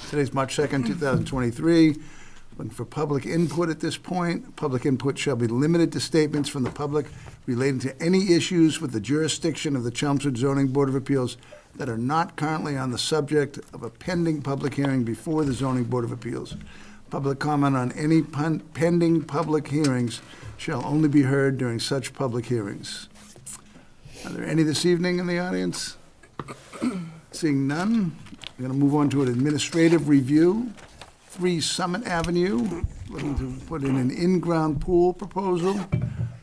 Today's March 2nd, 2023. Looking for public input at this point. Public input shall be limited to statements from the public relating to any issues with the jurisdiction of the Chelmsford Zoning Board of Appeals that are not currently on the subject of a pending public hearing before the Zoning Board of Appeals. Public comment on any pending public hearings shall only be heard during such public hearings. Are there any this evening in the audience? Seeing none, I'm going to move on to an administrative review. 3 Summit Avenue, looking to put in an in-ground pool proposal.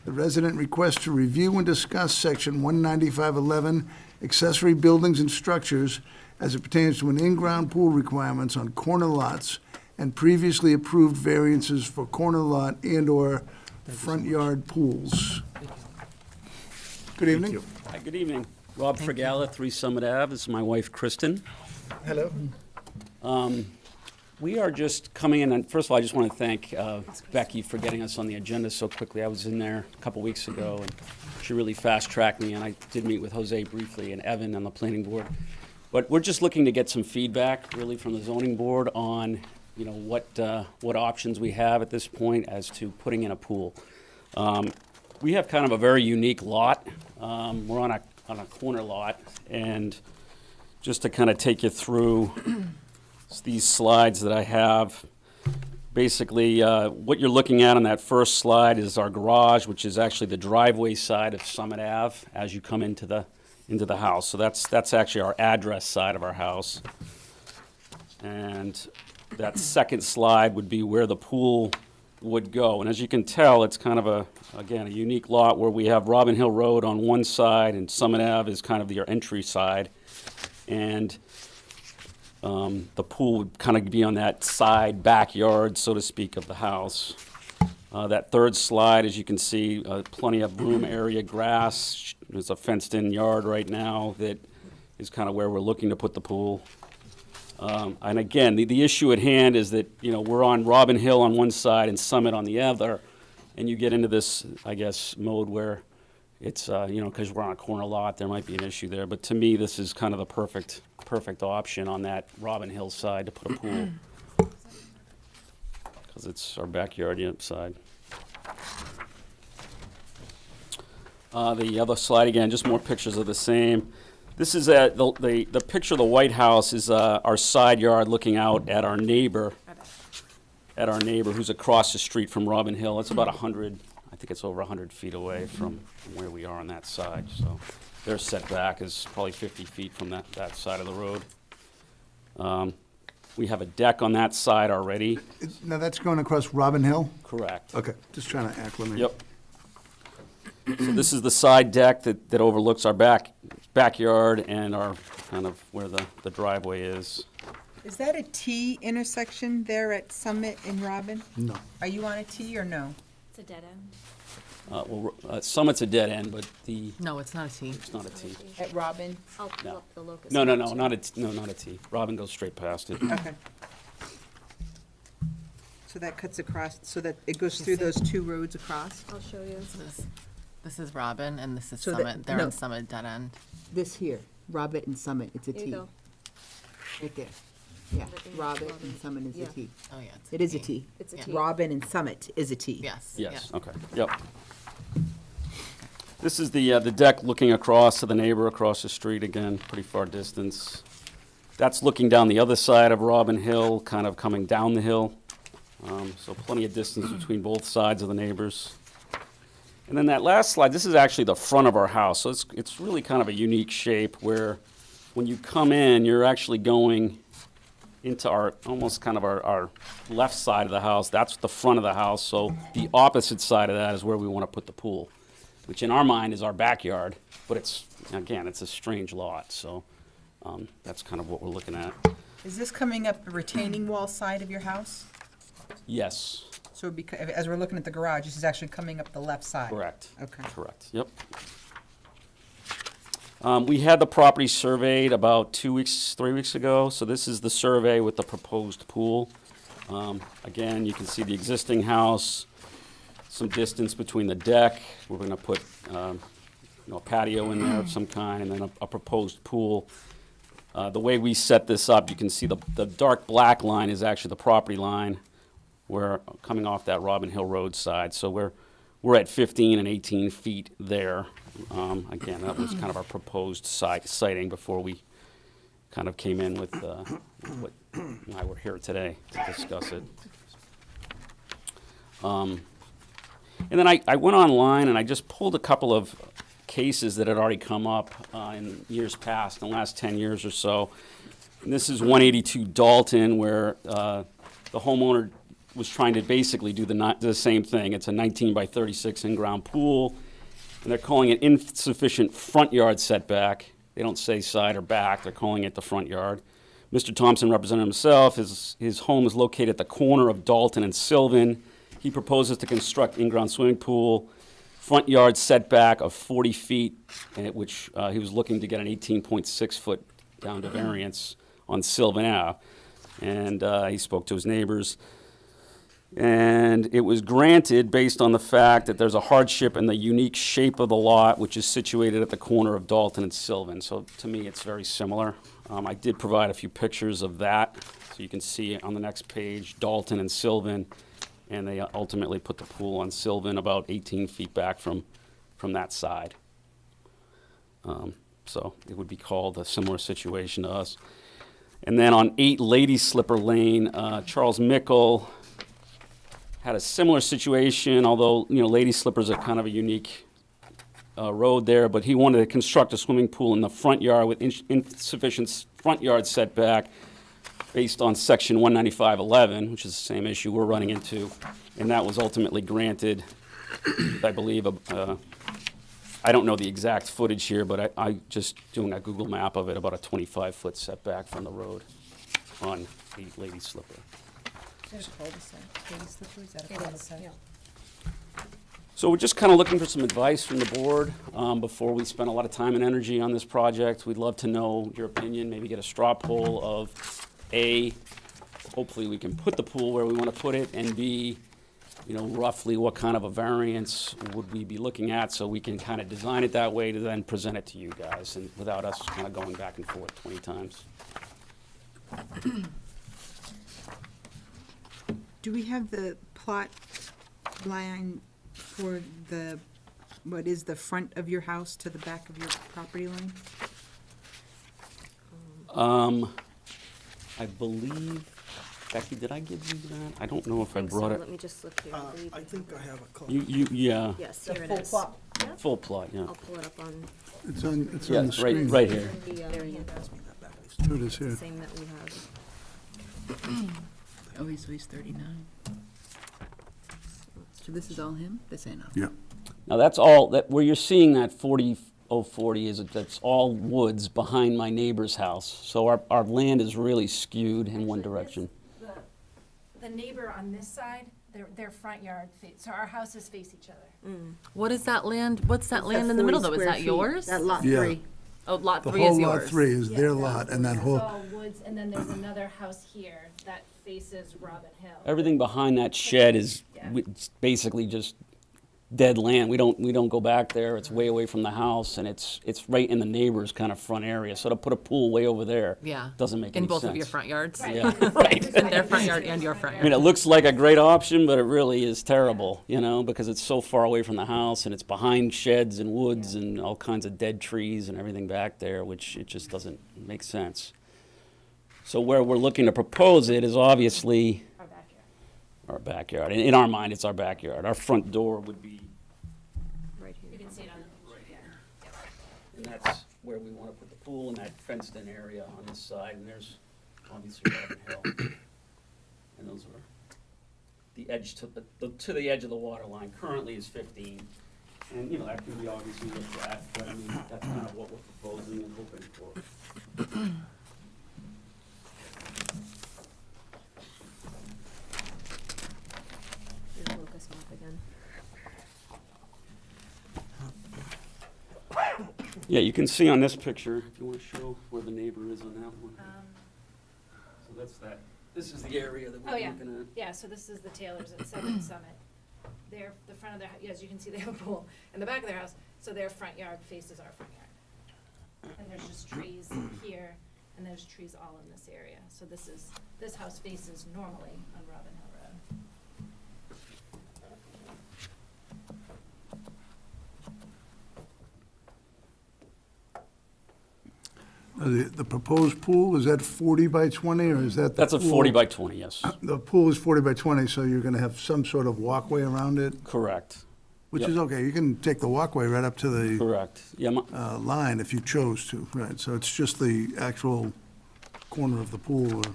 The resident requests to review and discuss Section 19511, accessory buildings and structures as it pertains to an in-ground pool requirements on corner lots and previously approved variances for corner lot and/or front yard pools. Good evening. Hi, good evening. Rob Fregala, 3 Summit Ave. This is my wife, Kristen. Hello. We are just coming in, and first of all, I just want to thank Becky for getting us on the agenda so quickly. I was in there a couple weeks ago, and she really fast-tracked me, and I did meet with Jose briefly and Evan on the planning board. But we're just looking to get some feedback, really, from the zoning board on, you know, what options we have at this point as to putting in a pool. We have kind of a very unique lot. We're on a corner lot, and just to kind of take you through these slides that I have. Basically, what you're looking at on that first slide is our garage, which is actually the driveway side of Summit Ave as you come into the house. So that's actually our address side of our house. And that second slide would be where the pool would go. And as you can tell, it's kind of again, a unique lot where we have Robin Hill Road on one side and Summit Ave is kind of your entry side. And the pool would kind of be on that side backyard, so to speak, of the house. That third slide, as you can see, plenty of room area, grass. There's a fenced-in yard right now that is kind of where we're looking to put the pool. And again, the issue at hand is that, you know, we're on Robin Hill on one side and Summit on the other, and you get into this, I guess, mode where it's, you know, because we're on a corner lot, there might be an issue there. But to me, this is kind of the perfect option on that Robin Hill side to put a pool, because it's our backyard side. The other slide, again, just more pictures of the same. This is the picture of the White House is our side yard looking out at our neighbor who's across the street from Robin Hill. It's about 100, I think it's over 100 feet away from where we are on that side. So their setback is probably 50 feet from that side of the road. We have a deck on that side already. Now, that's going across Robin Hill? Correct. Okay, just trying to acclimate. Yep. So this is the side deck that overlooks our backyard and our kind of where the driveway is. Is that a T intersection there at Summit and Robin? No. Are you on a T or no? It's a dead end. Summit's a dead end, but No, it's not a T. it's not a T. At Robin? I'll pull No. up the locus. No, map, too. not a T. Robin goes straight past it. Okay. So that cuts across, so that it goes through those 2 roads across? I'll show you. This is Robin, and this is So that- Summit. They're no. on Summit dead end. This here, Robin and Summit, it's a There T. you go. Right there. Yeah, Everything is Robin Robin. and Summit is a Yeah. T. Oh, yeah. It is a T. It's a Yeah. T. Robin and Summit is a T. Yes. Yes, yeah. okay, yep. This is the deck looking across to the neighbor across the street, again, pretty far distance. That's looking down the other side of Robin Hill, kind of coming down the hill. So plenty of distance between both sides of the neighbors. And then that last slide, this is actually the front of our house. So it's really kind of a unique shape where when you come in, you're actually going into almost kind of our left side of the house. That's the front of the house. So the opposite side of that is where we want to put the pool, which in our mind is our backyard. But it's a strange lot. So that's kind of what we're looking at. Is this coming up the retaining wall side of your house? Yes, So as we're looking at the garage, this is actually coming up the left side? correct. Okay. Correct, yep. We had the property surveyed about 3 weeks ago, so this is the survey with the proposed pool. Again, you can see the existing house, some distance between the deck. We're gonna put, a patio in there of some kind, and then a proposed pool. The way we set this up, you can see the dark black line is actually the property line. We're coming off that Robin Hill Road side, so we're at 15 and 18 feet there. Again, that was kind of our proposed siting before we kind of came in with what why we're here today to discuss it. And then I went online and I just pulled a couple of cases that had already come up in years past, in the last 10 years or so. And this is 182 Dalton, where the homeowner was trying to basically do the same thing. It's a 19 by 36 in-ground pool, and they're calling it insufficient front yard setback. They don't say side or back, they're calling it the front yard. Mr. Thompson represented himself. His home is located at the corner of Dalton and Sylvan. He proposes to construct in-ground swimming pool, front yard setback of 40 feet, which he was looking to get an 18.6 foot down to variance on Sylvan Ave. And he spoke to his neighbors. And it was granted based on the fact that there's a hardship in the unique shape of the lot, which is situated at the corner of Dalton and Sylvan. So to me, it's very similar. I did provide a few pictures of that, so you can see on the next page, Dalton and Sylvan, and they ultimately put the pool on Sylvan about 18 feet back from that side. So it would be called a similar situation to us. And then on 8 Lady Slipper Lane, Charles Mickle had a similar situation, although, Lady Slippers are kind of a unique road there, but he wanted to construct a swimming pool in the front yard with insufficient front yard setback based on section 195.11, which is the same issue we're running into, and that was ultimately granted, I believe, I don't know the exact footage here, but I just doing a Google map of it, about a 25-foot setback from the road on 8 Lady Slipper. Is that a cul-de-sac? Lady Slipper, is that a cul-de-sac? So we're just kind of looking for some advice from the board before we spend a lot of time and energy on this project. We'd love to know your opinion, maybe get a straw poll of A, hopefully we can put the pool where we want to put it, and B, roughly what kind of a variance would we be looking at, so we can kind of design it that way to then present it to you guys, and without us kind of going back and forth 20 times. Do we have the plot line for what is the front of your house to the back of your property line? I believe, Becky, did I give you that? I don't know if I think so. brought it. Let me just look here. I believe I think I have a copy. Yeah, Yes, The here it full is. plot. Yeah, full plot, yeah. I'll pull it up on It's on the Yeah, screen. right here. the There you go. Here it is here. same that we have. Oh, so he's 39. So this is all him? This ain't all. Yeah. Now, that's all, where you're seeing that 40 is, that's all woods behind my neighbor's house. So our land is really skewed in one Actually, direction. The neighbor on this side, their front yard, so our houses face each other. What is that land? What's that land in the middle though? Is that yours? That lot Yeah. 3. Oh, lot The 3 is whole yours. lot 3 is their Yeah, lot, and that It's whole, all woods, and then there's another house here that faces Robin Hill. Everything behind that shed is Yeah. it's basically just dead land. We don't go back there. It's way away from the house, and it's right in the neighbor's kind of front area. So to put a pool way over there Yeah. doesn't make any In sense. both of your front yards? Yeah, right. In their front yard and your front I mean, yard? it looks like a great option, but it really is terrible, because it's so far away from the house, and it's behind sheds and woods and all kinds of dead trees and everything back there, which it just doesn't make sense. So where we're looking to propose it is obviously Our backyard. our backyard. In our mind, it's our backyard. Our front door would be, Right You here. can see it on the picture, yeah. and that's where we want to put the pool, in that fenced-in area on this side, and there's obviously Robin Hill. And those are the edge to the edge of the water line currently is 15. And, that can be obviously looked at, but I mean, that's kind of what we're proposing and hoping for. Here's Lucas map again. Yeah, you can see on this picture, if you want to show where the neighbor is on that one. So that's that. This is the area that Oh, we're yeah. looking at. Yeah, so this is the Taylors at 7th Summit. They're, the front of their, as you can see, they have a pool in the back of their house, so their front yard faces our front yard. And there's just trees here, and there's trees all in this area. So this house faces normally on Robin Hill Road. The proposed pool, is that 40 by 20, or is that the That's a pool? 40 by 20, yes. The pool is 40 by 20, so you're going to have some sort of walkway around it, Correct. which Yep. is okay. You can take the walkway right up to the Correct. Yeah, line if you chose to, right? So it's just the actual corner of the pool, or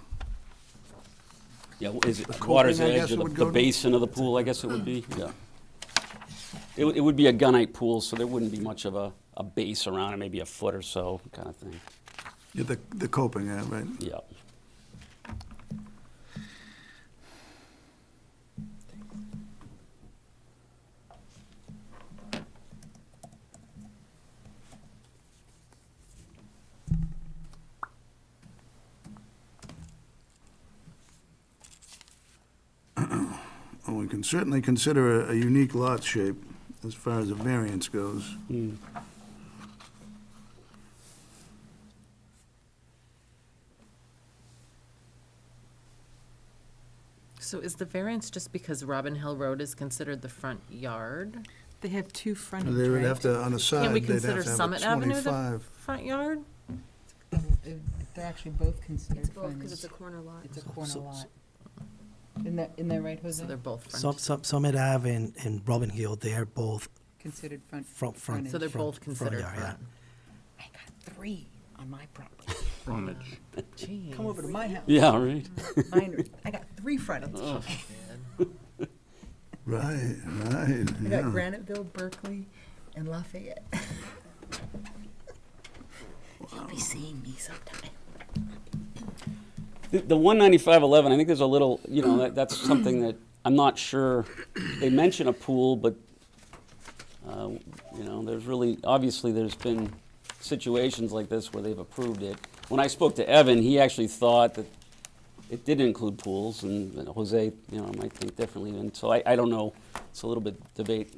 yeah, is it coping, water's I guess edge it or would the go to? basin of the pool, I guess it would be, yeah. It would be a gunite pool, so there wouldn't be much of a base around it, maybe a foot or so kind of thing. yeah, the coping, yeah, right? Yeah. Well, we can certainly consider a unique lot shape as far as a variance goes. So is the variance just because Robin Hill Road is considered the front yard? They have two frontage, They would right? have to, on the side, Can we they'd have consider to have a Summit Avenue the 25. front yard? They're actually both considered It's both, because frontage. it's a corner lot. It's a corner So- lot. Isn't that right, Jose? So they're both front. Summit Ave and Robin Hill, they are both Considered front. front. So they're front- both considered yard, front. I got 3 on my property. Frontage. Jeez. Come over to my house. Yeah, right. I got 3 frontages. Oh. Right, right, I got yeah. Graniteville, Berkeley, and Lafayette. You'll be seeing me sometime. The 19511, I think there's a little, that's something that I'm not sure. They mention a pool, but, there's really, obviously, there's been situations like this where they've approved it. When I spoke to Evan, he actually thought that it did include pools, and Jose, might think differently. And so I don't know. It's a little bit debate.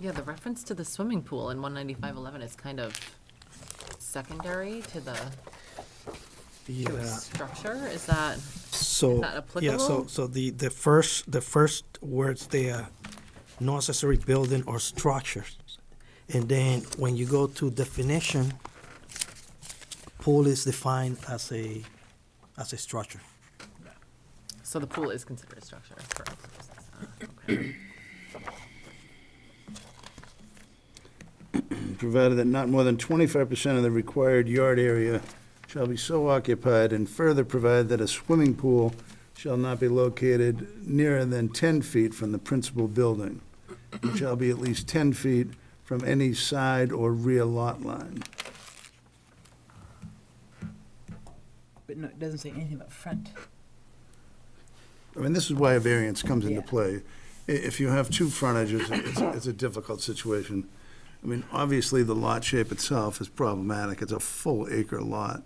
Yeah, the reference to the swimming pool in 19511 is kind of secondary to the Yeah. structure. Is that So, that yeah, applicable? so the first words there, no accessory building or structures. And then when you go to definition, pool is defined as a structure. so the pool is considered a structure for our purposes. Okay. Provided that not more than 25% of the required yard area shall be so occupied, and further provided that a swimming pool shall not be located nearer than 10 feet from the principal building, and shall be at least 10 feet from any side or rear lot line. But no, it doesn't say anything about front. I mean, this is why a variance comes into Yeah. play. If you have two frontages, it's a difficult situation. I mean, obviously, the lot shape itself is problematic. It's a full acre lot.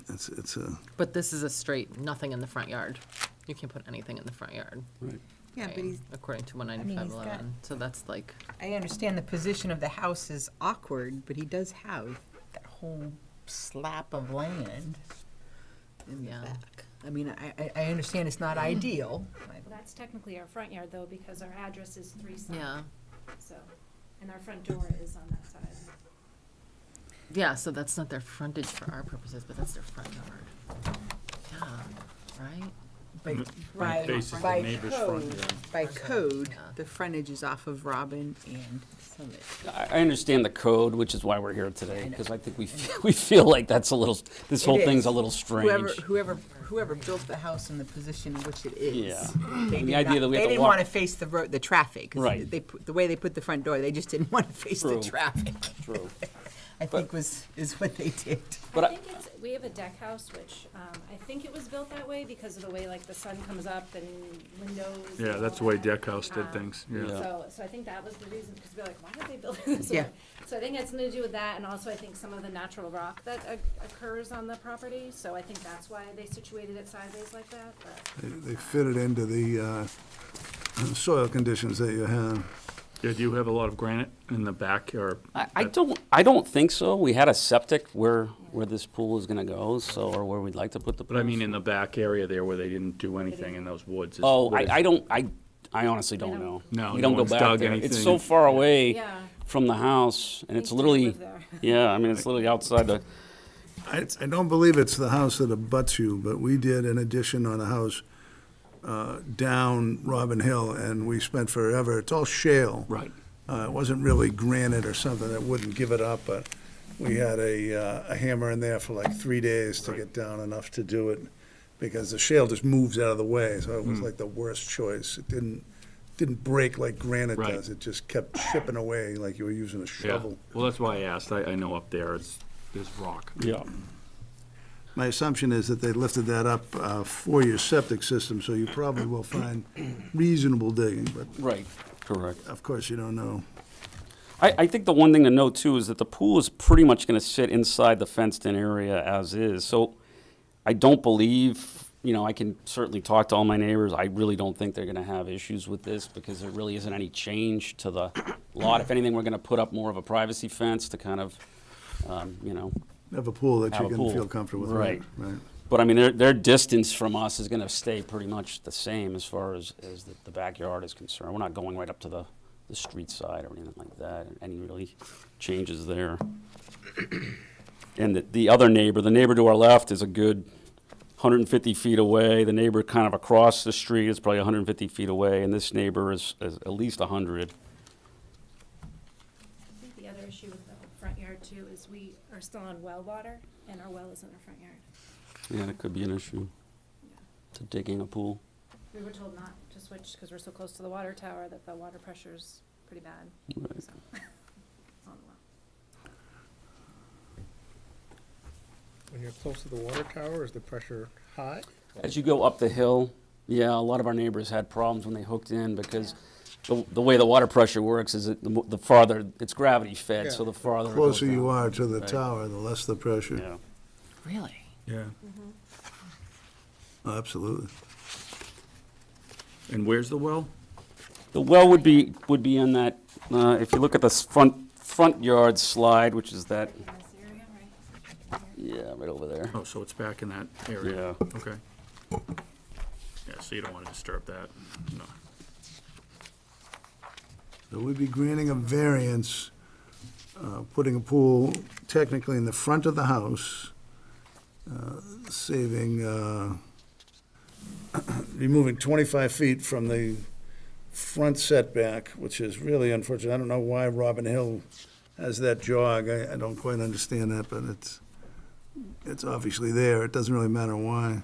It's a, But this is a straight, nothing in the front yard. You can't put anything in the front yard. Right. Yeah, but he's, According to he's 19511. So that's like, I understand the position of the house is awkward, but he does have that whole slap of land in the Yeah. back. I mean, I understand it's not ideal. Well, that's technically our front yard though, because our address is 3 Summit. yeah. So, and our front door is on that side. Yeah, so that's not their frontage for our purposes, but that's their front yard. Yeah, right? But Front faces the neighbor's front yard. by code, Yeah. the frontage is off of Robin and Summit. I understand the code, which is why we're here today, because I think we feel like that's a little, this whole It thing's is. a little strange. Whoever built the house in the position in which it is. Yeah. They And the did idea not- that we have They to didn't walk- want to face the road, the traffic. 'cause Right. The way they put the front door, they just didn't want to face the True. traffic. True. I think is what they did. But I think it's, we have a deck house, which, I think it was built that way because of the way like the sun comes up and windows. and Yeah, all that's the way that. deck house did Um, things, Yeah. yeah. So I think that was the reason, because we're like, why did they build it this Yeah. way? So I think it has something to do with that, and also I think some of the natural rock that occurs on the property, so I think that's why they situated it sideways like that, but. they fit it into the soil conditions that you have. Yeah, do you have a lot of granite in the back or? I don't think so. We had a septic where this pool is gonna go, so, or where we'd like to put the pool. But I mean, in the back area there where they didn't do anything in those woods. Oh, what is- I honestly don't know. No, We no don't go one's back dug there. It's anything. so far away Yeah. from the house, and it's Used to literally, live there. yeah, I mean, it's literally outside the, I don't believe it's the house that abuts you, but we did an addition on a house down Robin Hill, and we spent forever, it's all shale. Right. It wasn't really granite or something that wouldn't give it up, but we had a hammer in there for like 3 days to get down enough to do it, because the shale just moves out of the way, so it was like the worst choice. It didn't break like granite Right. does, it just kept chipping away like you were using a Yeah, shovel. well, that's why I asked. I know up there there's rock. yeah. My assumption is that they lifted that up for your septic system, so you probably will find reasonable digging, but Right, correct. of course you don't know. I think the one thing to note too is that the pool is pretty much gonna sit inside the fenced-in area as is, so I don't believe, I can certainly talk to all my neighbors, I really don't think they're gonna have issues with this, because there really isn't any change to the lot. If anything, we're gonna put up more of a privacy fence to kind of, Have a pool that Have you a can pool. feel comfortable with. Right. Right. but I mean, their distance from us is gonna stay pretty much the same as far as the backyard is concerned. We're not going right up to the street side or anything like that, any really changes there. And the other neighbor, the neighbor to our left is a good 150 feet away. The neighbor kind of across the street is probably 150 feet away, and this neighbor is at least 100. I think the other issue with the front yard too is we are still on well water, and our well is in our front yard. Yeah, it could be an issue to digging a pool. We were told not to switch because we're so close to the water tower that the water pressure's pretty bad. Right. So, on the well. When you're close to the water tower, is the pressure high? As you go up the hill, yeah, a lot of our neighbors had problems when they hooked in because the way the water pressure works is the farther, it's gravity fed, so the farther it goes Closer you down. are to the Right. tower, the less the pressure. Yeah. Really? Yeah. Oh, absolutely. And where's the well? The well would be in that, if you look at the front yard slide, which is that, In this area, right? yeah, right over there. Oh, so it's back in that area? Yeah. Okay. Yeah, so you don't want to disturb that, no. So we'd be granting a variance, putting a pool technically in the front of the house, saving, removing 25 feet from the front setback, which is really unfortunate. I don't know why Robin Hill has that jog. I don't quite understand that, but it's obviously there. It doesn't really matter why.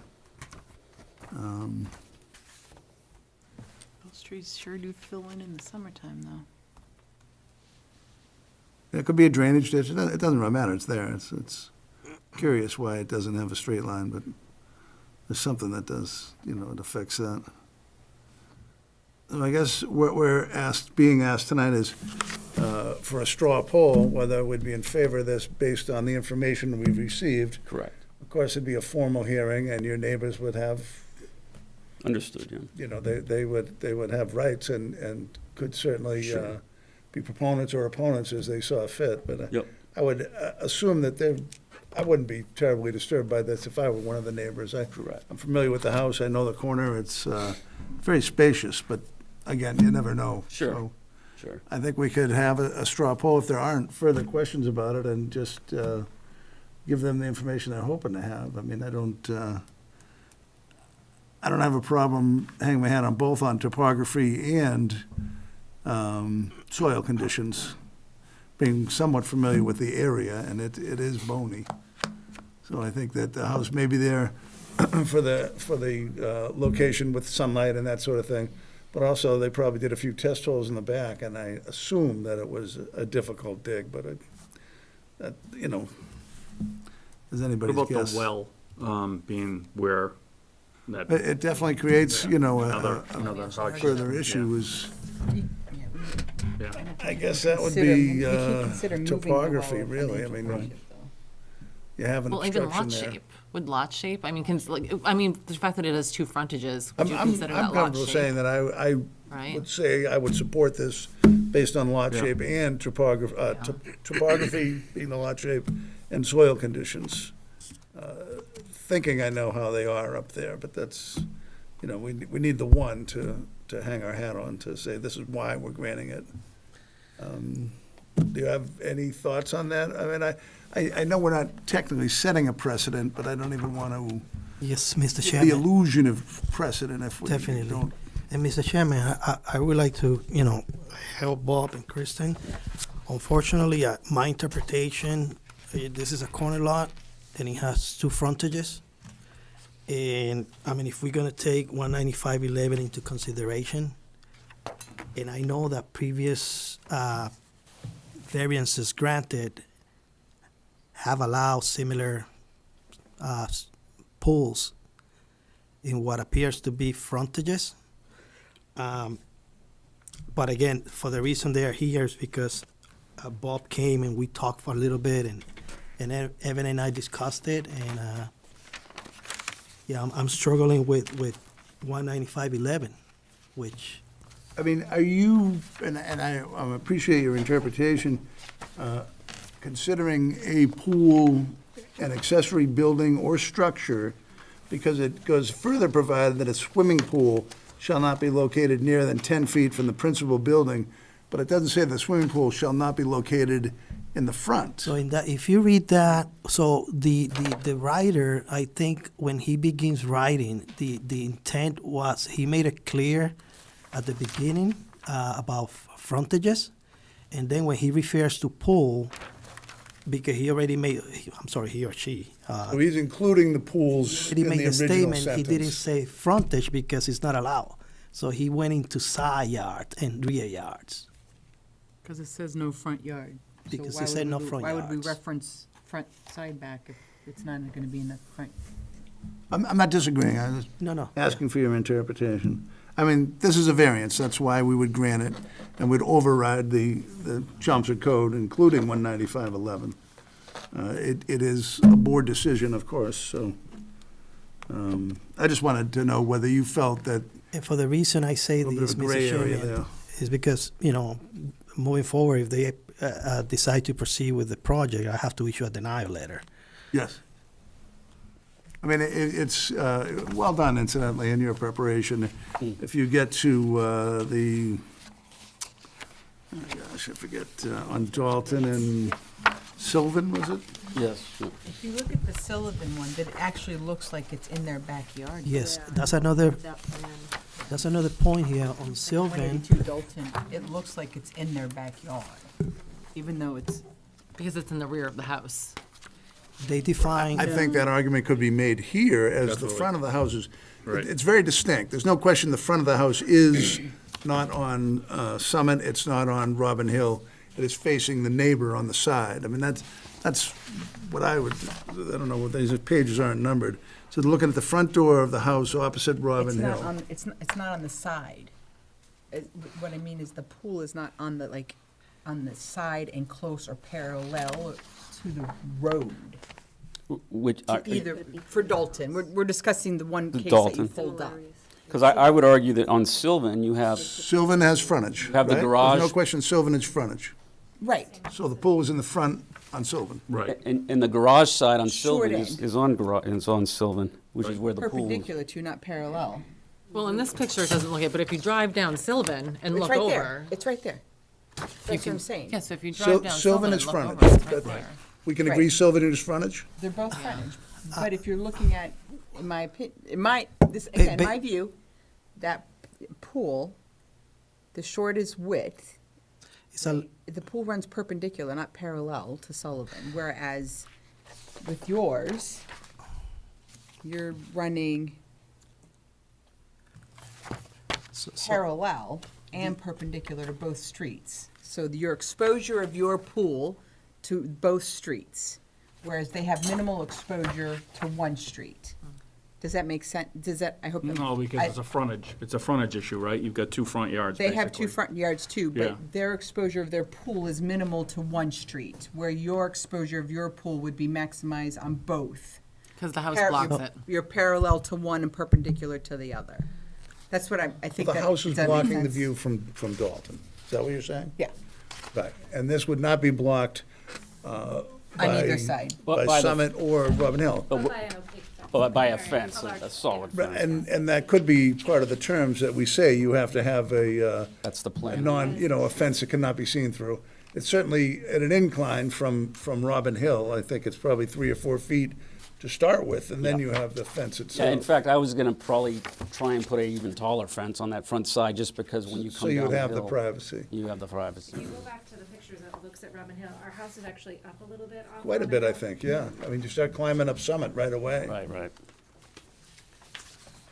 Those trees sure do fill in the summertime, though. It could be a drainage ditch. It doesn't really matter. It's there. It's curious why it doesn't have a straight line, but there's something that does, it affects that. So I guess what we're being asked tonight is for a straw poll, whether we'd be in favor of this based on the information we've received. Correct. Of course, it'd be a formal hearing, and your neighbors would have, Understood, yeah. they would have rights and could certainly Sure. be proponents or opponents as they saw fit. But Yep. I would assume that I wouldn't be terribly disturbed by this if I were one of the neighbors. Correct. I'm familiar with the house. I know the corner. It's very spacious, but again, you never know. Sure. So Sure. I think we could have a straw poll if there aren't further questions about it and just give them the information they're hoping to have. I mean, I don't have a problem hanging my hat on both on topography and soil conditions, being somewhat familiar with the area, and it is bony. So I think that the house may be there for the location with sunlight and that sort of thing. But also, they probably did a few test holes in the back, and I assume that it was a difficult dig, but is What anybody's about guess. the well, being where that? It definitely creates, Another a hardship. further issue is, Yeah, I guess that would Consider- be we can't consider moving the well topography, a really. I financial mean, hardship, though. you have an Well, even obstruction lot there. shape, would lot shape, I mean, the fact that it has two frontages, would you I'm consider that lot comfortable saying shape? that I Right. would say I would support this based on lot shape and topography being the lot shape and soil conditions. Thinking I know how they are up there, but that's, we need the one to hang our hat on to say this is why we're granting it. Do you have any thoughts on that? I mean, I know we're not technically setting a precedent, but I don't even want to Yes, Mr. give the Chairman. illusion of precedent if we Definitely. don't. And Mr. Chairman, I would like to, help Bob and Kristen. Unfortunately, my interpretation, this is a corner lot, and it has two frontages. And, I mean, if we're gonna take 19511 into consideration, and I know that previous variances granted have allowed similar pools in what appears to be frontages. But again, for the reason they are here is because Bob came and we talked for a little bit, and Evan and I discussed it, and I'm struggling with 19511, which I mean, are you, and I appreciate your interpretation, considering a pool an accessory building or structure, because it goes further provided that a swimming pool shall not be located nearer than 10 feet from the principal building, but it doesn't say the swimming pool shall not be located in the front. so in that, if you read that, so the writer, I think when he begins writing, the intent was, he made it clear at the beginning about frontages, and then when he refers to pool, because he already made, I'm sorry, he or she, So he's including the pools he in the made the original statement, sentence. he didn't say frontage because it's not allowed. So he went into side yard and rear yards. Because it says no front yard. So Because why it said would no we- front Why would we yards. reference front, side, back if it's not gonna be in the front? I'm not disagreeing, I'm just No. asking for your interpretation. I mean, this is a variance, that's why we would grant it, and would override the Chelmsford Code, including 19511. It is a board decision, of course, so I just wanted to know whether you felt that And for the reason I say a little bit this, of a Mr. gray area Chairman, there. is because, moving forward, if they decide to proceed with the project, I have to issue a denial letter. Yes. I mean, it's well done, incidentally, in your preparation. If you get to the, oh gosh, I forget, on Dalton and Sylvan, was it? Yes. If you look at the Sullivan one, that actually looks like it's in their backyard. Yes, Yeah. that's another That plan. That's another point here on Sylvan. 182 Dalton, it looks like it's in their backyard, even though it's, Because it's in the rear of the house. They define, I think that argument could be made here, as the Definitely. front of the house is, Right. it's very distinct. There's no question the front of the house is not on Summit, it's not on Robin Hill, it is facing the neighbor on the side. I mean, that's what I would, I don't know, what these pages aren't numbered. So looking at the front door of the house opposite it's Robin not Hill. on, it's not on the side. What I mean is the pool is not on the, like, on the side and close or parallel to the road. Which, Either, for Dalton, we're discussing the one The case that you Dalton. pulled up. because I would argue that on Sylvan, you have, Sylvan has frontage, Have the right? garage. There's no question Sylvan is frontage. Right, So the pool is in the front on Sylvan. Right. and the garage side on Short Sylvan end. is on Sylvan, which is where the pool is. perpendicular to, not parallel. Well, in this picture, it doesn't look it, but if you drive down Sylvan and It's look right over. there, it's right there. That's what I'm saying. Yeah, so if you Sil- drive down Sylvan Sylvan is and look frontage. over, it's right That- there. We can agree Right. Sylvan is frontage? They're both frontage, but if you're looking at, in my this, Ba- again, ba- my view, that pool, the shortest width, it's a, the pool runs perpendicular, not parallel to Sullivan, whereas with yours, you're running so- parallel and perpendicular to both streets. So your exposure of your pool to both streets, whereas they have minimal exposure to one street. Does that make sense? Does that, I hope. No, because it's a frontage issue, right? You've got two front yards, They have two basically. front yards too, Yeah. but their exposure of their pool is minimal to one street, where your exposure of your pool would be maximized on both. Because the house Par- blocks you're- it. You're parallel to one and perpendicular to the other. That's what I think. The that- house is does that make blocking the sense? view from Dalton. Is that what you're saying? Yeah, Right. And this would not be blocked on either by- side. But by the- Summit or Robin Hill. But By an opaque fence. Well, by a Very fence, large a solid Right, fence. And that could be part of the terms that we say, you have to have a That's the a plan. a fence that cannot be seen through. It's certainly at an incline from Robin Hill. I think it's probably 3 or 4 feet to start with, and then Yeah. you have the fence Yeah, itself. in fact, I was gonna probably try and put an even taller fence on that front side, just because when you So come down you the would have the hill, privacy. you have the privacy. If you go back to the pictures that looks at Robin Hill, our house is actually up a little bit off. Quite a Robin bit, I Hill. think, yeah. I mean, you start climbing up Summit right away. Right.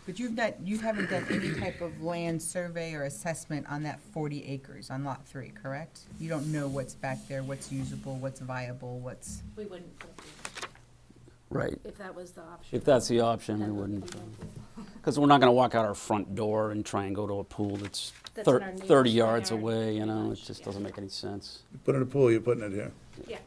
But you haven't done any type of land survey or assessment on that 40 acres on Lot 3, correct? You don't know what's back there, what's usable, what's viable, what's, We wouldn't go through that Right. if that was the option. If that's the option, we Then wouldn't, we won't do it. because we're not gonna walk out our front door and try and go to a pool that's That's in our neighbor's 30 front yards yard, away, you pretty know, it much, just yeah. doesn't make any sense. You put in a pool, you're putting it here. Yeah,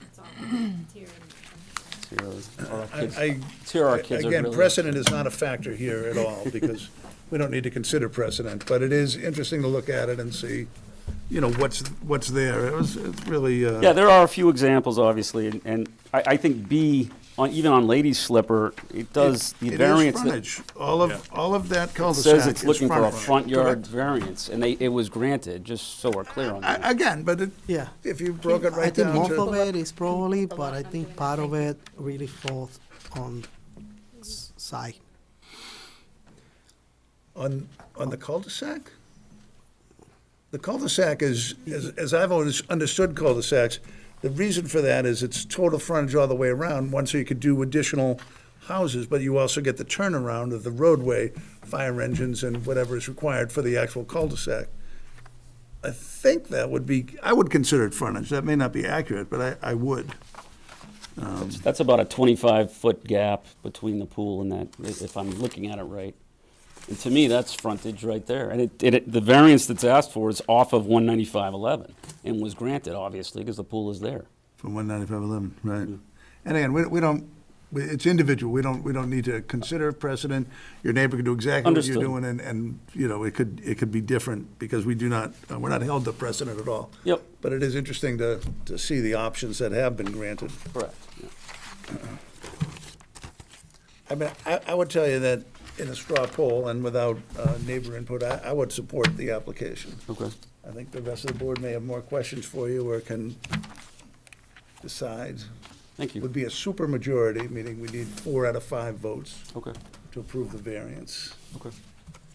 that's all. It's here and- It's here our kids are Again, really. precedent is not a factor here at all, because we don't need to consider precedent, but it is interesting to look at it and see, what's there. It's really, Yeah, there are a few examples, obviously, and I think B, even on Lady's Slipper, it does, the it is variance that frontage. All of that it cul-de-sac says is it's looking for a frontage. front yard Correct. variance, and it was granted, just so we're clear on that. Again, but Yeah. if you broke it I right think down most to, of it is probably, The but lot I I'm think doing part it. of it really falls on side. on the cul-de-sac? The cul-de-sac is, as I've always understood cul-de-sacs, the reason for that is it's total frontage all the way around, one, so you could do additional houses, but you also get the turnaround of the roadway, fire engines and whatever is required for the actual cul-de-sac. I think that would be, I would consider it frontage. That may not be accurate, but I would. That's about a 25-foot gap between the pool and that, if I'm looking at it right. And to me, that's frontage right there. And the variance that's asked for is off of 195.11, and was granted, obviously, because the pool is there. From 195.11, right. And again, we don't, it's individual, we don't need to consider precedent. Your neighbor can do exactly what you're Understood. doing, and, it could be different, because we're not held to precedent at all. Yep. But it is interesting to see the options that have been granted. Correct. I mean, I would tell you that in a straw poll and without neighbor input, I would support the application. Okay. I think the rest of the board may have more questions for you or can decide. Thank you. Would be a super majority, meaning we need 4 out of 5 votes Okay. to approve the variance. Okay.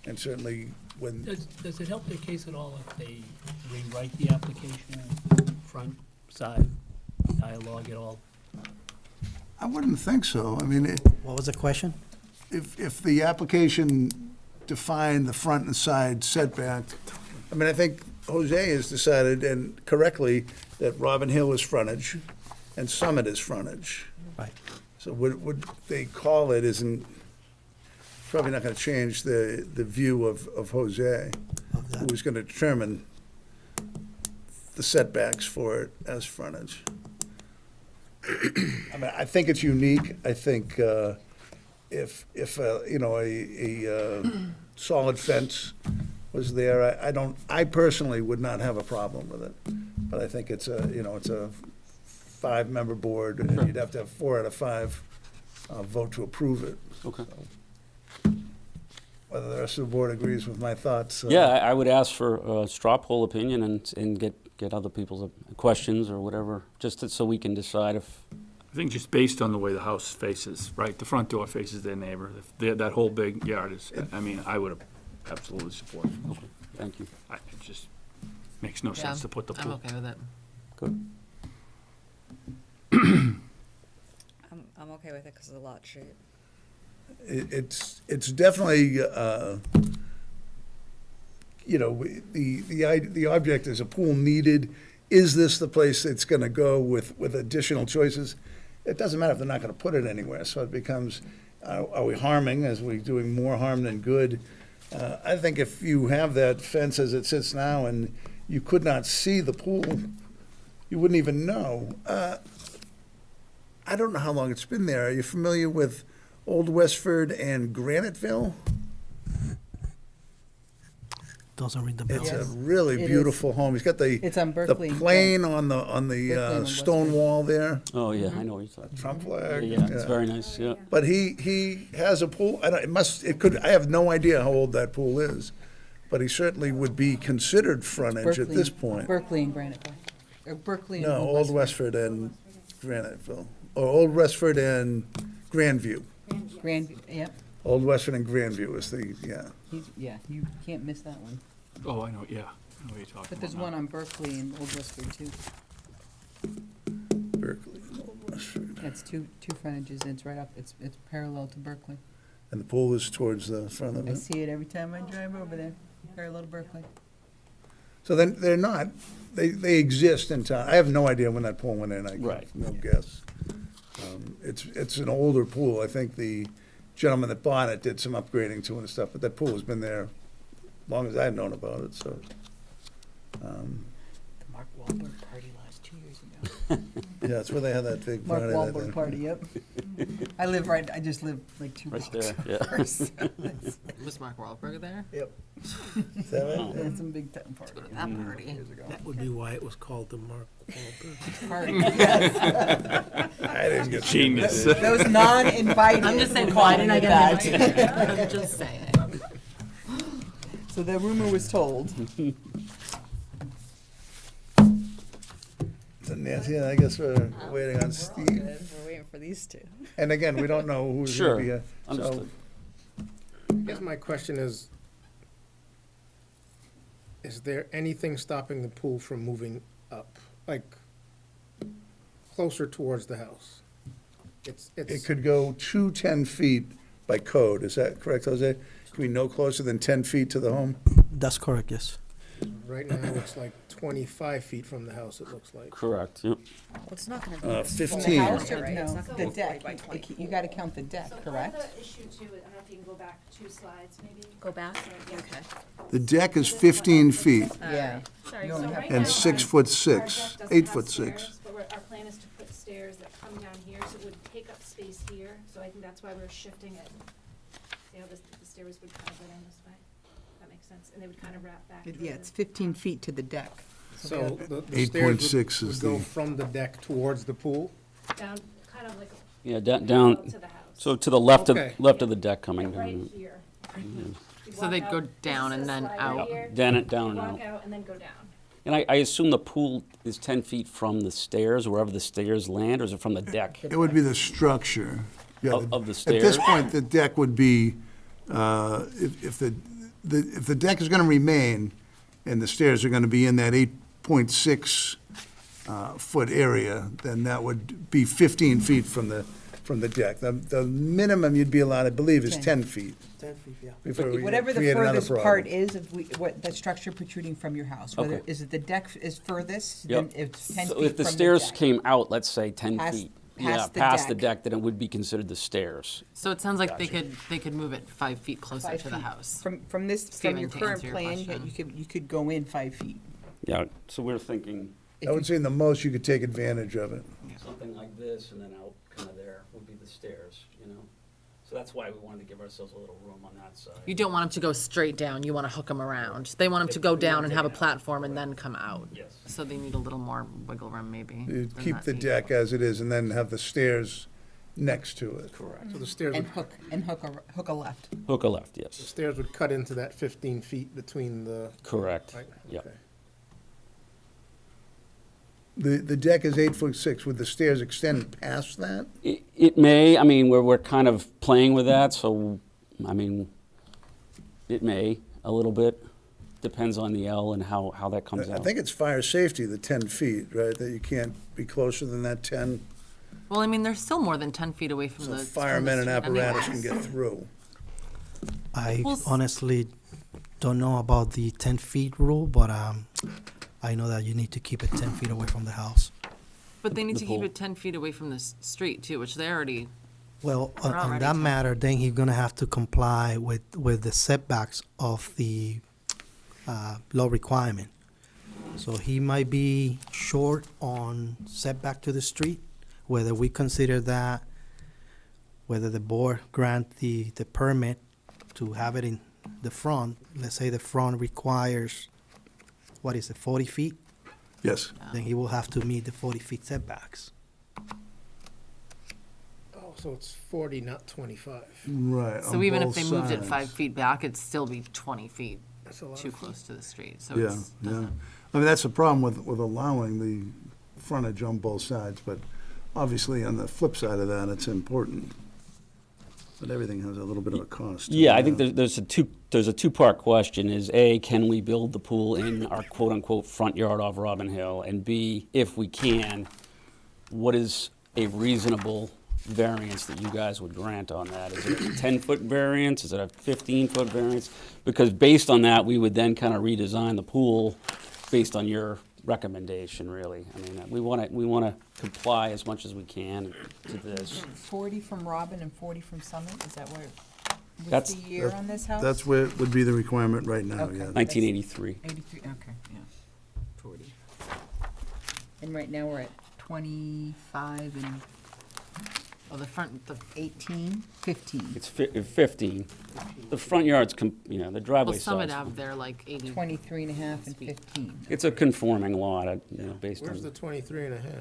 And certainly when, Does it help their case at all if they rewrite the application, front, side, dialogue at all? I wouldn't think so. I mean, What was the question? if the application defined the front and side setback, I mean, I think Jose has decided, and correctly, that Robin Hill is frontage and Summit is frontage. Right. So what they call it isn't, probably not gonna change the view of Jose, Of that. who's gonna determine the setbacks for it as frontage. I mean, I think it's unique. I think if a solid fence was there, I personally would not have a problem with it. But I think it's a 5-member board, and you'd have to have 4 out of 5 vote to approve it. Okay. Whether the rest of the board agrees with my thoughts. Yeah, I would ask for a straw poll opinion and get other people's questions or whatever, so we can decide if, I think just based on the way the house faces, right, the front door faces their neighbor, that whole big yard is, I mean, I would absolutely support it. thank you. It just makes no Yeah, sense to put the I'm pool. okay with it. Good. I'm okay with it because of the lot shape. It's definitely, the object is a pool needed. Is this the place it's gonna go with additional choices? It doesn't matter if they're not gonna put it anywhere, so it becomes, are we harming? Is we doing more harm than good? I think if you have that fence as it sits now and you could not see the pool, you wouldn't even know. I don't know how long it's been there. Are you familiar with Old Westford and Graniteville? Doesn't ring the bell. It's a Yes, really it is. beautiful home. He's got the It's on Berkeley. the plane on Berkeley and stone Westford. wall there, Oh, yeah, I know what you're talking Trump about. flag. Yeah, it's very nice, yeah. But he has a pool. I have no idea how old that pool is, but he certainly would be considered frontage at Berkeley- this point. Berkeley and Graniteville. Or Berkeley and No, Old Westford and Graniteville, or Old Westford and Grandview. Grand, yep, Old Westford and Grandview is you can't miss that one. Oh, I know, yeah, I know what you're talking about. But there's now. one on Berkeley and Old Westford too. Berkeley and Old Westford. That's two frontages, and it's right up, it's parallel to Berkeley. And the pool is towards the front of I it. see it every time I drive over there, parallel to Berkeley. So then they're not, they exist in town. I have no idea when that pool went in. I Right. have no guess. It's an older pool. I think the gentleman that bought it did some upgrading to it and stuff, but that pool has been there as long as I've known about it, so. The Mark Wahlberg party last 2 years ago. Yeah, that's where they had that big Mark party. Wahlberg party, yep. I just live like 2 Right blocks. there, yeah. Was Mark Wahlberg there? Yep. Is that right? They had some big time party. That party. That would be why it was called the Mark Wahlberg. Party, yes. I didn't get. Genius. Those non-invited. I'm just saying, were why calling didn't I it get that. invited? I'm just saying. So the rumor was told. Nancy, I guess we're waiting on Steve. We're waiting for these two. And again, we don't know who's Sure. gonna be here. So, Understood. I guess my question is there anything stopping the pool from moving up, like closer towards the house? it could go to 10 feet by code. Is that correct, Jose? Can we no closer than 10 feet to the home? That's correct, yes. Right now, it's like 25 feet from the house, it looks like. Correct, yep. Well, it's not gonna be. Uh, this full 15. area, House or right? It's no, not gonna the be 40 deck, by 20. you gotta count the deck, So part correct? of the issue too, I don't know if you can go back 2 slides, maybe. Go back? Yeah. Okay. The deck is 15 feet Yeah. Sorry, You so only have right and now, 6'6", our deck doesn't 8'6". have stairs, But our plan is to put stairs that come down here, so it would take up space here, so I think that's why we're shifting it. See how the stairs would kind of go down this way? That makes sense, and they would kind of wrap back. Yeah, it's 15 feet to the deck. So the 8.6 stairs is would go the- from the deck towards the pool? Down, kind of like Yeah, down, to the house. so to the left of, Okay. left of the deck coming Right down. here. You So walk they'd go out, this down is and the then slide right out. here. Down and You walk out. out and then go down. And I assume the pool is 10 feet from the stairs, wherever the stairs land, or is it from the deck? It would be the structure. Yeah, Of the At stairs? this point, the deck would be, if the deck is gonna remain and the stairs are gonna be in that 8.6 foot area, then that would be 15 feet from the deck. The minimum you'd be allowed, I believe, is 10 feet. 10 feet, yeah. before we Whatever the create another furthest problem. part is of what the structure protruding from your house, whether, Okay. is it the deck is furthest, then Yep. it's 10 feet So from the if the stairs deck. came out, let's say 10 Past- feet. past the Past the deck. deck, then it would be considered the stairs. So it sounds like they Gotcha. could move it 5 feet closer 5 to the feet. house. From your Steven, to current answer your plan, question. you could go in 5 feet. Yeah, so we're thinking I would say in the most, you could take advantage of it. something like this, and then out kind of there would be the stairs, you know? So that's why we wanted to give ourselves a little room on that side. You don't want them to go straight down, you want to hook them around. They want them to go down and have a platform and then come out. Yes. So they need a little more wiggle room, maybe. You'd than keep that the neat. deck as it is and then have the stairs next to it. Correct. So the stairs And would, hook a left. Hook a left, the yes. stairs would cut into that 15 feet between the, Correct. right? Yep. Okay. The deck is 8'6". Would the stairs extend past that? It may, I mean, we're kind of playing with that, so, I mean, it may, a little bit. Depends on the L and how that comes I out. think it's fire safety, the 10 feet, right? That you can't be closer than that 10. Well, I mean, they're still more than 10 feet away from So the. firemen and apparatus can anyways. get through. I Well, honestly don't know about the 10 feet rule, but I know that you need to keep it 10 feet away from the house. But they need The to keep pool. it 10 feet away from the street too, which they already Well, We're on already that 10. matter, then he's gonna have to comply with the setbacks of the law requirement. So he might be short on setback to the street, whether we consider that, whether the board grant the permit to have it in the front. Let's say the front requires, what is it, 40 feet? Yes. Then he will have to meet the 40 feet setbacks. Oh, so it's 40, not 25. Right. So on even if both they moved it sides. 5 feet back, it'd still be 20 feet That's a lot too of feet. close to the street, so Yeah, it's, yeah. doesn't. I mean, that's the problem with allowing the frontage on both sides, but obviously on the flip side of that, it's important. But everything has a little bit of a cost. Yeah, I think there's a two-part question, is A, can we build the pool in our quote-unquote front yard off Robin Hill? And B, if we can, what is a reasonable variance that you guys would grant on that? Is it a 10-foot variance? Is it a 15-foot variance? Because based on that, we would then kind of redesign the pool based on your recommendation, really. I mean, we want to comply as much as we can to this. 40 from Robin and 40 from Summit, is that where, That's- what's the year on this house? That's where would be the requirement right now, Okay. yeah. 1983. 83, okay, yeah. 40. And right now, we're at 25 and Oh, the front, the 18, 15. It's 15. The front yard's, the well, driveway Summit size. Ave, they're like 80. 23 and a half and 15. It's a conforming lot, based Where's the on, 23 and a half?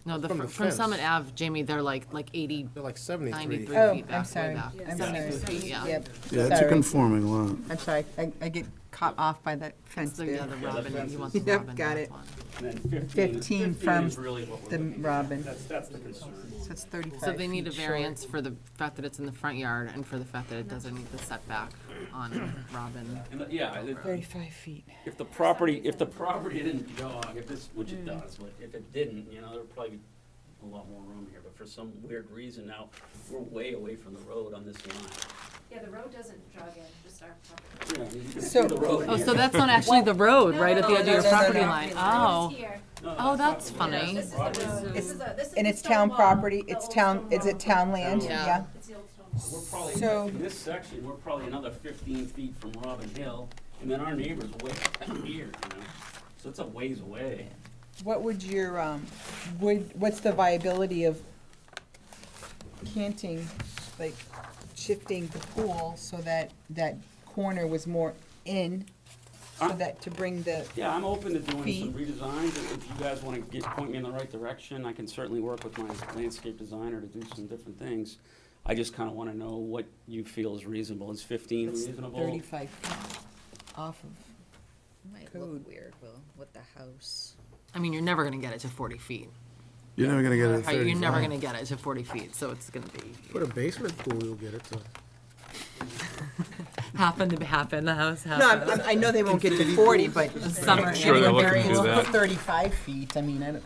No, From the from fence. Summit Ave, Jamie, they're like 80, They're like 73. 93 Oh, feet I'm back, way sorry. back. I'm 72 sorry. feet, yeah. Yep. Yeah, it's a Sorry. conforming lot. I'm sorry, I get caught off by that fence So, there. yeah, the Robin, he wants the Yep, Robin got North it. one. and then 15 from is really what we're the looking at. Robin. That's the concern. So that's 35 So they need a feet short. variance for the fact that it's in the front yard and for the fact that it doesn't meet the setback on Robin. And, yeah, 35 feet. if the property didn't jog, which it does, but if it didn't, there'd probably be a lot more room here, but for some weird reason now, we're way away from the road on this line. Yeah, the road doesn't jog in, just our property. Yeah, I mean, you can So- see the road Oh, here. so that's not actually the road, right at the No, edge of your no, no, no, property no. line? It's Oh, here. No, oh, not that's the- funny. This is the road. This is And the it's stone town wall, property, the it's old town, stone is it wall. town land? Yeah. Yeah. It's the old stone wall. We're probably, So- in this section, we're probably another 15 feet from Robin Hill, and then our neighbor's way down here, So it's a ways away. What would your, what's the viability of canting, like shifting the pool so that that corner was more in, so Uh, that to bring the, Yeah, I'm open to doing some Feet. redesigns, and if you guys want to point me in the right direction, I can certainly work with my landscape designer to do some different things. I just kind of want to know what you feel is reasonable. Is 15 it's reasonable? 35 feet off of. Might Code. look weird, Will, with the house. I mean, you're never gonna get it to 40 feet. You're never gonna get it at Right, you're never 35. gonna get it to 40 feet, so it's gonna be Put a basement pool, you'll get it to. half in the house, half. No, I know they won't get to 40, but Summer, Sure, they're looking to variance do that. for 35 feet, I mean, I don't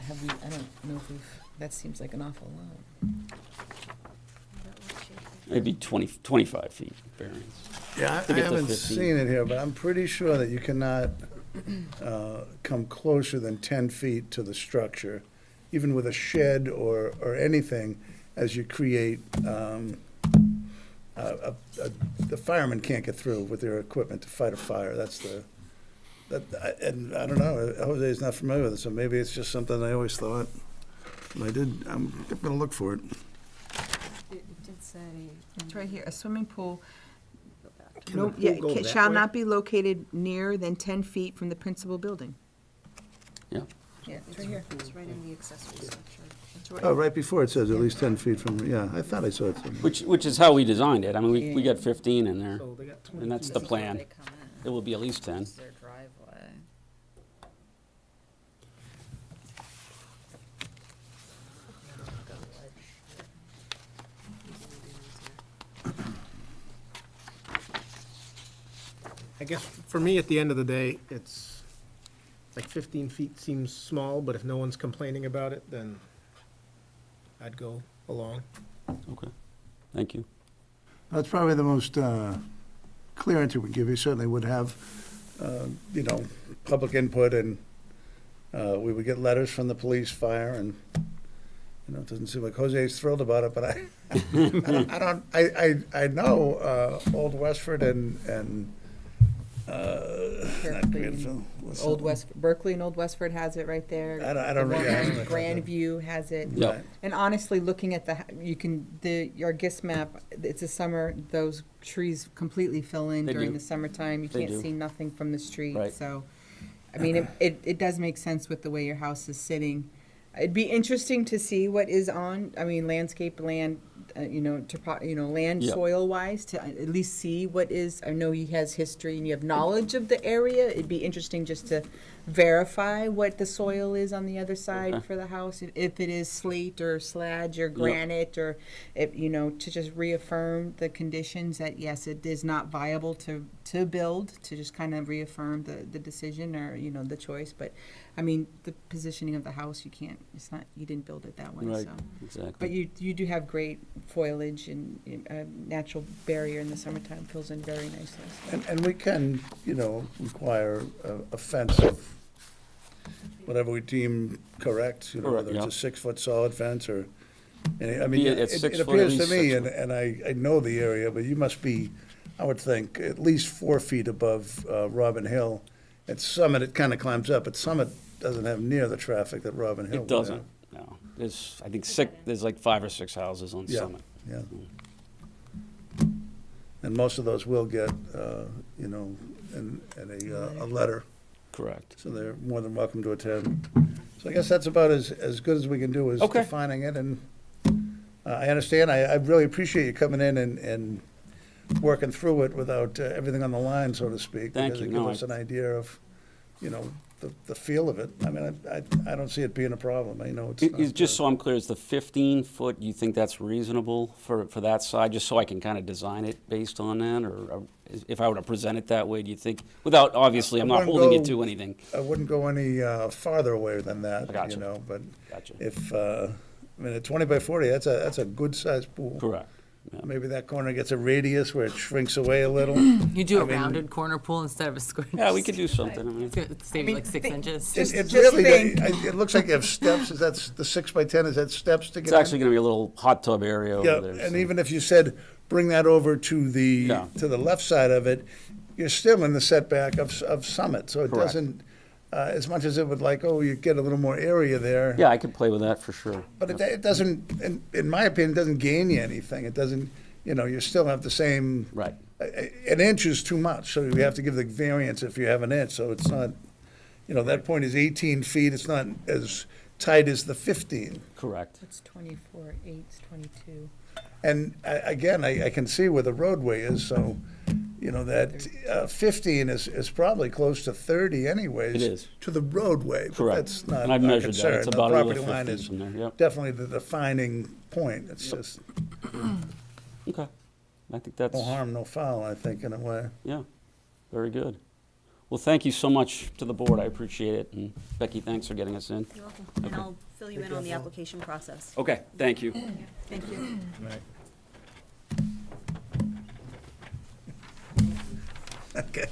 know if we've, that seems like an awful lot. Maybe 25 feet variance. Yeah, I To get to haven't 15. seen it here, but I'm pretty sure that you cannot come closer than 10 feet to the structure, even with a shed or anything, as you create, the firemen can't get through with their equipment to fight a fire. And I don't know, Jose's not familiar with it, so maybe it's just something I always thought. I'm gonna look for it. It did say. It's right here, a swimming pool, Can no, the pool yeah, go that shall way? not be located nearer than 10 feet from the principal building. Yeah. Yeah, it's right here. It's right in the accessory section. It's right- Oh, right before it says at least 10 feet from, yeah, I thought I saw it somewhere. Which is how we designed it. I mean, we got 15 in there, So they got 20 and that's feet. the This is plan. where they come in. It will be at least 10. This is their driveway. I guess for me, at the end of the day, it's like 15 feet seems small, but if no one's complaining about it, then I'd go along. Okay. Thank you. That's probably the most clear answer we give. You certainly would have, public input, and we would get letters from the police, fire, and You know, it doesn't seem like Jose's thrilled about it, but I know Old Westford and not Greenville. what's Old that? West, Berkeley and Old Westford has it right there. I don't The one yeah, I don't on know. Grandview has it. Yeah. And honestly, looking at your GIS map, it's a summer, those trees completely fill in They during do. the summertime. You They can't do. see nothing from the street, Right. so. I mean, it does make sense with the way your house is sitting. It'd be interesting to see what is on, I mean, landscape land, land Yep. soil wise, to at least see what is, I know he has history and you have knowledge of the area. It'd be interesting just to verify what the soil is on the other side Okay. for the house. If it is slate or sludge or granite, or if, to just reaffirm the conditions that, yes, it is not viable to build, to just kind of reaffirm the decision or, the choice. But, I mean, the positioning of the house, you didn't build it that way, Right, so. exactly. But you do have great foliage and natural barrier in the summertime, fills in very nicely. So. And we can, require a fence of whatever we deem correct, Correct, whether it's yeah. a 6-foot solid fence or, I mean, Yeah, it it's 6 it foot, at appears to least me, 6 and foot. and I know the area, but you must be, I would think, at least 4 feet above Robin Hill. At Summit, it kind of climbs up, but Summit doesn't have near the traffic that Robin Hill It would doesn't, have. no. There's, I think, there's like 5 or 6 houses on Yeah. Summit. Yeah. And most of those will get, a letter, Correct. so they're more than welcome to attend. So I guess that's about as good as we can do, is Okay. defining it, and I understand, I really appreciate you coming in and working through it without everything on the line, so to speak. Thank Because you. it No, gives us an idea of, the feel of it. I mean, I don't see it being a problem, I know it's not. Just so I'm clear, is the 15-foot, you think that's reasonable for that side, just so I can kind of design it based on that? Or if I were to present it that way, do you think, without, obviously, I'm not wouldn't holding you go- to anything. I wouldn't go any farther away than that, Gotcha. but Gotcha. if, at 20 by 40, that's a good-sized pool. Correct. Yeah. Maybe that corner gets a radius where it shrinks away a little. You do I a mean- rounded corner pool instead of a square. Yeah, we could do something. I mean, Save you like 6 inches. It Just really, think. it looks like you have steps, is that the 6 by 10, is that steps to get it's in? actually going to be a little hot tub area over Yeah, there. and so- even if you said, bring that over to Yeah. the left side of it, you're still in the setback of Summit, so it Correct. doesn't, as much as it would like, oh, you get a little more area there. Yeah, I could play with that for sure. But it doesn't, in my opinion, it doesn't gain you anything. It doesn't, you still have the same. Right. An inch is too much, so you have to give the variance if you have an inch, so it's not, that point is 18 feet, it's not as tight as the 15. Correct. It's 24, 8's 22. And again, I can see where the roadway is, so, that 15 is probably close to 30 anyways. It is. To the roadway. But Correct. that's not And I've a measured that. concern. It's The about another property line 50 is from there, yep. definitely the defining point. It's just Okay. I think that's, no harm, no foul, I think, in a way. yeah, very good. Well, thank you so much to the board. I appreciate it. And Becky, thanks for getting us in. You're welcome. And I'll fill you in on the application process. Okay, thank you. Thank you. Okay.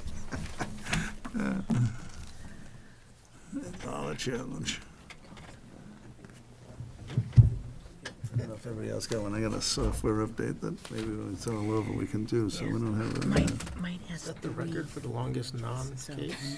All a challenge. I don't know if everybody else got one. I got a software update that maybe when it's all over we can do, so we don't have a. Mine has The record for the longest non-case.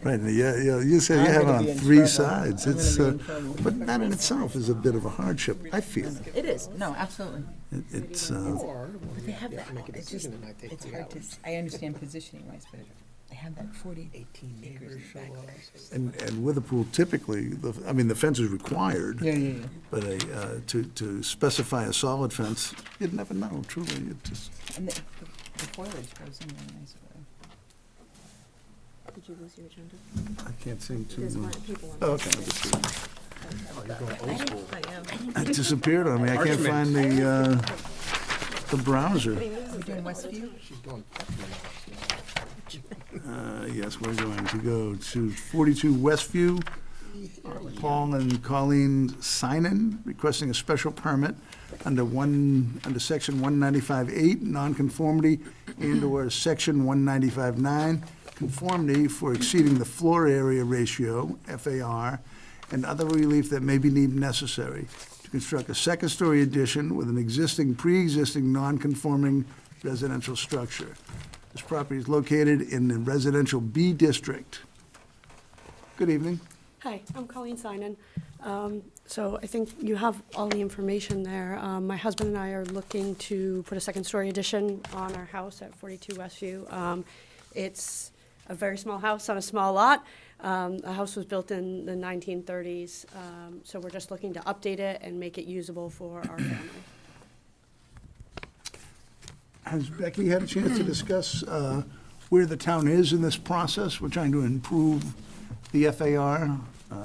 Right, yeah, you said you I'm have it gonna on be in 3 trouble. sides. I'm It's, gonna be in trouble. but that in itself is a bit of a hardship, I feel. It is, no, absolutely. It's, Or, But they have you that, have to make a it's just, decision, it might take it's 3 hard to, hours. I understand positioning wise, but they have that 40 18 acres neighbors in show back up. there. and with a pool, typically, the fence is required. Yeah. But to specify a solid fence, you'd never know, truly, it just. And the foliage goes in really nice. Did you lose your agenda? I can't seem to. There's one, people on. Oh, okay, I'll just see it. I am. It disappeared on me. I can't find the browser. We're doing Westview? She's doing. Yes, we're going to go to 42 Westview. Paul and Colleen Sinan requesting a special permit under section 195.8, nonconformity, and/or section 195.9, conformity for exceeding the floor area ratio, FAR, and other relief that may be deemed necessary to construct a second-story addition with an pre-existing non-conforming residential structure. This property is located in the residential B district. Good evening. Hi, I'm Colleen Sinan. So I think you have all the information there. My husband and I are looking to put a second-story addition on our house at 42 Westview. It's a very small house on a small lot. The house was built in the 1930s, so we're just looking to update it and make it usable for our family. Has Becky had a chance to discuss where the town is in this process? We're trying to improve the FAR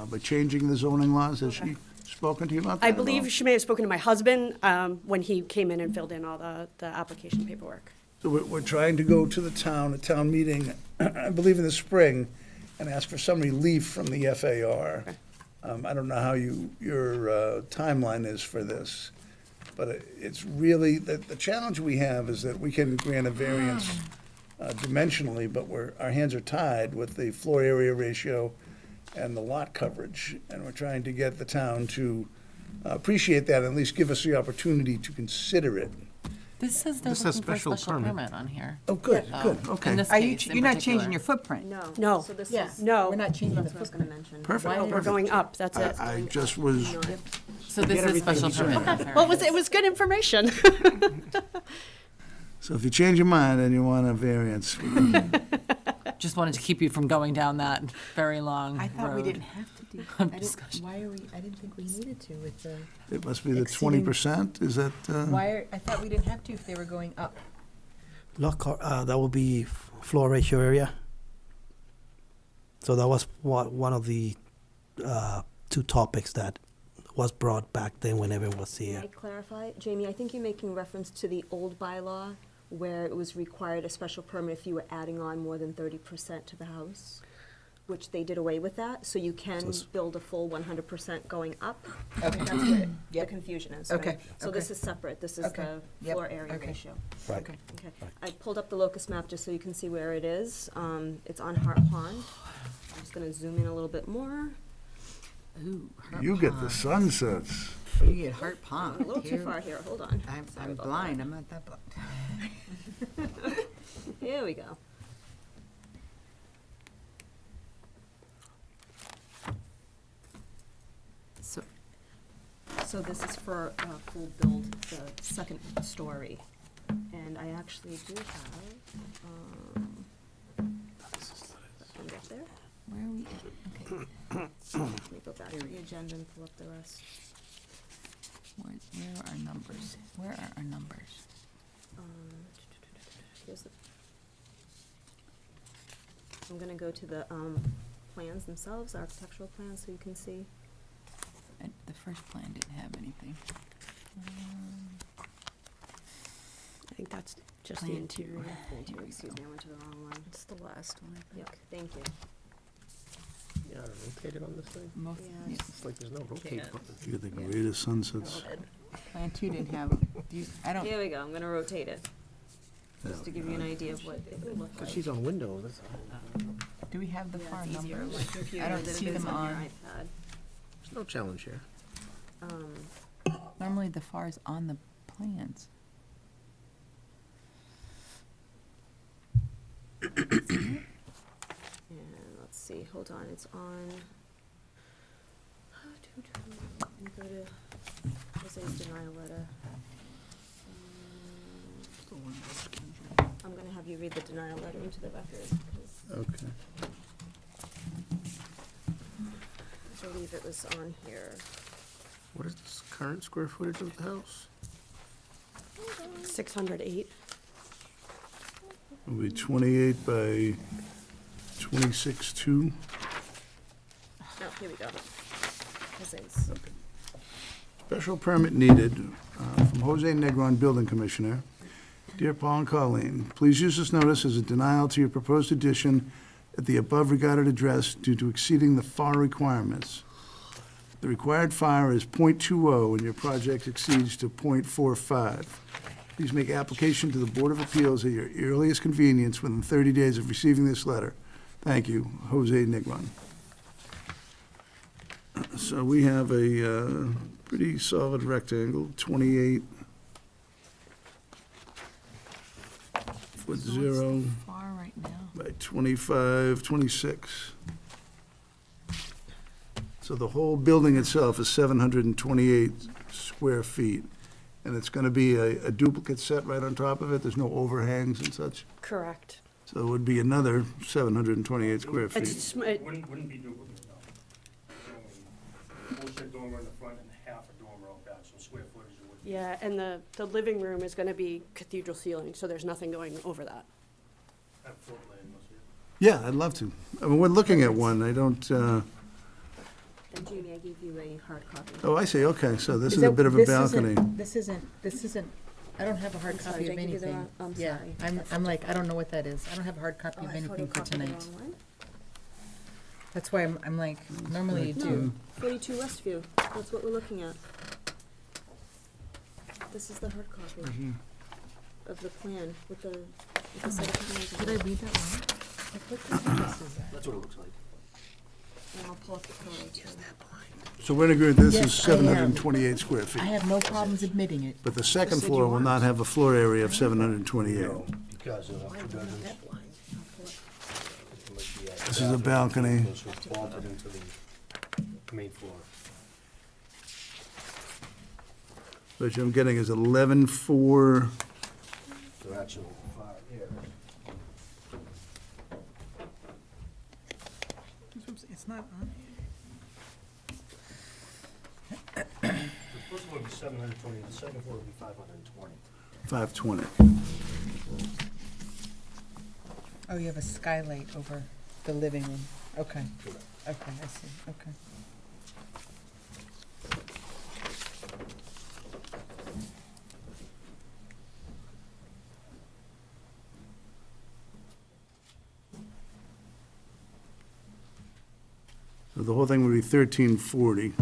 by changing the zoning laws. Has she spoken to you about that? I at all? believe she may have spoken to my husband when he came in and filled in all the application paperwork. So we're trying to go to the town, a town meeting, I believe in the spring, and ask for some relief from the FAR. I don't know how your timeline is for this, but it's really, the challenge we have is that we can grant a variance dimensionally, but our hands are tied with the floor area ratio and the lot coverage, and we're trying to get the town to appreciate that and at least give us the opportunity to consider it. This says they're This says looking for a special special permit. permit on here. Oh, good, good, In okay. this Are you, case in you're not particular. changing your footprint? No. So this Yeah. is, No. We're not changing the that's what I was footprint. gonna mention. Perfect. We're going up, that's it. I just was, So this is special permit. Well, it was good information. so if you change your mind and you want a variance, Just wanted to keep you from going down that very long I thought we road didn't have to do, of I didn't, discussion. why are we, I didn't think we needed to with the, it must be the Exceeding- 20%, is that? I thought we didn't have to if they were going up. That would be floor ratio area. So that was one of the two topics that was brought back then when everyone was Can here. I clarify? Jamie, I think you're making reference to the old bylaw where it was required a special permit if you were adding on more than 30% to the house, which they did away with that, so you can it's- build a full 100% going up. Okay. That's what the Yep. confusion is, right? Okay, So this okay. is separate, this is Okay, the yep, floor area okay. ratio. Right. Okay. Okay, I pulled up the locust map just so you can see where it is. It's on Hart Pond. I'm just gonna zoom in a little bit more. Ooh, You get the sunsets. You get Hart A Pond. little too far here, hold on. I'm Sorry about blind, I'm not that blind. that. Here we go. So this is for full build, the second story. And I actually do have, can get there. Where are we? Okay, Let me go back to the agenda and pull up the rest. where are our numbers? Where are our numbers? Here's the, I'm gonna go to the plans themselves, architectural plans, so you can see. The first plan didn't have anything. I think that's just the Plan interior. The interior, excuse me, I went to the wrong one. It's the last one, I Yep, thank you. You gotta rotate it on this thing? Yes. It's like there's no rotate button. You get the greatest sunsets. Plan two didn't have, I don't, Here we go, I'm gonna rotate it, just to give you an idea of what it would look Cause like. she's on Windows, that's all. do we have the Yeah, far it's easier on numbers? my computer I don't than see it is them on your on, iPad. There's no challenge here. normally the far is on the plans. And let's see, hold on, it's on. Let me go to Jose's denial letter. I'm gonna have you read the denial letter into the record, 'cause Okay. I believe it was on here. What is this current square footage of the house? 608. It'll be 28 by 26.2. Oh, here we go. Jose's. Special permit needed from Jose Negron, Building Commissioner. Dear Paul and Colleen, please use this notice as a denial to your proposed addition at the above regarded address due to exceeding the FAR requirements. The required FAR is .20 and your project exceeds to .45. Please make application to the Board of Appeals at your earliest convenience within 30 days of receiving this letter. Thank you, Jose Negron. So we have a pretty solid rectangle, 28 foot zero Far right now. by 25, 26. So the whole building itself is 728 square feet. And it's going to be a duplicate set right on top of it? There's no overhangs and such? Correct. So it would be another 728 square feet. Wouldn't be duplicate, no. Most of dormer in the front and half a dormer out back, so square footage would be. Yeah, and the living room is gonna be cathedral ceiling, so there's nothing going over that. Have floor plan, must be. Yeah, I'd love to. I mean, we're looking at one. I don't, And Jamie, I gave you a hard copy. oh, I see, okay, so this is a bit of a balcony. This isn't, I don't have a hard I'm sorry, copy of did I give you the anything. wrong- I'm Yeah, sorry. I'm like, I don't know what that is. I don't have a hard copy Oh, of I anything for photocopied the tonight. wrong one? That's why I'm like, normally you No, do. 42 Westview, that's what we're looking at. This is the hard copy of the plan with the set of plans. Did I read that wrong? Like, what the heck is that? That's what it looks like. And I'll pull up the photo too. So we're in agreement, this is Yes, I am. 728 square feet. I have no problems admitting it. But the second said floor you will not weren't. have a floor area of 728. Because of the bedrooms. This is a balcony. Those were vaulted into the main floor. Which I'm getting is 11.4, So actually, far here. It's not on here. The first floor would be 720, the second floor would be 520. 520. Oh, you have a skylight over the living room. Okay. Correct. Okay, I see, okay. So the whole thing would be 1340.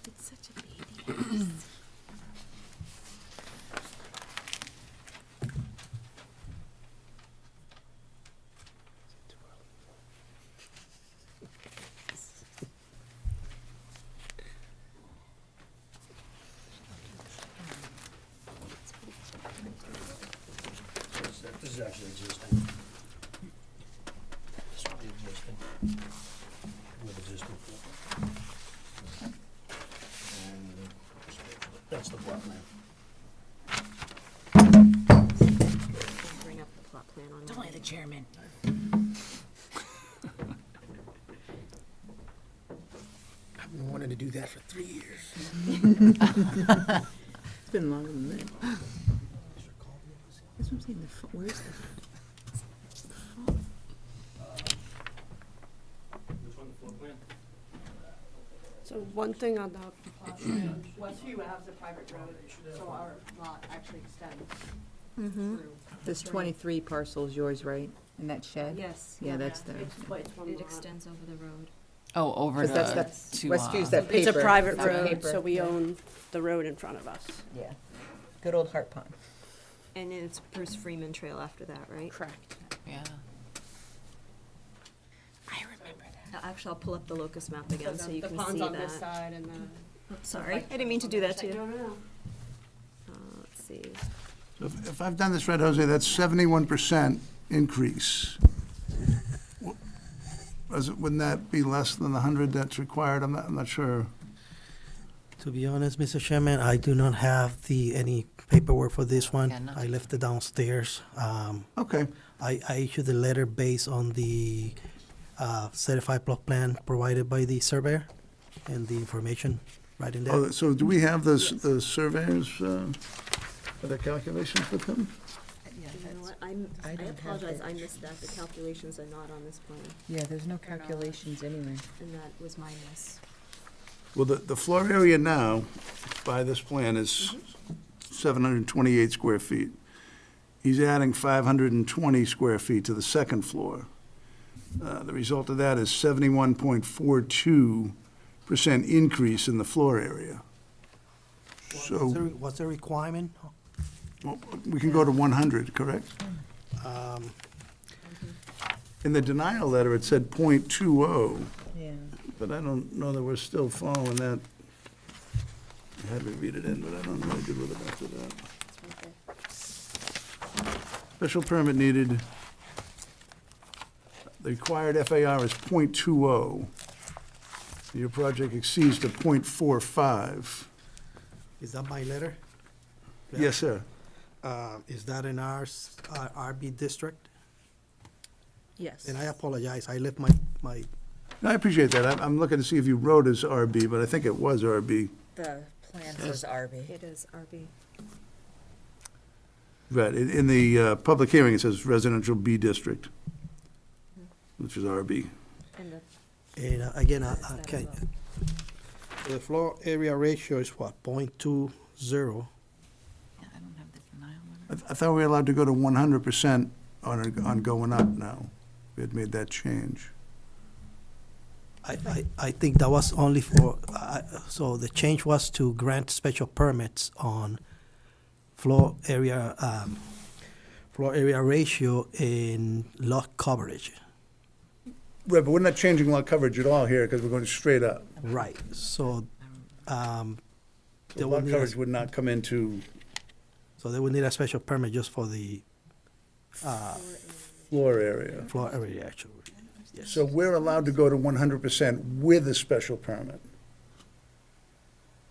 It's such a baby house. This is actually existing. This will be existing. With existing floor. And that's the plot plan. Bring up the plot plan on. It's only the chairman. I've been wanting to do that for 3 years. It's been longer than that. That's what I'm saying, where's the? Which one, the floor plan? So one thing on the plot plan, Westview has a private road, so our lot actually extends Mm-hmm. through. This 23 parcel's yours, right? In that shed? Yes. Yeah, that's Yeah, theirs. it's one It lot. extends over the road. Oh, over Because to, that's to, Westview's that paper. It's a private It's a road, paper, so we yeah. own the road in front of us. Yeah. Good old Hart Pond. And then it's Bruce Freeman Trail after that, right? Correct. yeah. I remember that. Actually, I'll pull up the locus map again so you The can pond's see on this that. side and the. Sorry, I didn't mean to do that to you. No, no, no. Let's see. So if I've done this right, Jose, that's 71% increase. Wouldn't that be less than the 100 that's required? I'm not sure. To be honest, Mr. Chairman, I do not have any paperwork for this one. Yeah, no. I left it downstairs. Okay. I issued the letter based on the certified plot plan provided by the surveyor and the information right in Oh, there. so do we have the surveyors, for the calculations with them? Yeah, You know what, I I don't have apologize, it. I missed that. The calculations are not on this plan, Yeah, there's no calculations anyway. and that was my miss. Well, the floor area now, by this plan, is 728 square feet. He's adding 520 square feet to the second floor. The result of that is 71.42% increase in the floor area. Well, So What's the requirement? well, we can go to 100, correct? In the denial letter, it said .20, Yeah. but I don't know that we're still following that. I had me read it in, but I don't know what I did with it after that. Special permit needed. The required FAR is .20. Your project exceeds to .45. Is that my letter? Yes, sir. Is that in our RB district? Yes. And I apologize, I left my, No, I appreciate that. I'm looking to see if you wrote as RB, but I think it was RB. The plan says RB. It is RB. Right, in the public hearing, it says residential B district, which is RB. And the and again, that okay. as well. The floor area ratio is what, .20? Yeah, I don't have the denial letter. I thought we were allowed to go to 100% on going up now. We had made that change. I think that was only for, so the change was to grant special permits on floor area ratio and lot coverage. Right, but we're not changing lot coverage at all here, because we're going straight up. Right, so, So They will lot need a- coverage would not come into so they would need a special permit just for the floor area. floor area, actually. Yes. So we're allowed to go to 100% with a special permit?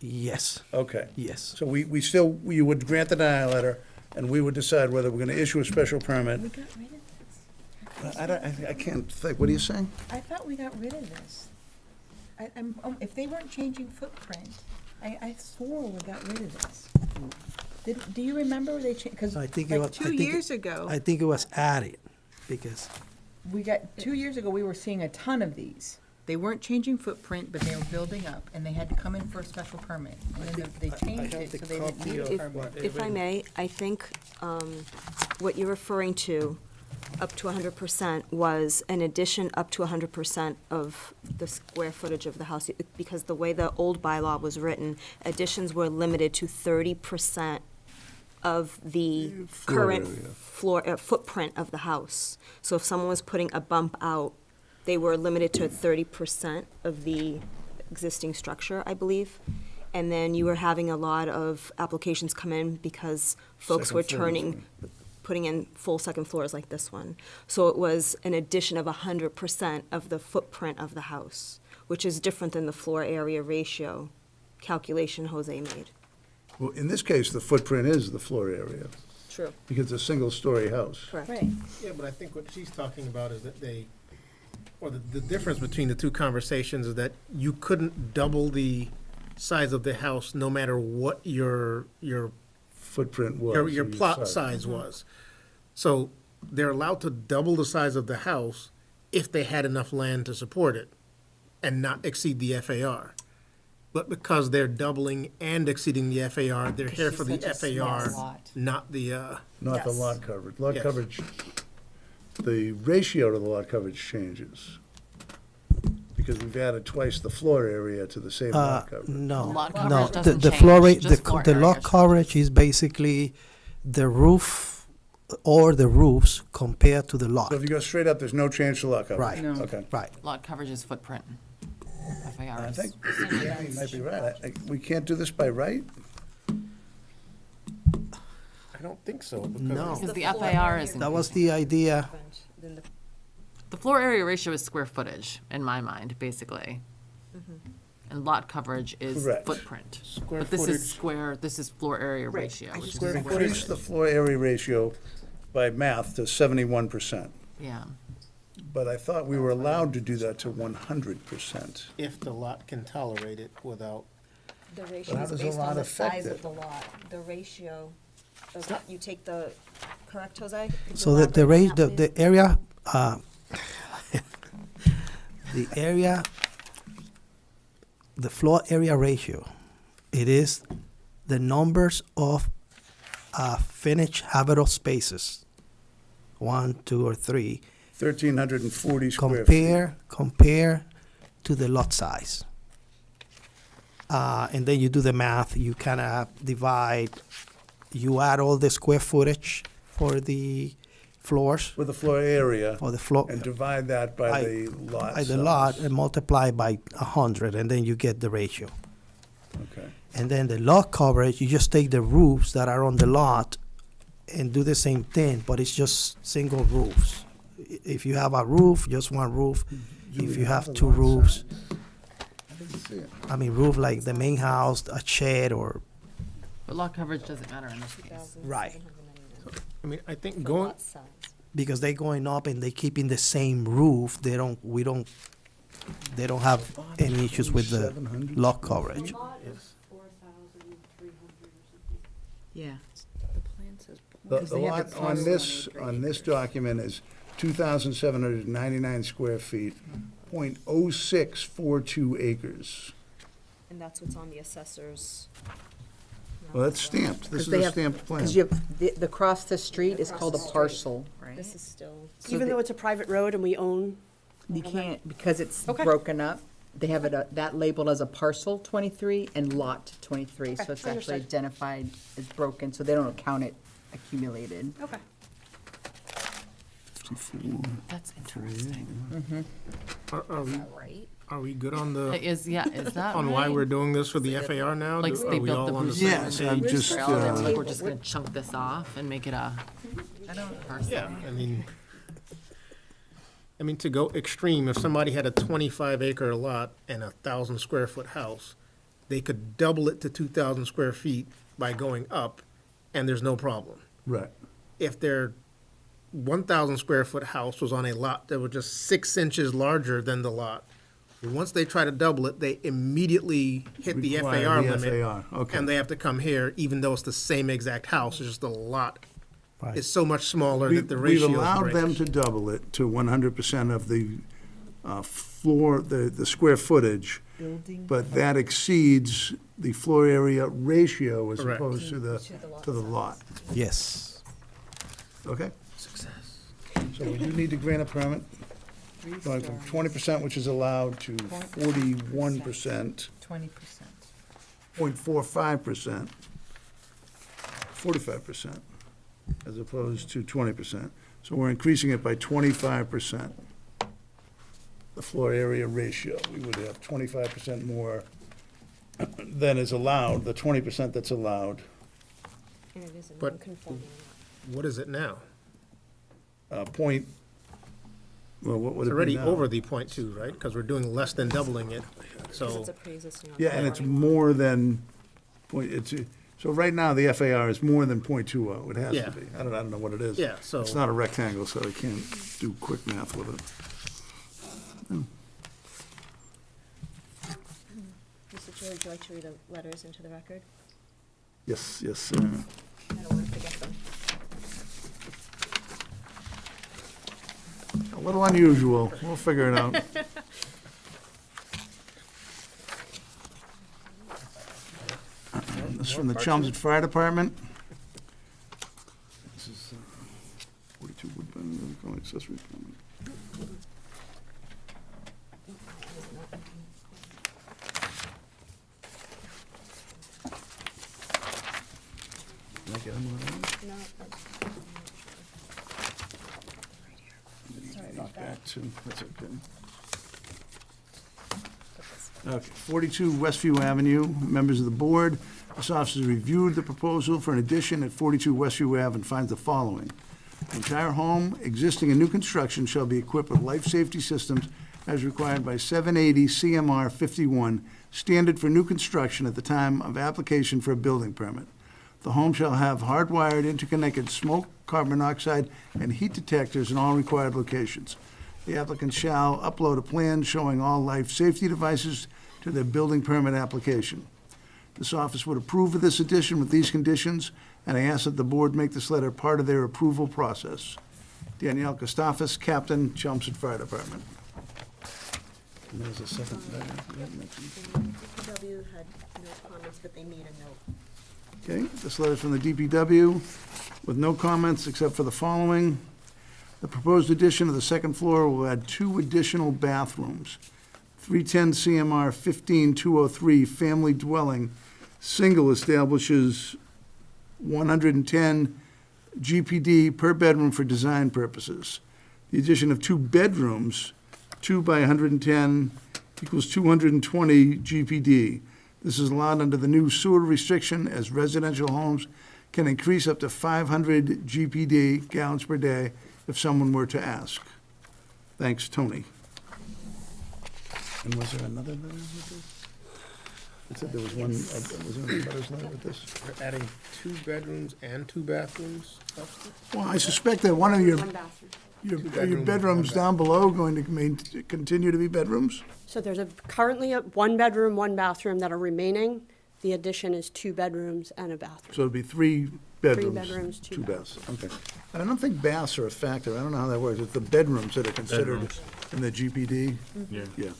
Yes, Okay. yes. So we still, we would grant the denial letter, and we would decide whether we're going to issue a special permit. We got rid of this. I can't think, what are you saying? I thought we got rid of this. If they weren't changing footprint, I swore we got rid of this. Do you remember they changed, because I think it like was- 2 years ago, I think it was added, because, 2 years ago, we were seeing a ton of these. They weren't changing footprint, but they were building up, and they had to come in for a special permit. And then they changed have it, the so they didn't copy need a of permit. what- If I may, I think what you're referring to, up to 100%, was an addition up to 100% of the square footage of the house. Because the way the old bylaw was written, additions were limited to 30% of the Floor current area. floor, footprint of the house. So if someone was putting a bump out, they were limited to 30% of the existing structure, I believe. And then you were having a lot of applications come in because folks Second were floors, putting in full second floors like this one. So it was an addition of 100% of the footprint of the house, which is different than the floor area ratio calculation Jose made. Well, in this case, the footprint is the floor area, True. because it's a single-story house. Correct. Right. Yeah, but I think what she's talking about is that the difference between the two conversations is that you couldn't double the size of the house no matter what your Footprint was. your plot size was. So they're allowed to double the size of the house if they had enough land to support it and not exceed the FAR. But because they're doubling and exceeding the FAR, they're here for the Such a small FAR, lot. not the, Not the Yes. lot coverage. Lot Yes. coverage, the ratio to the lot coverage changes. Because we've added twice the floor area to the same lot coverage. no, Lot no. coverage doesn't The floor change, rate, just floor the area lot changes. coverage is basically the roof or the roofs compared to the lot. So if you go straight up, there's no change to lot coverage? Right. No. Okay. Right. Lot coverage is footprint. FAR I is. think Tammy might be right. We can't do this by right? I don't think so. No. Because the FAR is. That was the idea. The floor area ratio is square footage, in my mind, basically. And lot coverage is Correct. footprint. Square But this footage. is square, this is floor area ratio, which is. We're square increased the floor area ratio by math to 71%. Yeah. But I thought we were allowed to do that to 100%. If the lot can tolerate it without, The But ratio how is does a based lot on the affect size it? of the lot. The ratio, you take the, correct, Jose? Could you So the elaborate rate, on that, please? the area, the area, the floor area ratio, it is the numbers of finished habitable spaces, 1, 2, or 3, 1,340 square feet. compare to the lot size. and then you do the math, you kind of divide, you add all the square footage for the floors, For the floor area, for the floor, and divide that by the lot by the size. lot, and multiply by 100, and then you get the ratio. Okay. And then the lot coverage, you just take the roofs that are on the lot and do the same thing, but it's just single roofs. If you have a roof, just one roof. If you have two roofs, I didn't see it. I mean, roof like the main house, a shed, or, But lot coverage doesn't matter in this case. right. I mean, I think For going, lot size. Because they're going up and they keeping the same roof, they don't have any issues with the 700? lot coverage. Yeah. The 'Cause they have lot the on parcel this, on on this document is 2,799 square feet, .0642 acres. And that's what's on the assessor's. Well, that's stamped. This Because is they a have- stamped plan. Because you have, the cross the street is called a parcel, right? This is still. So Even the- though it's a private road and we own, You can't, because it's Okay. broken up, they have it, that labeled as a parcel 23 and lot 23. So Okay, it's actually understood. identified as broken, so they don't count it accumulated. okay. 54. That's interesting. are we good on the, Is that on why right? we're doing this for the FAR now? Like Are they we built all the on the roof. same Yes, I'm page? just, Like we're just gonna chunk this off and make it a parcel. Yeah, I mean, to go extreme, if somebody had a 25-acre lot and 1,000 square foot house, they could double it to 2,000 square feet by going up, and there's no problem. Right. If their 1,000 square foot house was on a lot that was just 6 inches larger than the lot, once they try to double it, they immediately hit the Require FAR the limit. FAR, okay. And they have to come here, even though it's the same exact house, it's just the lot Right. is so much smaller We- that the ratio We've allowed breaks. them to double it to 100% of the floor, the square footage, Building. but that exceeds the floor area ratio as Correct. opposed to the lot. Yes. Okay? Success. So we do need to grant a permit, going from 20%, which is allowed, to 41%, 20%. 0.45%, 45%, as opposed to 20%. So we're increasing it by 25%. The floor area ratio, we would have 25% more than is allowed, the 20% that's allowed. And it is a But- non-conforming lot. What is it now? Point, well, what would It's it be already now? over the .2, right? Because we're doing less than doubling it, Because so. it's a pre-existing. Yeah, and it's non-conforming lot. more than, so right now, the FAR is more than .20, it has Yeah. to be. I don't know what it is. Yeah, so- It's not a rectangle, so I can't do quick math with it. Mr. Chair, would you like to read the letters into the record? Yes, yes, I don't want to forget them. a little unusual, we'll figure it out. This is from the Chelmsford Fire Department. This is 42 Woodbine, accessory apartment. Did I get them all right? No, Knock back to, that's okay. Okay, 42 Westview Avenue, members of the board. This office has reviewed the proposal for an addition at 42 Westview Ave and finds the following. The entire home, existing and new construction, shall be equipped with life safety systems as required by 780 CMR 51, standard for new construction at the time of application for a building permit. The home shall have hardwired, interconnected smoke, carbon monoxide, and heat detectors in all required locations. The applicant shall upload a plan showing all life safety devices to their building permit application. This office would approve of this addition with these conditions, and I ask that the board make this letter part of their approval process. Danielle Kostafis, Captain, Chelmsford Fire Department. And there's a second letter. DPW had no comments, but they made a note. Okay, this letter's from the DPW with no comments except for the following. The proposed addition of the second floor will add 2 additional bathrooms. 310 CMR 15203, family dwelling, single establishes 110 GPD per bedroom for design purposes. The addition of 2 bedrooms, 2 by 110 equals 220 GPD. This is allowed under the new sewer restriction, as residential homes can increase up to 500 GPD, gallons per day, if someone were to ask. Thanks, Tony. And was there another letter with this? It said there was one, was there another letter with this? We're adding 2 bedrooms and 2 bathrooms. Well, I suspect that one of your, One bathroom. are your bedrooms down below going to continue to be bedrooms? So there's currently a 1 bedroom, 1 bathroom that are remaining. The addition is 2 bedrooms and a bathroom. So it'd be 3 bedrooms? bedrooms, 2 baths. Okay. And I don't think baths are a factor. I don't know how that works. It's the bedrooms that are considered Bedrooms. in the GPD? Yeah. Yeah.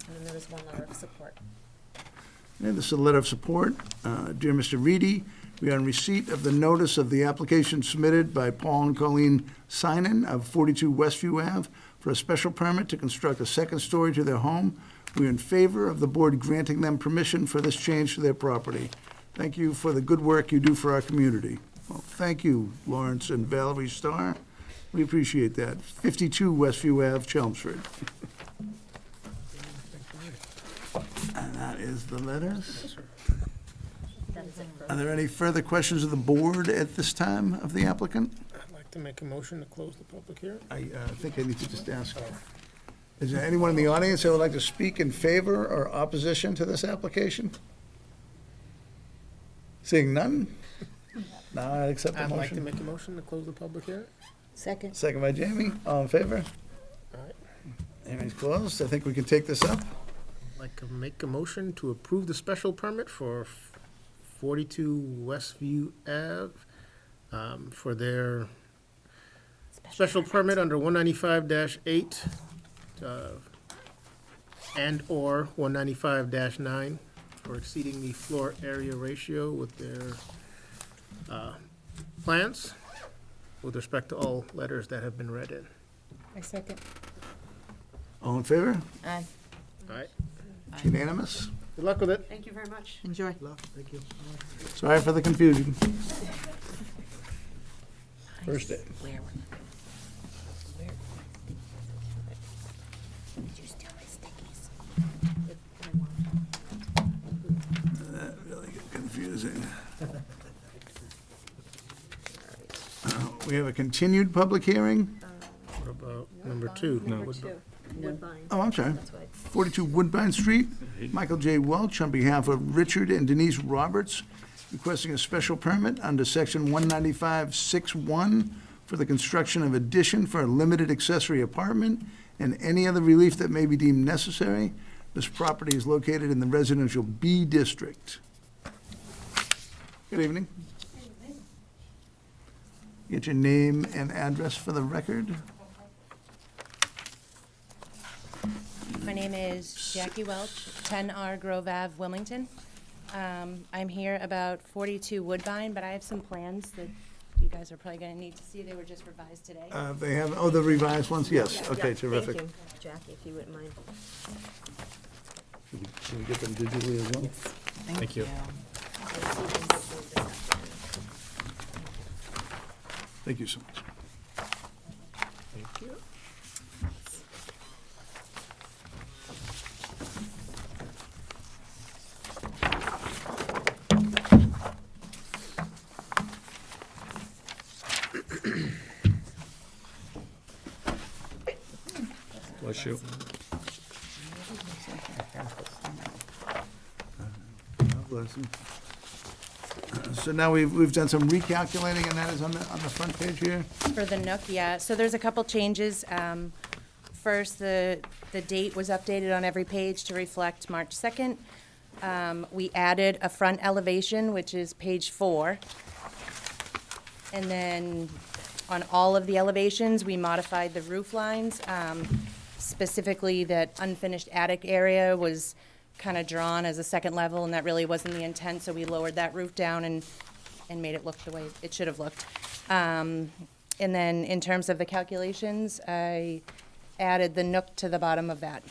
And then there was one letter of support. And this is a letter of support. Dear Mr. Reedy, we are in receipt of the notice of the application submitted by Paul and Colleen Sinan of 42 Westview Ave for a special permit to construct a second story to their home. We are in favor of the board granting them permission for this change to their property. Thank you for the good work you do for our community. Well, thank you, Lawrence and Valerie Starr. We appreciate that. 52 Westview Ave, Chelmsford. And that is the letters. Are there any further questions of the board at this time of the applicant? I'd like to make a motion to close the public hearing. I think I need to just ask, is there anyone in the audience that would like to speak in favor or opposition to this application? Seeing none? Now I accept the I'd like to motion. make a motion to close the public hearing. Second. Second by Jamie, all in favor? All right. Hearing's closed, I think we can take this up. I'd like to make a motion to approve the special permit for 42 Westview Ave for their special permit under 195-8 and/or 195-9 for exceeding the floor area ratio with their plans with respect to all letters that have been read in. I second. All in favor? Aye. All right. Unanimous? Good luck with it. Thank you very much. Enjoy. Thank you. Sorry for the confusion. First day. That really get confusing. We have a continued public hearing? What about number 2? Number 2, Woodbine. Oh, I'm sorry. That's right. 42 Woodbine Street. Michael J. Welch on behalf of Richard and Denise Roberts, requesting a special permit under section 195-6-1 for the construction of addition for a limited accessory apartment and any other relief that may be deemed necessary. This property is located in the residential B district. Good evening. Get your name and address for the record. My name is Jackie Welch, 10R Grove Ave, Wilmington. I'm here about 42 Woodbine, but I have some plans that you guys are probably going to need to see. They were just revised today. They have, oh, the revised ones? Yes, Yeah, okay, yeah, terrific. Thank you, Jackie, if you wouldn't mind. Can we get them digitally as well? Thank you. Thank you so much. Thank you. Bless you. God bless him. So now we've done some recalculating, and that is on the front page here? For the Nook, yeah. So there's a couple changes. First, the date was updated on every page to reflect March 2nd. We added a front elevation, which is page 4. And then on all of the elevations, we modified the roof lines. Specifically, that unfinished attic area was kind of drawn as a second level, and that really wasn't the intent, so we lowered that roof down and made it look the way it should have looked. And then in terms of the calculations, I added the nook to the bottom of that.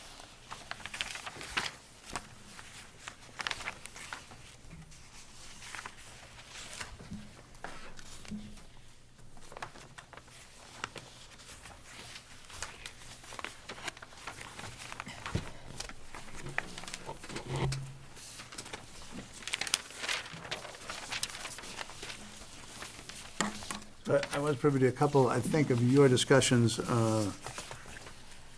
I was privy to a couple, I think, of your discussions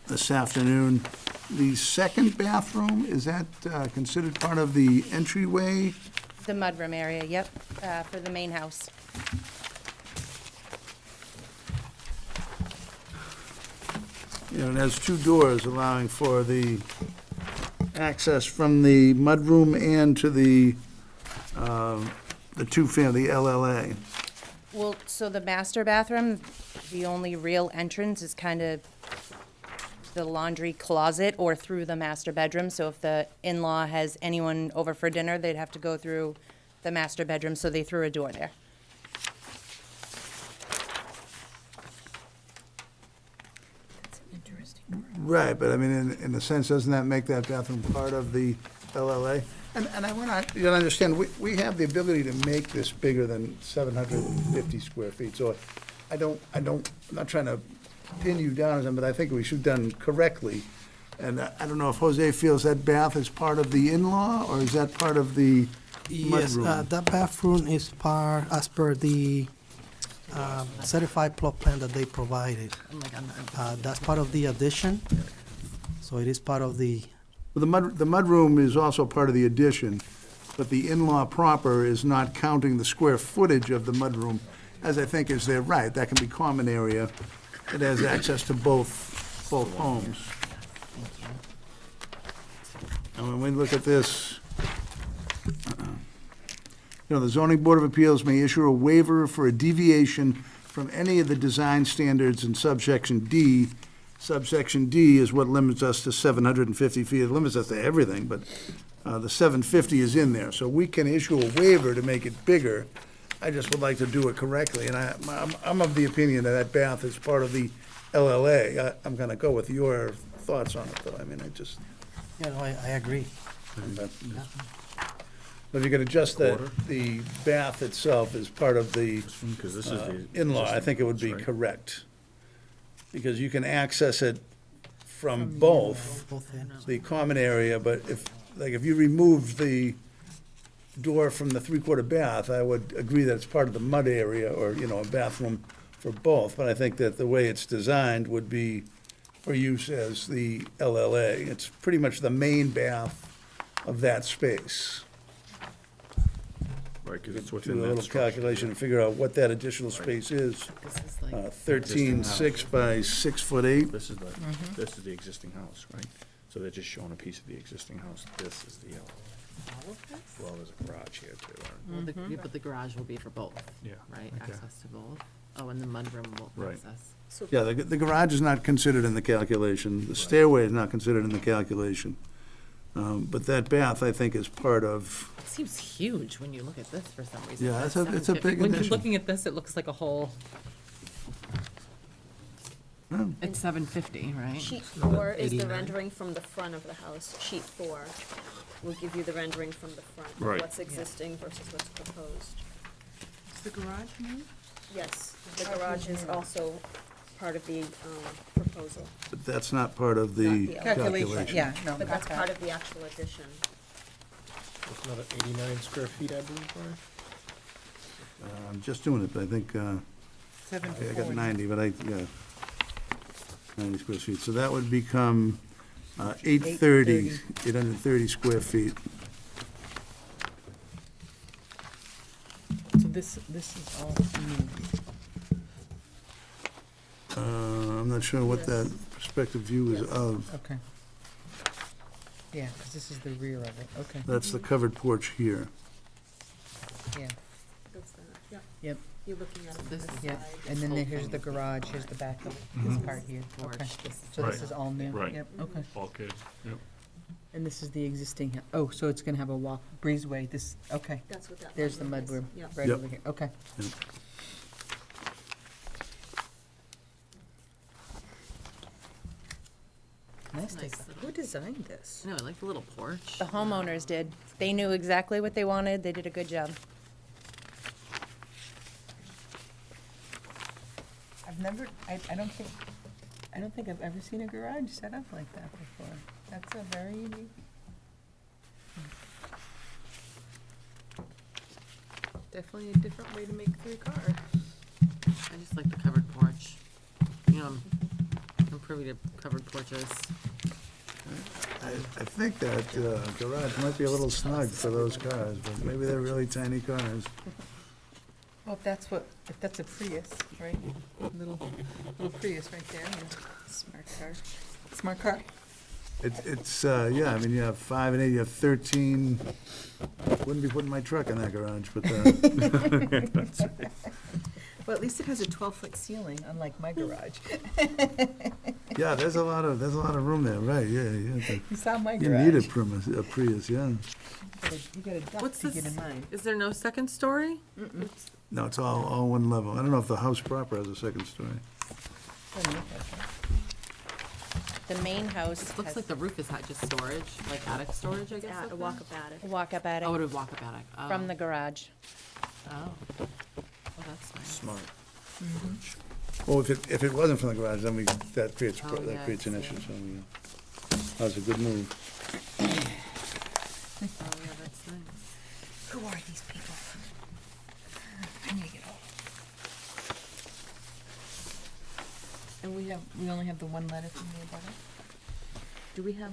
this afternoon. The second bathroom, is that considered part of the entryway? The mudroom area, yep, for the main house. You know, it has two doors allowing for the access from the mudroom and to the two-family LLA. Well, so the master bathroom, the only real entrance is kind of the laundry closet or through the master bedroom. So if the in-law has anyone over for dinner, they'd have to go through the master bedroom, so they threw a door there. Right, but I mean, in a sense, doesn't that make that bathroom part of the LLA? And I want to, you know, understand, we have the ability to make this bigger than 750 square feet, so I'm not trying to pin you down, or something, but I think we should have done correctly. And I don't know if Jose feels that bath is part of the in-law, or is that part of the Yes, mudroom? that bathroom is part, as per the certified plot plan that they provided. I'm like, I'm not. That's part of the addition, so it is part of the, Well, the mudroom is also part of the addition, but the in-law proper is not counting the square footage of the mudroom, as I think is their right. That can be common area. It has access to both homes. And when we look at this, you know, the zoning board of appeals may issue a waiver for a deviation from any of the design standards in subsection D. Subsection D is what limits us to 750 feet. It limits us to everything, but the 750 is in there. So we can issue a waiver to make it bigger. I just would like to do it correctly, and I'm of the opinion that that bath is part of the LLA. I'm gonna go with your thoughts on it, though. I mean, yeah, no, I agree. but if you could adjust the bath itself as part of the Because this is the. in-law, I think it would be Right. correct. Because you can access it from both, Both ends. the common area, but if you remove the door from the three-quarter bath, I would agree that it's part of the mud area, or, you know, a bathroom for both, but I think that the way it's designed would be for use as the LLA. It's pretty much the main bath of that space. Right, because it's Do within a that little structure. calculation and figure out what that additional space is. This is like, 13.6 by 6'8". This is the existing house, right? So they're just showing a piece of the existing house. This is the, all of this? well, there's a garage here too. Well, yeah, but the garage will be for both, Yeah. right? Okay. Access to both. Oh, and the mudroom will Right. access. Yeah, the garage is not considered in the calculation. The stairway is not considered in the calculation. But that bath, I think, is part of, It seems huge when you look at this for some reason. Yeah, That's it's a 750. big When you're addition. looking at this, it looks like a whole. Oh. It's 750, right? Sheet 4 is the 89. rendering from the front of the house. Sheet 4 will give you the rendering from the front, of Right. what's existing versus what's proposed. Is the garage new? Yes, the garage is also part of the proposal, but that's not part of the Not the calculation. Yeah, no. but that's part of the actual addition. It's another 89 square feet, I believe, Brian? I'm just doing it, but I think, I got 90, but 90 square feet. So that would become 830 square feet. So this is all new. I'm not sure what that perspective view is of. Okay. Yeah, because this is the rear of it, okay, That's the covered porch here. yeah, That's that, yeah. yep, You're looking at it from This this is- yep. side. And then whole here's thing the is garage, here's the back of this part here, Porch, okay. this is So this Right. is all new? Right. Yep, okay. Bulkhead, yep. And this is the existing, oh, so it's gonna have a walk, breezeway, this, okay. That's what that. There's the mudroom is. mudroom, Yeah. right Yep. over here, okay. Nice. Nice Who designed this? No, I like the little porch. The homeowners did. They knew exactly what they wanted. They did a good job. I've never, I don't think I've ever seen a garage set up like that before. That's a very unique. Definitely a different way to make through a car. I just like the covered porch. You know, I'm privy to covered porches. I think that garage might be a little snug for those cars, but maybe they're really tiny cars. Well, if that's a Prius, right? Little Prius right there, yeah. Smart car. Smart car. It's, yeah, I mean, you have 5 and 8, you have 13. Wouldn't be putting my truck in that garage, but, Well, at least it has a 12-foot ceiling, unlike my garage. yeah, there's a lot of room there, right, yeah. You saw my You garage. need a Prius, yeah. You got a duck What's to this? get in mine. Is there no second story? No, it's all one level. I don't know if the house proper has a second story. The main house It looks has like the roof is just storage, like attic storage, I guess. Yeah, up a there? walk-up attic. a walk-up attic Oh, it would walk up attic. Oh. from the garage. Oh. Oh, that's nice. Smart. Well, if it wasn't from the garage, then that creates Oh, yeah, an yeah. issue, so, that's a good move. Oh, yeah, that's nice. Who are these people? I need to get old. And we only have the one letter from the abutter? Do we have,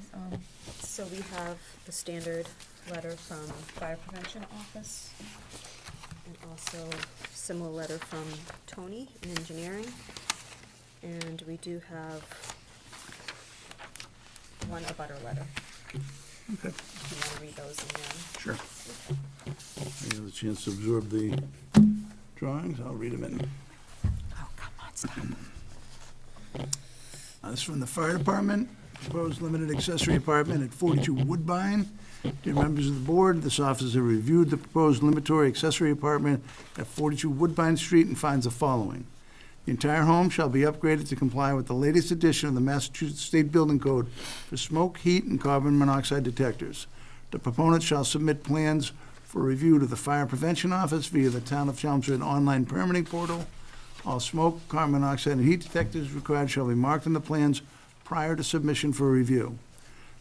So we have the standard letter from Fire Prevention Office, and also similar letter from Tony in Engineering. And we do have one abutter letter. Okay. If you want to read those in Sure. I have a chance to absorb the drawings, I'll read them in. oh, come on, stop. This is from the fire department, proposed limited accessory apartment at 42 Woodbine. Dear members of the board, this office has reviewed the proposed limitary accessory apartment at 42 Woodbine Street and finds the following. The entire home shall be upgraded to comply with the latest edition of the Massachusetts State Building Code for smoke, heat, and carbon monoxide detectors. The proponent shall submit plans for review to the Fire Prevention Office via the Town of Chelmsford online permitting portal. All smoke, carbon monoxide, and heat detectors required shall be marked on the plans prior to submission for review.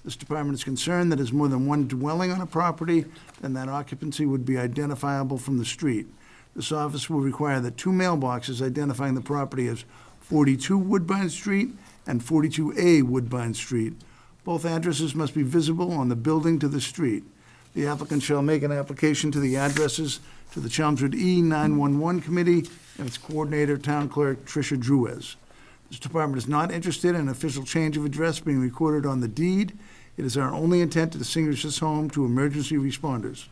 This department is concerned that there's more than one dwelling on a property, and that occupancy would be identifiable from the street. This office will require that 2 mailboxes identifying the property as 42 Woodbine Street and 42A Woodbine Street. Both addresses must be visible on the building to the street. The applicant shall make an application to the addresses to the Chelmsford E911 Committee and its coordinator, Town Clerk Tricia Druez. This department is not interested in an official change of address being recorded on the deed. It is our only intent to distinguish this home to emergency responders.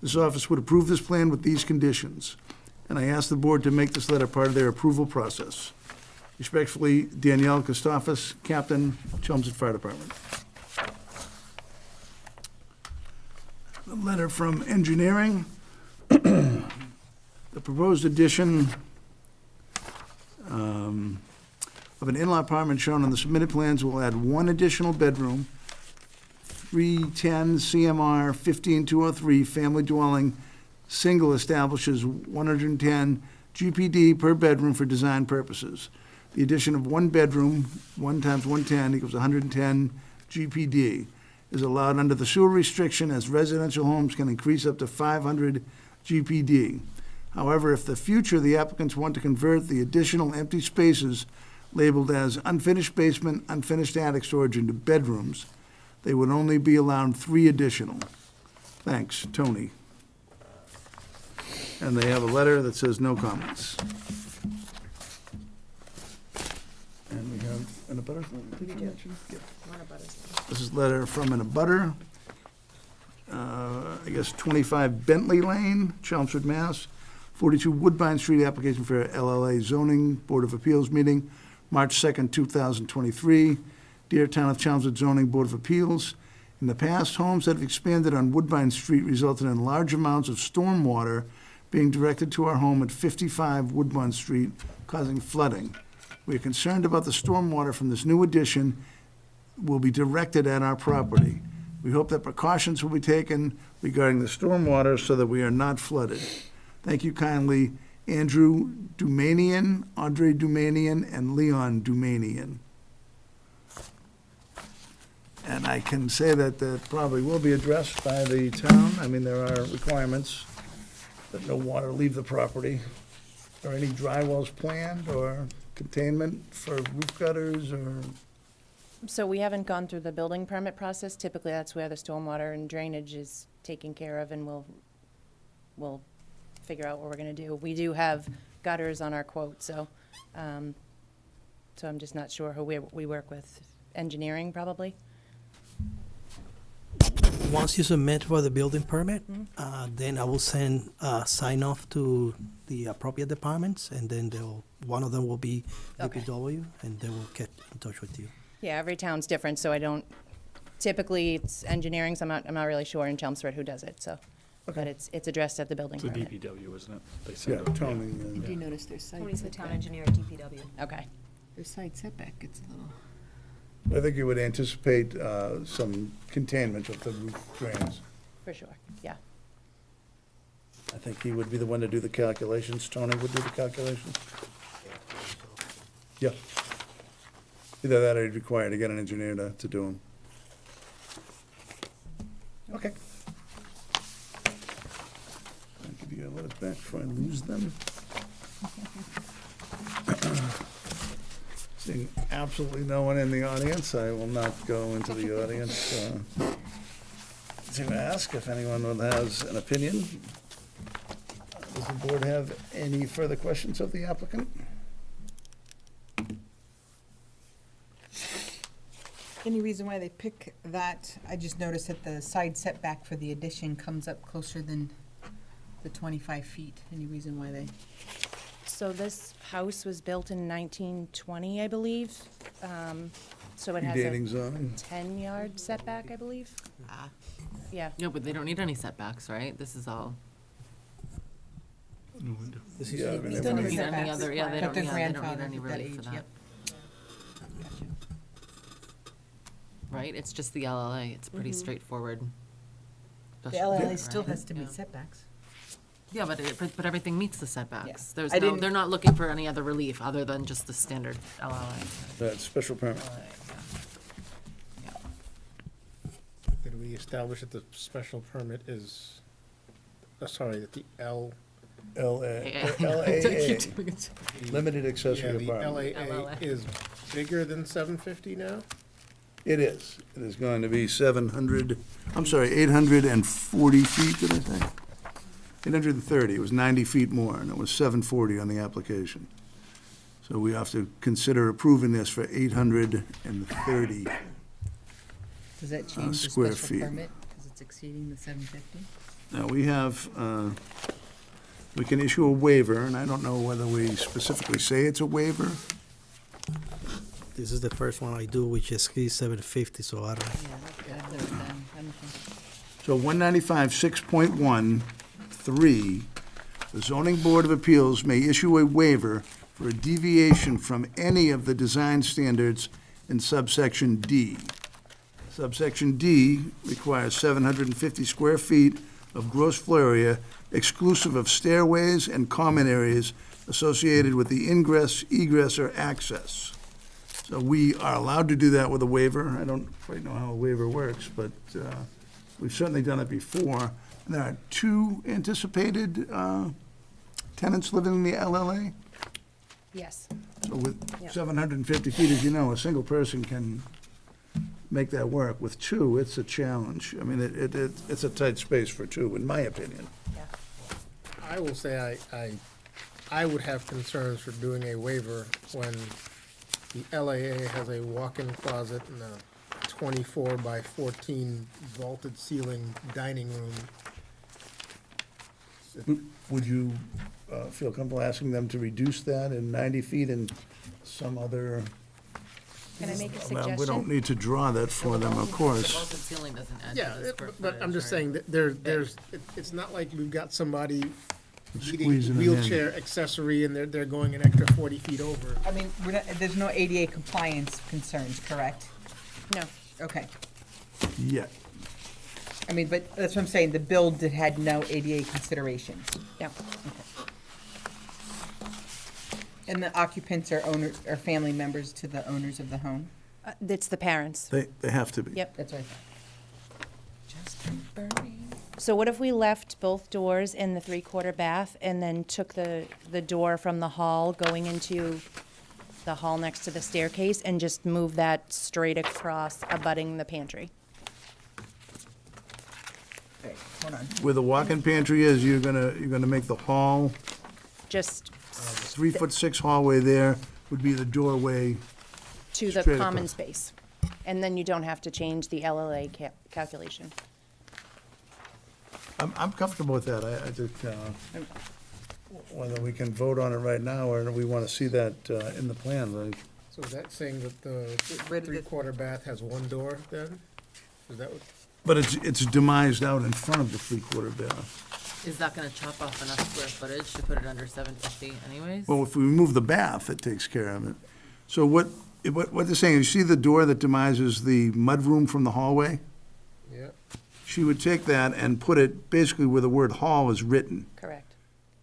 This office would approve this plan with these conditions, and I ask the board to make this letter part of their approval process. Respectfully, Danielle Kostafis, Captain, Chelmsford Fire Department. A letter from engineering. The proposed addition of an in-law apartment shown on the submitted plans will add one additional bedroom, 310 CMR 15203 family dwelling, single establishes 110 GPD per bedroom for design purposes. The addition of one bedroom, 1 times 110 equals 110 GPD, is allowed under the sewer restriction, as residential homes can increase up to 500 GPD. However, if the future the applicants want to convert the additional empty spaces labeled as unfinished basement, unfinished attic storage into bedrooms, they would only be allowed 3 additional. Thanks, Tony. And they have a letter that says no comments. And we have an abutter. We do. One abutter. This is a letter from an abutter. I guess 25 Bentley Lane, Chelmsford, Mass. 42 Woodbine Street, application for LLA zoning Board of Appeals meeting, March 2nd, 2023. Dear Town of Chelmsford Zoning Board of Appeals, in the past, homes that have expanded on Woodbine Street resulted in large amounts of storm water being directed to our home at 55 Woodbine Street, causing flooding. We are concerned about the storm water from this new addition, will be directed at our property. We hope that precautions will be taken regarding the stormwater so that we are not flooded. Thank you kindly, Andrew Dumanian, Audrey Dumanian, and Leon Dumanian. And I can say that that probably will be addressed by the town. I mean, there are requirements that no water leave the property. Are any dry wells planned or containment for roof gutters or? So we haven't gone through the building permit process. Typically, that's where the stormwater and drainage is taken care of, and we'll figure out what we're gonna do. We do have gutters on our quote, so I'm just not sure who we work with. Engineering, probably? Once you submit for the building permit, then I will send a sign off to the appropriate departments, and then one of them will be Okay. DPW, and they will get in touch with you. Yeah, every town's different, so I don't, typically it's engineering, so I'm not really sure in Chelmsford who does it, so. But it's addressed at the building It's a permit. DPW, isn't it? They Yeah, send it. Tony. Do you notice their site Tony's the town setback? engineer at DPW. Okay. Their site setback, it's a little. I think you would anticipate some containment of the roof drains. For sure, yeah. I think he would be the one to do the calculations. Tony would do the calculations? Yeah. Either that or he'd require to get an engineer to do them. Okay. I'll give you a letters back before I lose them. Seeing absolutely no one in the audience, I will not go into the audience to ask if anyone has an opinion. Does the board have any further questions of the applicant? Any reason why they pick that? I just noticed that the side setback for the addition comes up closer than the 25 feet. Any reason why they? So this house was built in 1920, I believe. So it has Predating a zoning? 10-yard setback, I believe. Ah. Yeah. No, but they don't need any setbacks, right? This is all. This Yeah, I mean, They they don't want need to- any other, yeah, they But don't, they're yeah, they don't need grandfathered any at that relief for age, that, yep. Gotcha. right? It's just the LLA, it's pretty straightforward. The special LLA permit, still right? has to meet Yeah. setbacks. Yeah, but everything meets the setbacks. Yeah. There's I no, didn't- they're not looking for any other relief other than just the standard LLA. That special permit. Yeah. Did we establish that the special permit is, sorry, that the LAA, limited yeah, accessory the apartment. LAA is bigger than 750 now? It is. It is going to be 700, I'm sorry, 840 feet, did I say? 830. It was 90 feet more, and it was 740 on the application. So we have to consider approving this for 830. Does that change the square special feet. permit? Because it's exceeding the 750? Now, we have, we can issue a waiver, and I don't know whether we specifically say it's a waiver. This is the first one I do, which is 750, so I don't. Yeah, I've never done anything. So 195, 6.13, the zoning board of appeals may issue a waiver for a deviation from any of the design standards in subsection D. Subsection D requires 750 square feet of gross floor area exclusive of stairways and common areas associated with the ingress, egress, or access. So we are allowed to do that with a waiver. I don't quite know how a waiver works, but we've certainly done it before. And there are two anticipated tenants living in the LLA. Yes. So with Yeah. 750 feet, as you know, a single person can make that work. With two, it's a challenge. I mean, it's a tight space for two, in my opinion. Yeah. I will say I would have concerns for doing a waiver when the LAA has a walk-in closet and a 24 by 14 vaulted ceiling dining room. Would you feel comfortable asking them to reduce that in 90 feet and some other? Can I make a Well, we don't suggestion? need to draw that for them, of The course. vaulted ceiling doesn't add Yeah, to the square but I'm footage, just right? saying that it's not like we've got somebody Squeezing needing it in. wheelchair accessory and they're going an extra 40 feet over. I mean, there's no ADA compliance concerns, correct? No, Okay. Yeah. I mean, but that's what I'm saying, the build that had no ADA considerations. no. And the occupants are owners, are family members to the owners of the home? It's the parents. They have to be. Yep. That's what I thought. Just confirming. So what if we left both doors in the three-quarter bath and then took the door from the hall going into the hall next to the staircase and just move that straight across, abutting the pantry? Okay, hold on. Where the walk-in pantry is, you're gonna make the hall, Just 3'6" hallway there would be the doorway. to the Straight common across. space. And then you don't have to change the LLA calculation. I'm comfortable with that. I think, whether we can vote on it right now or we want to see that in the plan, like, So is that saying that the rid of the- three-quarter bath has one door then? Is that what? but it's demised out in front of the three-quarter bath. Is that gonna chop off enough square footage to put it under 750 anyways? Well, if we remove the bath, it takes care of it. So what they're saying, you see the door that demises the mudroom from the hallway? Yeah. She would take that and put it basically where the word hall is written. Correct.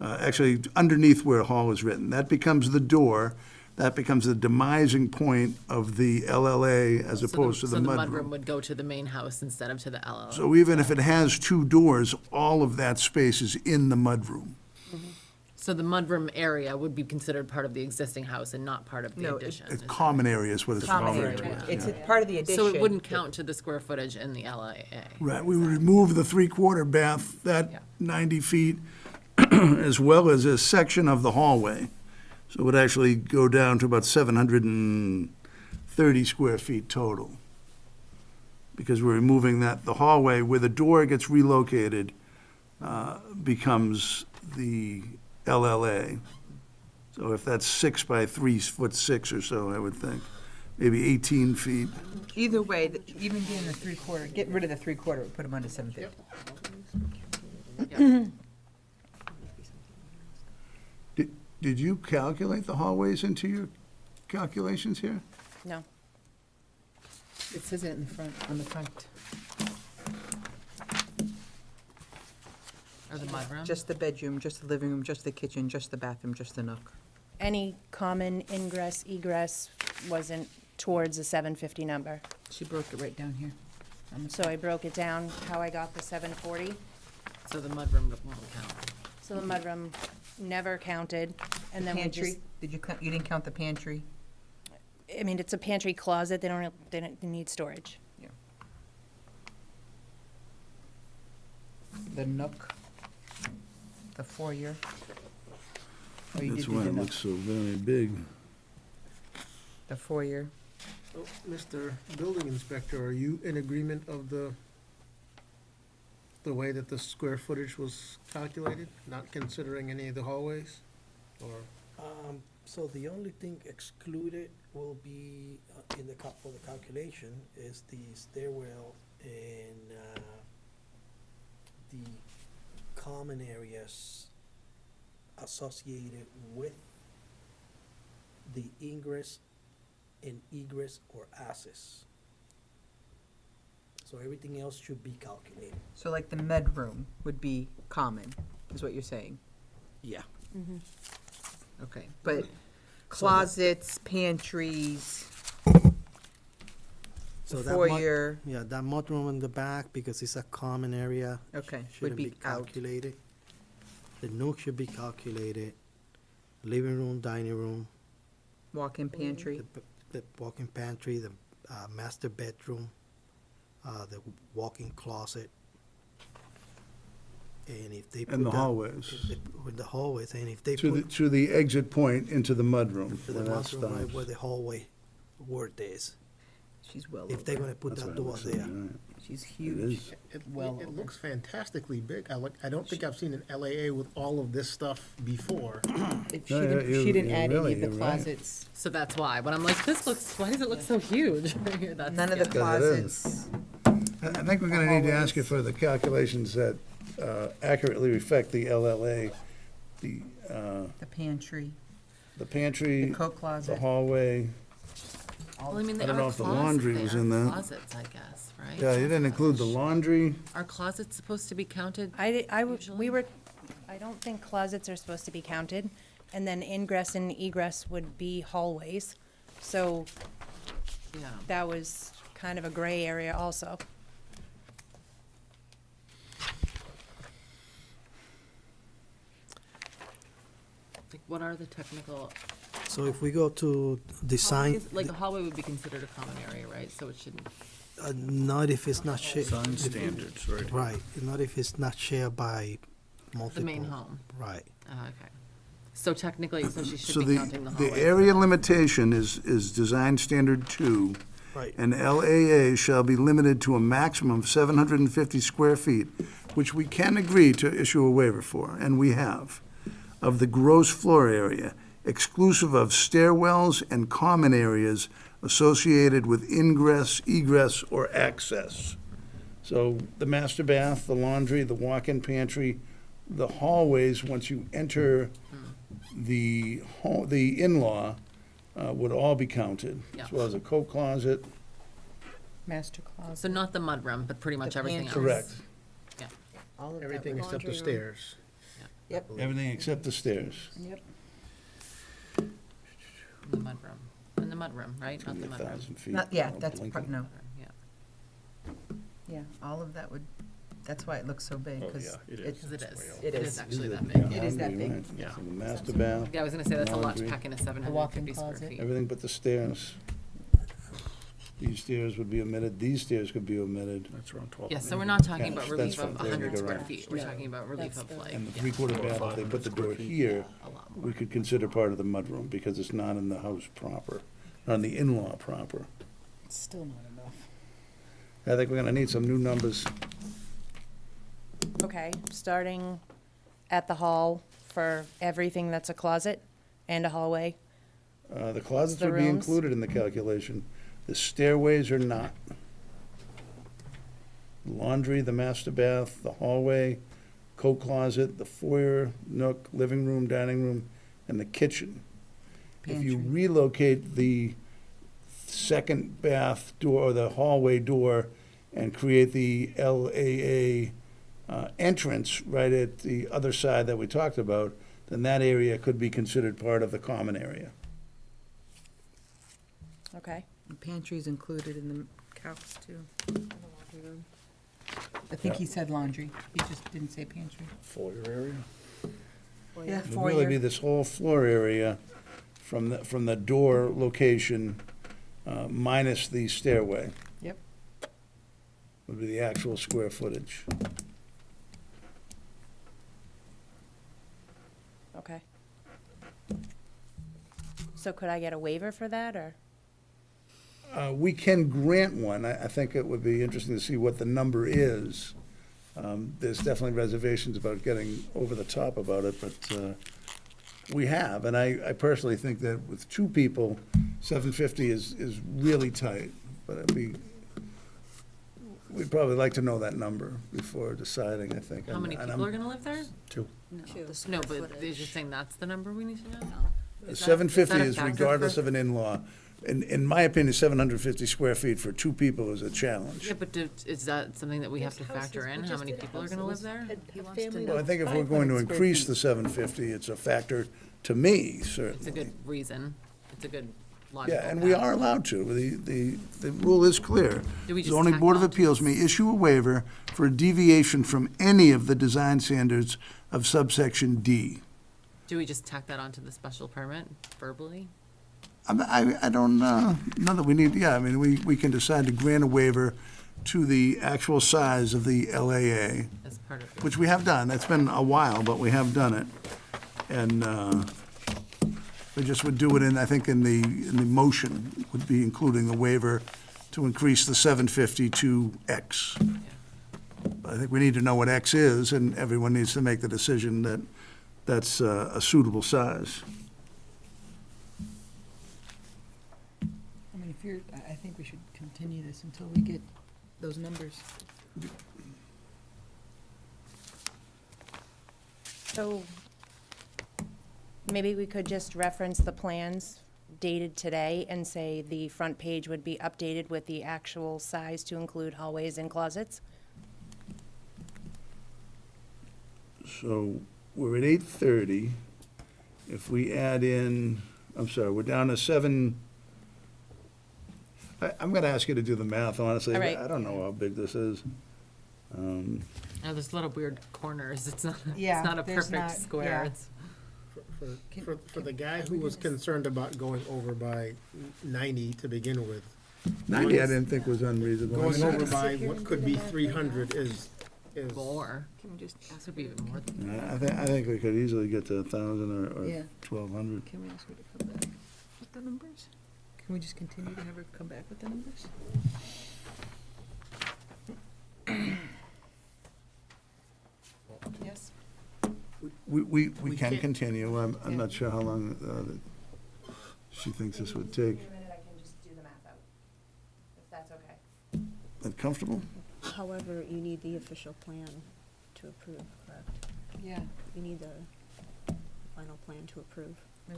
Actually, underneath where hall is written. That becomes the door. That becomes the demising point of the LLA as opposed to the So the mudroom. mudroom would go to the main house instead of to the LLA. So even if it has two doors, all of that space is in the mudroom. So the mudroom area would be considered part of the existing house and not part of the No, it- addition. It's is common area is what it's Common referred area. to. It's a part of the addition. So it wouldn't count to the square footage in the LIA. Right, we would remove the three-quarter bath, Yeah. that 90 feet, as well as a section of the hallway. So it would actually go down to about 730 square feet total. Because we're removing that, the hallway where the door gets relocated becomes the LLA. So if that's 6 by 3'6" or so, I would think, maybe 18 feet. Either way, even being the three-quarter, get rid of the three-quarter, put them under 750. Did you calculate the hallways into your calculations here? No. It says it in the front, on the front. Or the mudroom? Just the bedroom, just the living room, just the kitchen, just the bathroom, just the nook. Any common ingress, egress wasn't towards a 750 number. She broke it right down here. So I broke it down how I got the 740. So the mudroom won't count. So the mudroom never counted, and then we Pantry, just, did you count, you didn't count the pantry? I mean, it's a pantry closet, they don't need storage. The nook? The foyer? Oh, you That's did do why the it nook. looks so very big. The foyer. So, Mr. Building Inspector, are you in agreement of the way that the square footage was calculated, not considering any of the hallways? Or, So the only thing excluded will be in the for the calculation is the stairwell and the common areas associated with the ingress and egress or access. So everything else should be calculated. So like the med room would be common, is what you're saying? Yeah. Okay, but closets, pantries, So the that mud- foyer, Yeah, that mudroom in the back, because it's a common area. okay, would Shouldn't be out. calculated. The nook should be calculated. Living room, dining room, Walk-in pantry, the walk-in pantry, the master bedroom, the walk-in closet. And if they put And the that- hallways. With the hallways, and if they To the, put to the exit point into the mudroom, to where the that mudroom right stops. where the hallway word is, she's well if they're over, gonna put That's that what it door looks like, there. right. she's It huge. is. Well it over. looks fantastically big. I don't think I've seen an LAA with all of this stuff before. If she No, didn't, you- she didn't you add any really- of the you're right. closets, So that's why, but I'm like, why does it look so huge? That's- none of the yeah. Because it is. closets. I think we're gonna need to ask you for the calculations that accurately reflect the LLA, the The pantry, pantry, the coat the closet. hallway. Well, I mean, I there don't know are if the closets laundry was in there. Closets, I guess, right? Yeah, you didn't include the laundry. Are closets supposed to be counted? We were, I don't think closets are supposed to be counted, and then ingress and egress would be hallways. So Yeah. that was kind of a gray area also. Like, what are the technical? So if we go to design, Hallways- Like a hallway would be considered a common area, right? So it shouldn't. not if it's not shared. Design standards, right? Right, not if it's not shared by multiple. The main home. Right. Okay. So technically, so she So should be counting the hallway. the area limitation is Design Standard 2. Right. And LAA shall be limited to a maximum of 750 square feet, which we can agree to issue a waiver for, and we have, of the gross floor area, exclusive of stairwells and common areas associated with ingress, egress, or access. So the master bath, the laundry, the walk-in pantry, the hallways, once you enter the in-law, would all be counted, Yeah. as well as a coat closet. Master closet. So not the mudroom, but pretty much The everything else. pantry. Correct. Yeah. All of that Everything would- except the Laundry room. stairs. Yep, Everything except the stairs. yep. The mudroom. In the mudroom, right? Not the mudroom. 1,000 feet. Not, yeah, all that's, blinking. no, Yeah. yeah, all of that would, that's why it looks so big, Oh, because yeah, it is. it's, Because it is. It It is. is actually that Yeah, big. It is that laundry, big. right. Yeah. So the master bath, Yeah, I was gonna say, that's a lot to Laundry. pack into seven hundred and walk-in fifty square closet. feet. everything but the stairs. These stairs would be omitted, these stairs could be omitted, That's around 12. Yes, so we're not talking Yeah, about that's relief from of the hundred square garage. feet. We're No, talking about relief that's of like, and the yeah, three-quarter bath, if they put the door here, a lot more. we could consider part of the mudroom, because it's not in the house proper, not in the in-law proper. it's still not enough. I think we're gonna need some new numbers. Okay, starting at the hall for everything that's a closet and a hallway. The closets The would be rooms? included in the calculation. The stairways are not. Laundry, the master bath, the hallway, coat closet, the foyer, nook, living room, dining room, and the kitchen. If you Pantry. relocate the second bath door, or the hallway door, and create the LAA entrance right at the other side that we talked about, then that area could be considered part of the common area. Okay. The pantry's included in the calcs too. I think he said laundry, he just didn't say pantry. Foyer area? Yeah, It would really be foyer, this whole floor area from the door location, minus the stairway, yep. would be the actual square footage. Okay. So could I get a waiver for that, or? We can grant one. I think it would be interesting to see what the number is. There's definitely reservations about getting over the top about it, but we have. And I personally think that with two people, 750 is really tight. But we'd probably like to know that number before deciding, I think. How many And people are gonna live there? Two. No, but they're just saying that's the number we need to know? Is that- 750 that a is factor regardless for- of an in-law. In my opinion, 750 square feet for two people is a challenge. Yeah, but is that something that we have to factor in? How many people are gonna live there? Well, I think if we're going to increase the 750, it's a factor to me, It's a certainly. good reason. It's a good logical. Yeah, and we path. are allowed to. The rule is clear. Do we just Zoning tack Board of on to Appeals may issue a waiver for a deviation from any of the design standards of subsection D. Do we just tack that onto the special permit verbally? I don't know that we need, yeah, I mean, we can decide to grant a waiver to the actual size of the LAA, As part of. which we have done. It's been a while, but we have done it. And we just would do it in, I think, in the motion, would be including a waiver to increase the 750 to X. I think we need to know what X is, and everyone needs to make the decision that that's a suitable size. I mean, if you're, I think we should continue this until we get those numbers. So maybe we could just reference the plans dated today and say the front page would be updated with the actual size to include hallways and closets. So we're at 8:30. If we add in, I'm sorry, we're down to 7. I'm going to ask you to do the math, honestly. All right. I don't know how big this is. Oh, there's a lot of weird corners. It's not, Yeah, it's not a there's perfect not- square. yeah. It's, For the guy who was concerned about going over by 90 to begin with, 90 I didn't think was unreasonable. I going mean, over by what could be 300 is more. Can we just ask Could be even more than I think we could easily get to 1,000 or Yeah. 1,200. Can we ask her to come back with the numbers? Can we just continue to have her come back with the numbers? Yes? We can can't- continue. I'm Yeah. not sure how long she thinks this would take. In a minute, I can just do the math out, if that's okay. That comfortable? However, you need the official plan to approve, correct? Yeah. You need the final plan to approve.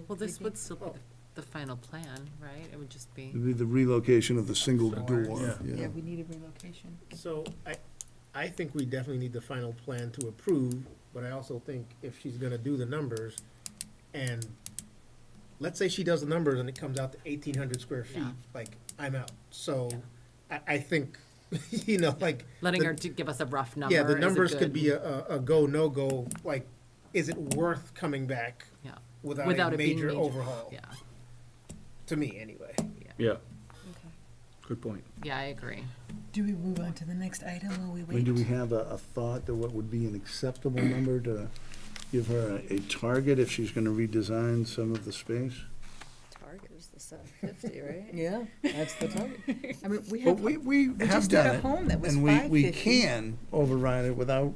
Well, this would still be the final plan, right? It would just be, It'd be the relocation of the single door. Yeah. Yeah, we need a relocation. So I think we definitely need the final plan to approve, but I also think if she's gonna do the numbers, and let's say she does the numbers and it comes out to 1,800 square feet, Yeah. like, I'm out. So I think, you know, like. letting the- her to give us a rough number. Yeah, the is a numbers could good- be a go, no-go, like, is it worth coming back Yeah. without a it being major overhaul? Yeah, To me, anyway. Yeah. Good point. yeah, I agree. Do we move on to the next item while we I mean, wait? do we have a thought to what would be an acceptable number to give her a target if she's gonna redesign some of the space? Target is the 750, right? Yeah, that's the target. I mean, we Well, have, we have just did a done it. home that was And we 550. can override it without,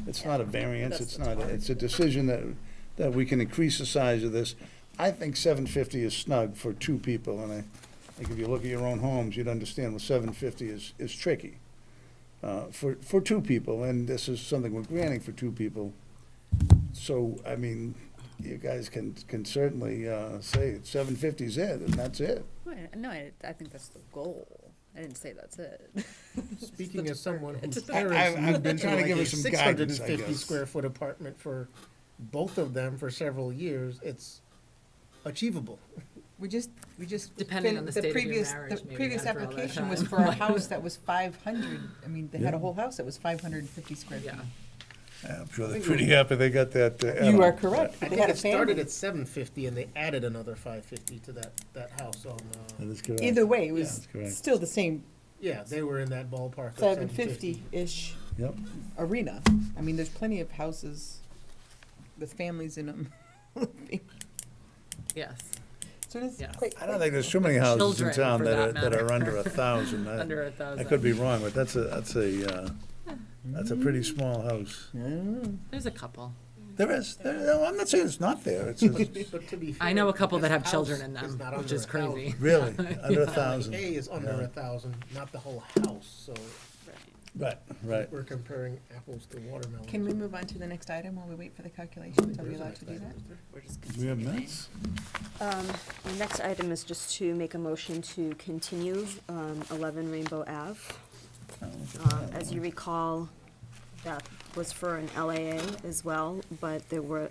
it's not a variance, That's it's the not, target. it's a decision that we can increase the size of this. I think 750 is snug for 2 people, and I think if you look at your own homes, you'd understand what 750 is tricky for 2 people, and this is something we're granting for 2 people. So, I mean, you guys can certainly say 750 is it, and that's it. No, I think that's the goal. I didn't say that's it. Speaking as someone whose I- parents I've moved been into trying to like give her a some guidance, I 650 guess. square foot apartment for both of them for several years, it's achievable. we just. Depending on the state of your previous- marriage, The maybe previous not for all that application was time. for a house that was 500. I mean, they had a Yeah. whole house that was 550 square feet. Yeah. I'm sure they're pretty happy they got that. You are correct. I They think had a it started family. at 750 and they added another 550 to that house on, That is correct. Either way, it was That's correct. still the same yeah, they were in that ballpark of 750-ish Yep. arena. I mean, there's plenty of houses with families in them. Yes, So it's Yes. quite. I don't think there's too many houses in Children, town for that that are matter. under 1,000. under I 1,000. could be wrong, but that's a pretty small house. There's a couple. There is, no, I'm not saying it's not there, it's just, But to be I fair, know a couple that this have house children in is them, not which under is 1,000. crazy. really, under A 1,000. is under Yeah. 1,000, not the whole house, so Right. we're comparing apples to watermelons. Can we move on to the next item while we wait for the calculations? Are we allowed to do that? We're just Do we have minutes? The next item is just to make a motion to continue 11 Rainbow Ave. As you recall, that was for an LAA as well, but they were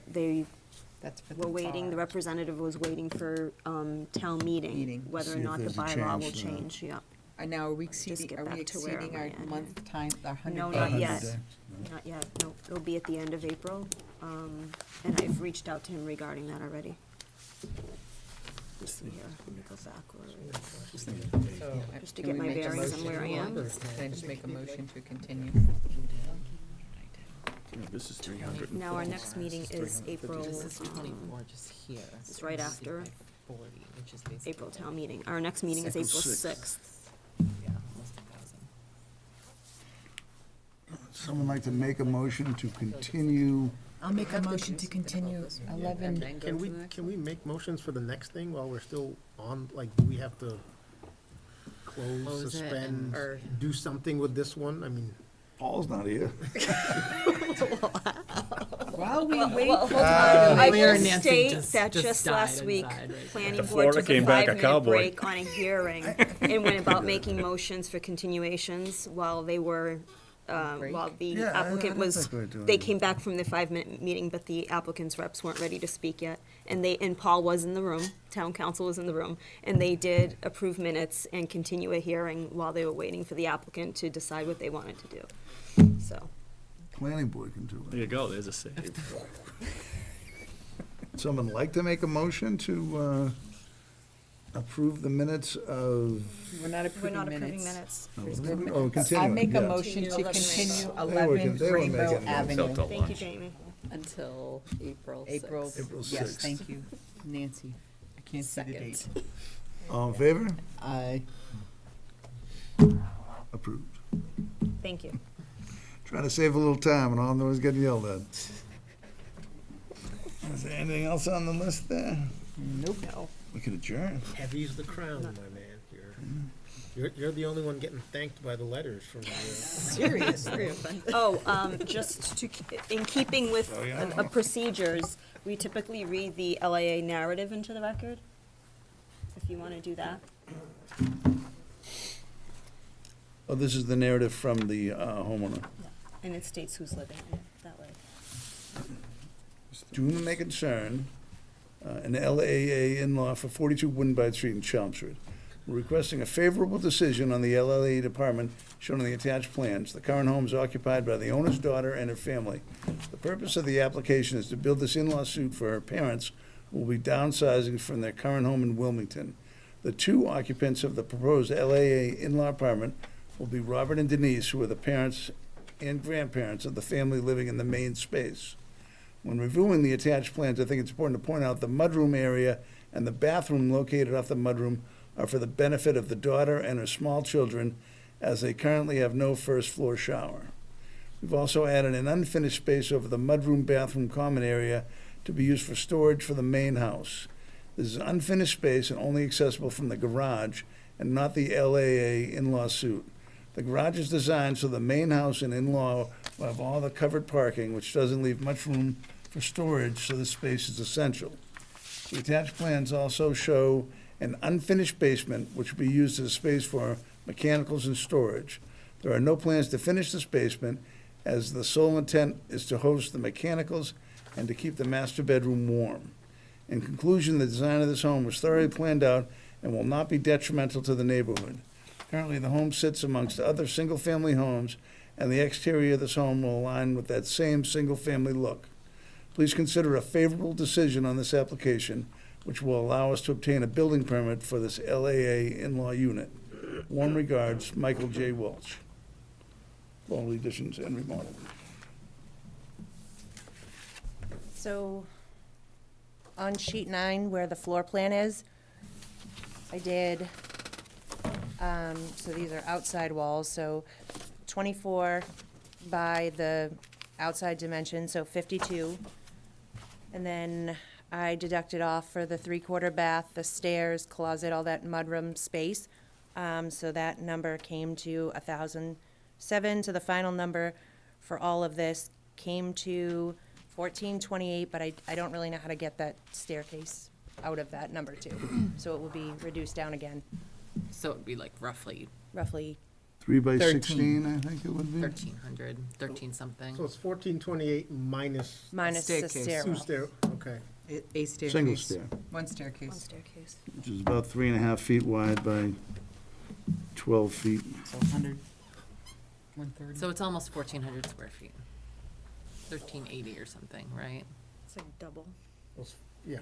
waiting, the representative was waiting for town meeting, Meeting. whether or See if not the there's a bylaw will change, change, yeah. Now, are we get exceeding back to where am I our at month time, our 100 No, days? not 100 yet. days. Not yet, no, it'll be at the end of April, and I've reached out to him regarding that already. Let's see here, let me go backwards, So, just to can get we my make a bearings on motion? where I am. Can I just make a motion to continue? This is 300. Now, our next meeting is April, This is 24 just here. it's right after 40, which is basically. April town meeting. Our next meeting is April 6th. Yeah, almost 1,000. Someone like to make a motion to continue, I'll make a motion to continue 11. Can we make motions for the next thing while we're still on, like, do we have to close, Close it suspend, or- do something with this one? I mean, Paul's not here. Wow, While we wait Well, for hold on. I Mayor will Nancy state just- that just just died last week, inside right planning The board Florida took a came back a 5-minute cowboy. break on a hearing and went about making motions for continuations while they were, while the Yeah, I applicant don't was, think we're doing they that. came back from the 5-minute meeting, but the applicant's reps weren't ready to speak yet. And Paul was in the room, town council was in the room, and they did approve minutes and continue a hearing while they were waiting for the applicant to decide what they wanted to do. So, Planning board can do There it. you go, there's a save. Someone like to make a motion to approve the minutes of, We're not we're approving not approving minutes. minutes. oh, I continuing, make a yeah. motion to continue They were 11 making Rainbow notes. Avenue. Thank you, Jamie. Until April 6th. April, April yes, 6th. thank you, Nancy. I can't see the date. All in favor? Aye. Approved. Thank you. Trying to save a little time and all I was getting yelled at. Is there anything else on the list there? Nope. We could adjourn. Heavy's the crown, my man. You're the only one getting thanked by the letters from the. Seriously. Oh, just to, in keeping with Oh, yeah. procedures, we typically read the LAA narrative into the record, if you want to do that. Oh, this is the narrative from the homeowner. And it states who's living in it that way. Due to my concern, an LAA in-law for 42 Woodenbide Street in Chelmsford. We're requesting a favorable decision on the LLA department shown on the attached plans. The current home is occupied by the owner's daughter and her family. The purpose of the application is to build this in-law suite for her parents, who will be downsizing from their current home in Wilmington. The two occupants of the proposed LAA in-law apartment will be Robert and Denise, who are the parents and grandparents of the family living in the main space. When reviewing the attached plans, I think it's important to point out the mudroom area and the bathroom located off the mudroom are for the benefit of the daughter and her small children, as they currently have no first-floor shower. We've also added an unfinished space over the mudroom bathroom common area to be used for storage for the main house. This is unfinished space and only accessible from the garage and not the LAA in-law suite. The garage is designed so the main house and in-law will have all the covered parking, which doesn't leave much room for storage, so this space is essential. The attached plans also show an unfinished basement, which will be used as a space for mechanicals and storage. There are no plans to finish this basement, as the sole intent is to host the mechanicals and to keep the master bedroom warm. In conclusion, the design of this home was thoroughly planned out and will not be detrimental to the neighborhood. Currently, the home sits amongst other single-family homes, and the exterior of this home will align with that same single-family look. Please consider a favorable decision on this application, which will allow us to obtain a building permit for this LAA in-law unit. Warm regards, Michael J. Welch. All additions and remodeling. So, on sheet 9, where the floor plan is, I did, so these are outside walls, so 24 by the outside dimension, so 52. And then I deducted off for the 3/4 bath, the stairs, closet, all that mudroom space. So that number came to 1,007. So the final number for all of this came to 1,428, but I don't really know how to get that staircase out of that number too. So it will be reduced down again, So it'd be like roughly roughly 3 by 13. 16, I think it would be. 1,300, 13 something. So it's 1428 minus minus the Staircase. two stairwell. okay. A staircase. Single stair, One One staircase. staircase. which is about 3.5 feet wide by 12 feet. So 100, 130. So it's almost 1,400 square feet. 1,380 or something, right? It's like double. Yeah,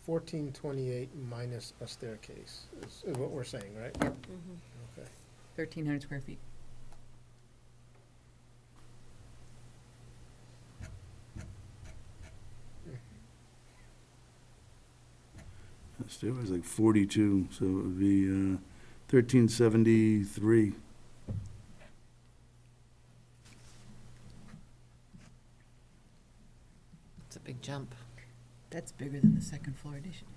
1428 minus a staircase is what we're saying, right? Mm-hmm. Okay. 1,300 square feet. The stairway's like 42, so it would be 1373. It's a big jump. That's bigger than the second floor addition.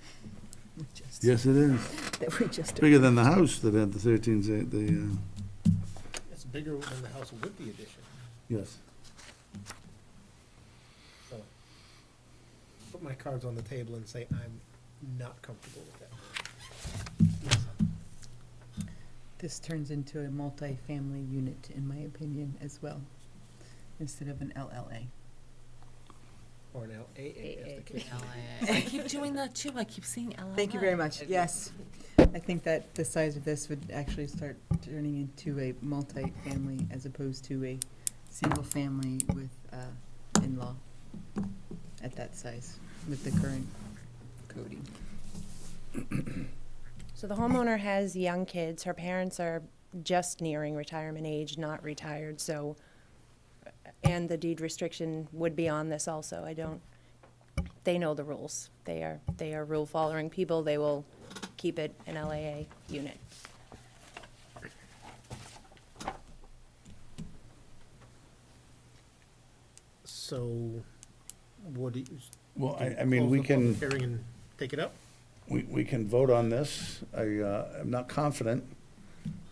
Yes, it is. That we just. Bigger than the house that had the 13, It's bigger than the house with the addition. yes. my cards on the table and say I'm not comfortable with that. This turns into a multi-family unit, in my opinion, as well, instead of an LLA. Or an LAA, as the case may be. I keep doing that too. I keep seeing LLA. Thank you very much. Yes. I think that the size of this would actually start turning into a multi-family as opposed to a single family with in-law at that size with the current coding. So the homeowner has young kids. Her parents are just nearing retirement age, not retired, so, and the deed restriction would be on this also. They know the rules. They are rule-following people. They will keep it an LAA unit. So, what do you? Well, do you I mean, close we the public can, Hearing and take it up? we can vote on this. I'm not confident,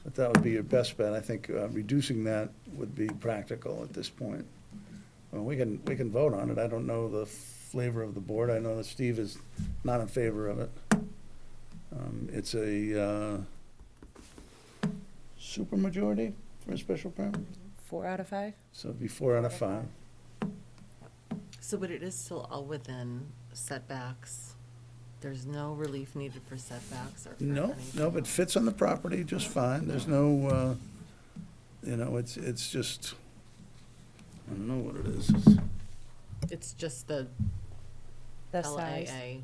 but that would be your best bet. I think reducing that would be practical at this point. Well, we can vote on it. I don't know the flavor of the board. I know that Steve is not in favor of it. It's a supermajority for a special permit, 4 out of 5? so it'd be 4 out of 5. So, but it is still all within setbacks. There's no relief needed for setbacks or for No, anything no, but else. fits on the property just fine. There's no, it's just, I don't know what it is. It's just the The size. LAA.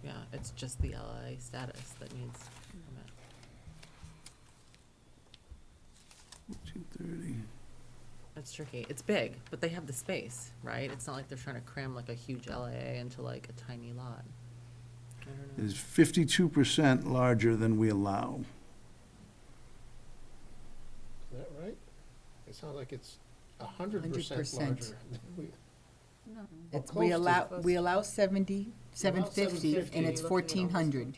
Yeah, it's just the LAA status that needs permit. 230. It's tricky. It's big, but they have the space, right? It's not like they're trying to cram like a huge LAA into like a tiny lot. I don't It know. is 52% larger than we allow. Is that right? It sounds like it's 100% 100%. larger. Or It's, close to. we allow 750, and it's 1,400.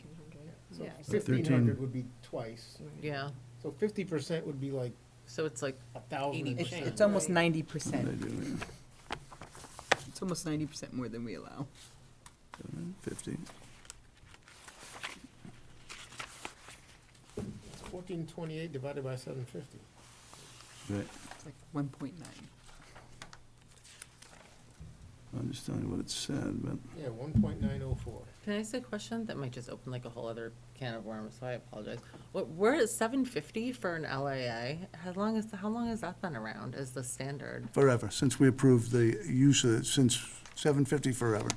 So Yeah. 1,500 would be twice. Yeah, So 50% would be like so it's like 1,000 and It's, change. it's almost They 90%. do, It's almost 90% more than we allow. 50. It's 1428 divided by 750. Right. It's like 1.9. I'm just telling you what it said, but Yeah, 1.904. Can I ask a question that might just open like a whole other can of worms, so I apologize. Where is 750 for an LAA? How long has that been around as the standard? forever, since we approved the use of, since 750 forever.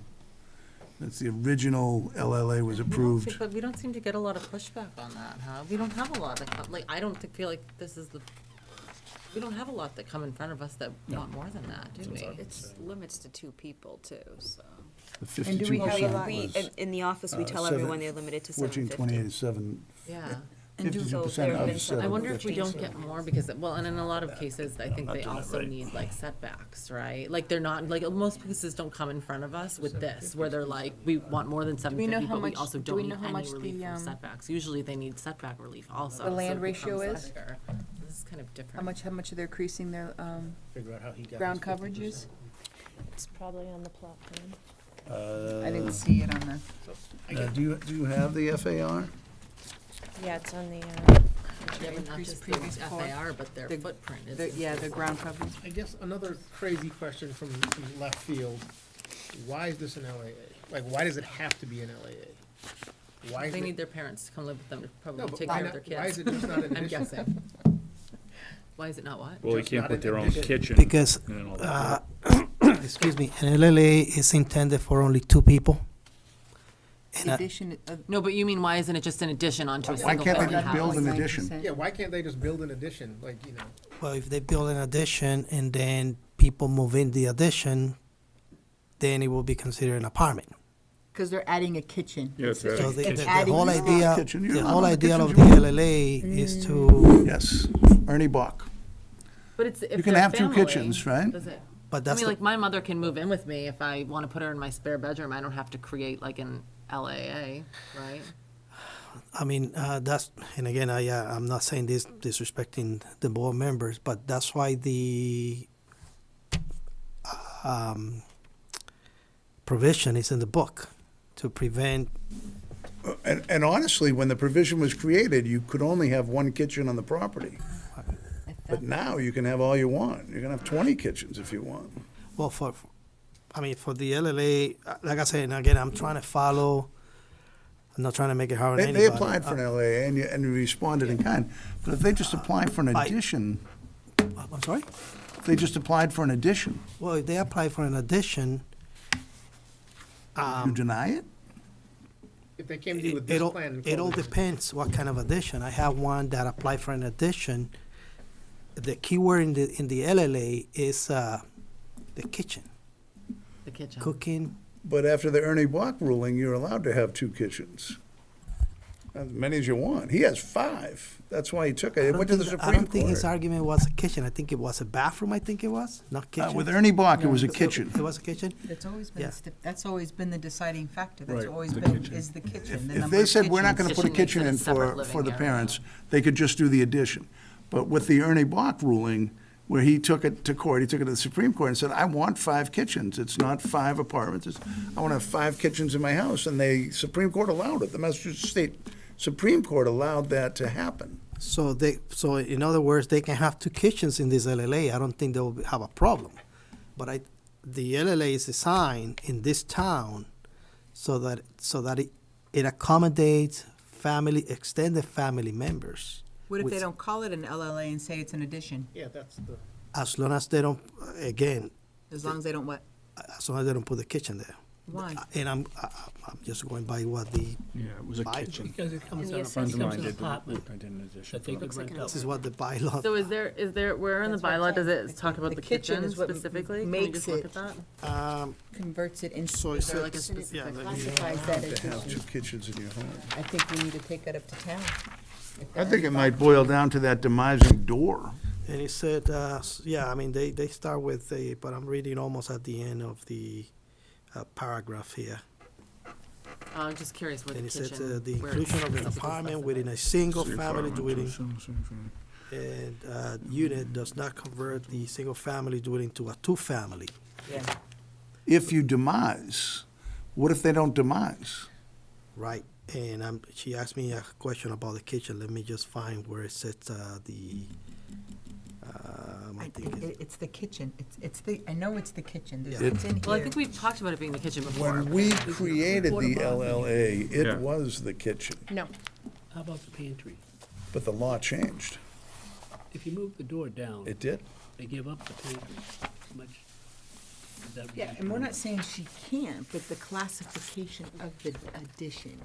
That's the original LLA was approved. But we don't seem to get a lot of pushback on that, huh? We don't have a lot that like, I don't feel like this is we don't have a lot that come in front of us that want more than that, do we? It's limits to 2 people too, so. The And do we have 52% We, was in the office, we tell everyone they're limited to 1428 750. is 7, Yeah. And do- 52% So there have of been some- I wonder if we 750. don't get more because, well, and in a lot of cases, I think not they doing it also right. need like setbacks, right? Like they're not, like most places don't come in front of us with this, where they're like, we want more than we know 750, how but we much- also do we don't know need how any much relief the, from setbacks. Usually they need setback relief also. The so land it ratio becomes is? bigger. This is kind of different. How much are they increasing their, Figure out how he got ground his 50%. coverages? It's probably on the plot plan. I didn't see it on the, Do you have the FAR? Yeah, it's on the, Yeah, but not increase just previous the floor. FAR, but their The- footprint is. yeah, the ground coverage. I guess another crazy question from left field. Why is this an LAA? Like, why does it have to be an LAA? Why is They it? need their parents to come live with them to No, probably but take why care of not, their why is kids. it just not an I'm addition? guessing. Why is it not what? Well, they Just can't not put an their own addition. kitchen. Because, and all that. excuse me, an LLA is intended for only 2 people. And The addition of. No, but you mean, why isn't it just an addition onto a Why single can't they family just build house? an addition? Yeah, why can't they just build an addition, like, well, if they build an addition and then people move in the addition, then it will be considered an apartment. Because they're adding a kitchen. Yeah, it's So right. the It's adding whole to the idea, kitchen. You're the not whole on the idea of the kitchen, LLA is to, Yes, Ernie Bach. But it's, if You can they're have 2 family, kitchens, right? does it? but I that's, mean, the- like, my mother can move in with me if I want to put her in my spare bedroom. I don't have to create like an LAA, right? I mean, that's, and again, I'm not saying this disrespecting the board members, but that's why the provision is in the book to prevent. And honestly, when the provision was created, you could only have one kitchen on the property. But now you can have all you want. You can have 20 kitchens if you want. Well, for the LLA, like I said, and again, I'm trying to follow. I'm not trying to make it hard on They anybody. applied for an LA and you responded in kind. But if they just applied for an addition, I'm sorry? if they just applied for an addition, Well, if they apply for an addition, you deny it? If they came to you with this plan. and it all called it- depends what kind of addition. I have one that applied for an addition. The key word in the LLA is the kitchen, The kitchen. cooking. But after the Ernie Block ruling, you're allowed to have 2 kitchens. As many as you want. He has 5. That's why he took it. It went to the I Supreme don't think his Court. argument was a kitchen. I think it was a bathroom. I think it was not kitchen. With Ernie Block, it was a kitchen. It was a kitchen. That's always Yeah. that's always been the deciding factor. That's Right, always the been, kitchen. is the kitchen. the If number they of said, we're not kitchens." gonna put a Kitchen makes kitchen it a in separate for the living area. parents, they could just do the addition. But with the Ernie Block ruling, where he took it to court, he took it to the Supreme Court and said, I want 5 kitchens. It's not 5 apartments. I want to have 5 kitchens in my house. And the Supreme Court allowed it. The Massachusetts State Supreme Court allowed that to happen. So in other words, they can have 2 kitchens in this LLA. I don't think they will have a problem. But the LLA is designed in this town so that it accommodates extended family members. What if they with- don't call it an LLA and say it's an addition? Yeah, that's the. As long as they don't, again, As long as they don't what? as long as they don't put the kitchen there. Why? And I'm just going by what the, Yeah, it was a By- kitchen. Because it comes the out, Friends it of comes mine an did, apartment I did an addition. that they could Looks like rent an out. this is what the bylaw. So where in the bylaw does it talk about The the kitchen kitchen is what specifically? Can we makes just look it- at that? Converts it into. So Is there like a it's- specific? yeah, Classifies that To as have addition. 2 kitchens in your home. I think we need to take that up to town. I think it might boil down to that demising door. And he said, they start with but I'm reading almost at the end of the paragraph here. I'm just curious where And the it says, kitchen. the where inclusion of an it's apartment specified. within a single-family dwelling and unit does not convert the single-family dwelling to a 2-family. Yeah. If you demise, what if they don't demise? Right, and she asked me a question about the kitchen. Let me just find where it says I think It's the kitchen. I know it's the kitchen. Yeah. It's in Well, I here. think we've talked about it being the kitchen before. When we created the LLA, Yeah. it was the kitchen, No. How about the pantry? but the law changed. If you move the door down, It did. they give up the pantry. How much is that Yeah, and we're not saying she can't, but the classification of the addition.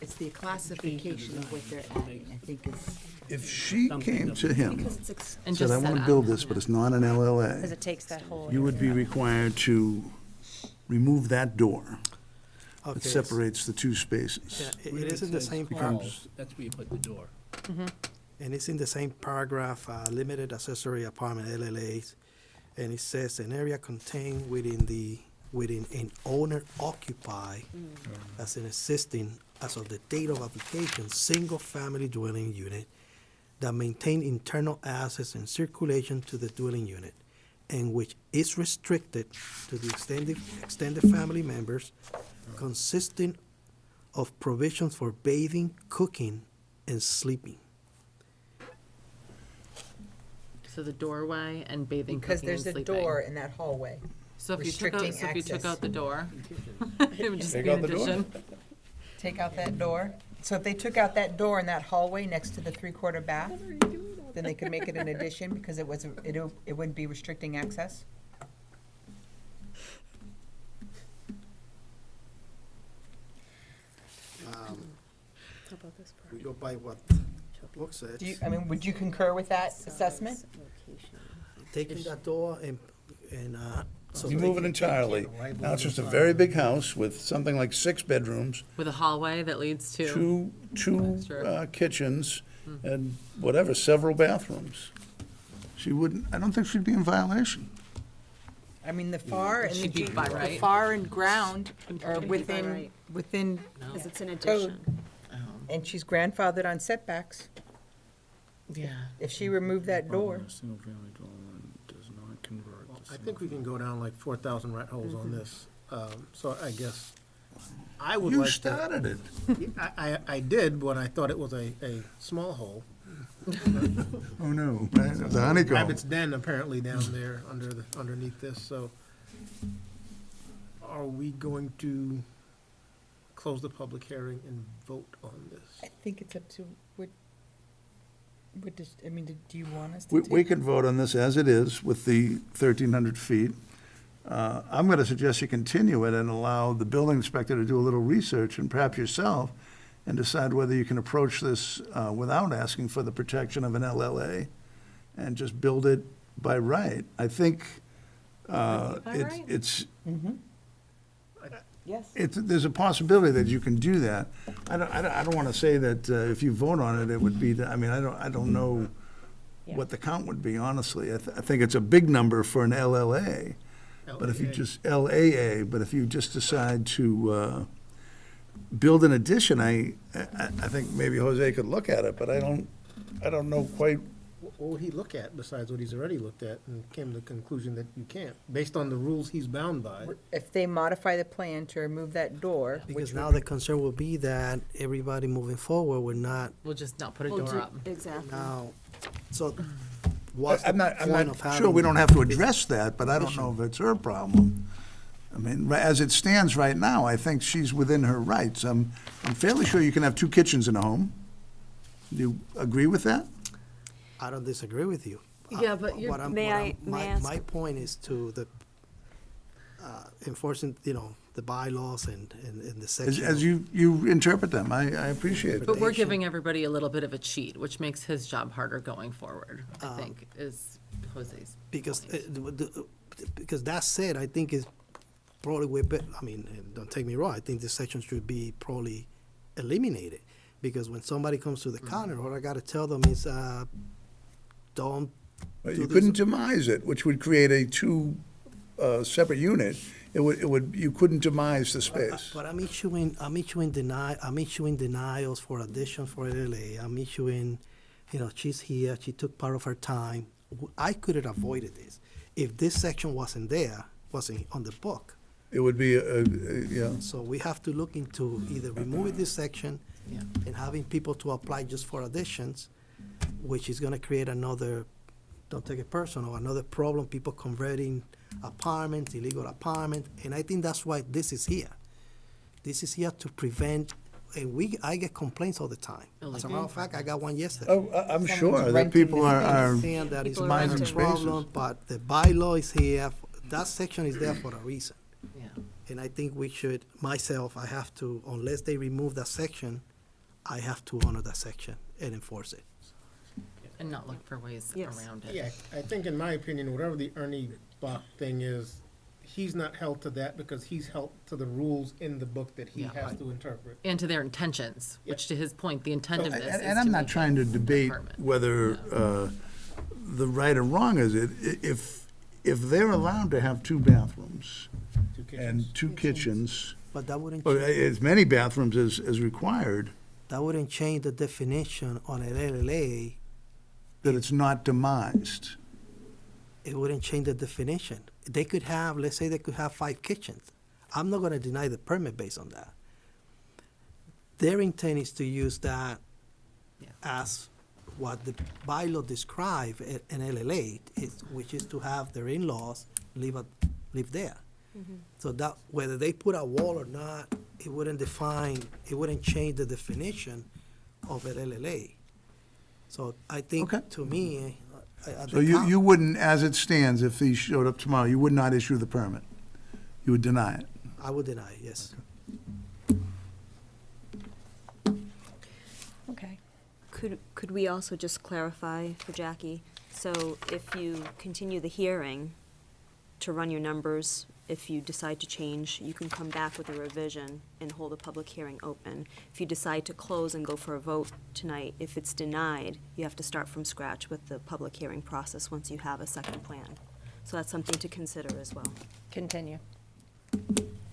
It's the classification of what they're adding, I think is. If she came to him, Because it's And said, just I want to said, build this, but it's not an because LLA, it takes that whole. you would be required to remove that door that Okay, separates the 2 spaces. yeah, Where it is in the says same hall, paragraph, that's where you put the door. and it's in the same paragraph, limited accessory apartment LLAs, and it says an area contained within an owner occupy as an existing, as of the date of application, single-family dwelling unit that maintain internal access and circulation to the dwelling unit, and which is restricted to the extended family members, consisting of provisions for bathing, cooking, and sleeping. So the doorway and bathing, Because cooking, and there's a sleeping. door in that hallway. So if you took restricting out, access. the door, it would just Take be an out the door. addition. Take out that door. So if they took out that door in that hallway next to the 3/4 bath, then they could make it an addition because it wouldn't be restricting access? How about this part? We go by what book says. Would you concur with that assessment? Taking that door and so You they move it can- entirely. Now it's just a very big house with something like 6 bedrooms, With a hallway that leads to. two Extra. kitchens, and whatever, several bathrooms. I don't think she'd be in violation. I mean, the FAR and the She'd be by the right. FAR and ground are Be by within, right. within, Because it's an Code. addition. and she's grandfathered on setbacks. Yeah. If she removed that door, Single-family dwelling does not convert the I think we can go down like 4,000 rat holes on this. So I guess I would You like to. started it. I did when I thought it was a small hole. Oh, no, the honeycomb. Rabbit's den apparently down there underneath this, so. Are we going to close the public hearing and vote on this? I think it's up to, I mean, do you want us to We take? can vote on this as it is with the 1,300 feet. I'm going to suggest you continue it and allow the building inspector to do a little research, and perhaps yourself, and decide whether you can approach this without asking for the protection of an LLA, and just build it by right. I think it's, Yes. there's a possibility that you can do that. I don't want to say that if you vote on it, it would be, I mean, I don't know what the count would be, honestly. I think it's a big number for an LLA. But if you just, LAA, but if you just decide to build an addition, I think maybe Jose could look at it, but I don't know quite. What would he look at besides what he's already looked at and came to the conclusion that you can't, based on the rules he's bound by? If they modify the plan to remove that door, Because which now would, the concern will be that everybody moving forward will not We'll just not put a Well, door up. Exactly. now, so what's the I'm not point of sure having? we don't have to address that, but I don't know if it's her problem. I mean, as it stands right now, I think she's within her rights. I'm fairly sure you can have 2 kitchens in a home. Do you agree with that? I don't disagree with you. Yeah, but you're- What I'm- May what I- I'm- may I my- ask- My point is to the enforcing, the bylaws and the As section. as you interpret them, I appreciate it. But we're Interpretation. giving everybody a little bit of a cheat, which makes his job harder going forward, I think, is Jose's Because, point. because that said, I think is probably way better, I mean, and don't take me wrong, I think this section should be probably eliminated. Because when somebody comes to the counter, all I gotta tell them is, don't But do you this. couldn't demise it, which would create a 2 separate unit. You couldn't demise the space. But I'm issuing denials for additions for LLA. I'm issuing, she's here, she took part of her time. I could have avoided this. If this section wasn't on the book. It would be, yeah. So we have to look into either removing this section Yeah. and having people to apply just for additions, which is gonna create another, don't take it personal, another problem, people converting apartments, illegal apartments, and I think that's why this is here. This is here to prevent, and I get complaints all the time. As a matter of fact, I got one yesterday. Oh, I'm Someone's sure that renting people this are Saying that it's People are minor renting. problem, but the bylaw is here, that section is there for a reason. Yeah. And I think we should, I have to, unless they remove that section, I have to honor that section and enforce it. And not look for ways Yes. around it. Yeah, I think in my opinion, whatever the Ernie Bach thing is, he's not held to that because he's held to the rules in the book that he Yeah. has to interpret. And to their intentions, which to his point, the intent of this is And I'm to not make trying to it debate permit. whether the right or wrong is it. If they're allowed to have 2 bathrooms 2 kitchens. and 2 kitchens, But that wouldn't, or change- as many bathrooms as required, that wouldn't change the definition on an LLA. that it's not demised. It wouldn't change the definition. They could have, let's say they could have 5 kitchens. I'm not gonna deny the permit based on that. Their intent is to use that Yeah. as what the bylaw describe an LLA, which is to have their in-laws live there. So that, whether they put a wall or not, it wouldn't change the definition of an LLA. So I think, Okay. to me, So you wouldn't, as it stands, if these showed up tomorrow, you would not issue the permit? You would deny it? I would deny, yes. Okay. Could we also just clarify for Jackie? So if you continue the hearing to run your numbers, if you decide to change, you can come back with a revision and hold a public hearing open. If you decide to close and go for a vote tonight, if it's denied, you have to start from scratch with the public hearing process once you have a second plan. So that's something to consider as well. Continue.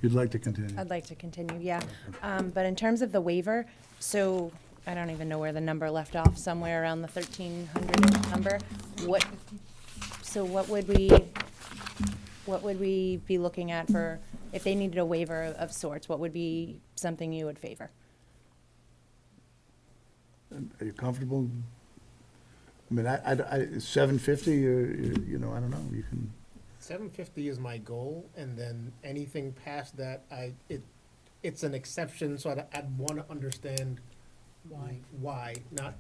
You'd like to continue? I'd like to continue, yeah. But in terms of the waiver, so I don't even know where the number left off, somewhere around the 1,300 number. So what would we, what would we be looking at for, if they needed a waiver of sorts, what would be something you would favor? Are you comfortable? I mean, it's 750, or, you know, I don't know, you can, 750 is my goal, and then anything past that, it's an exception, so I'd want to understand why, not,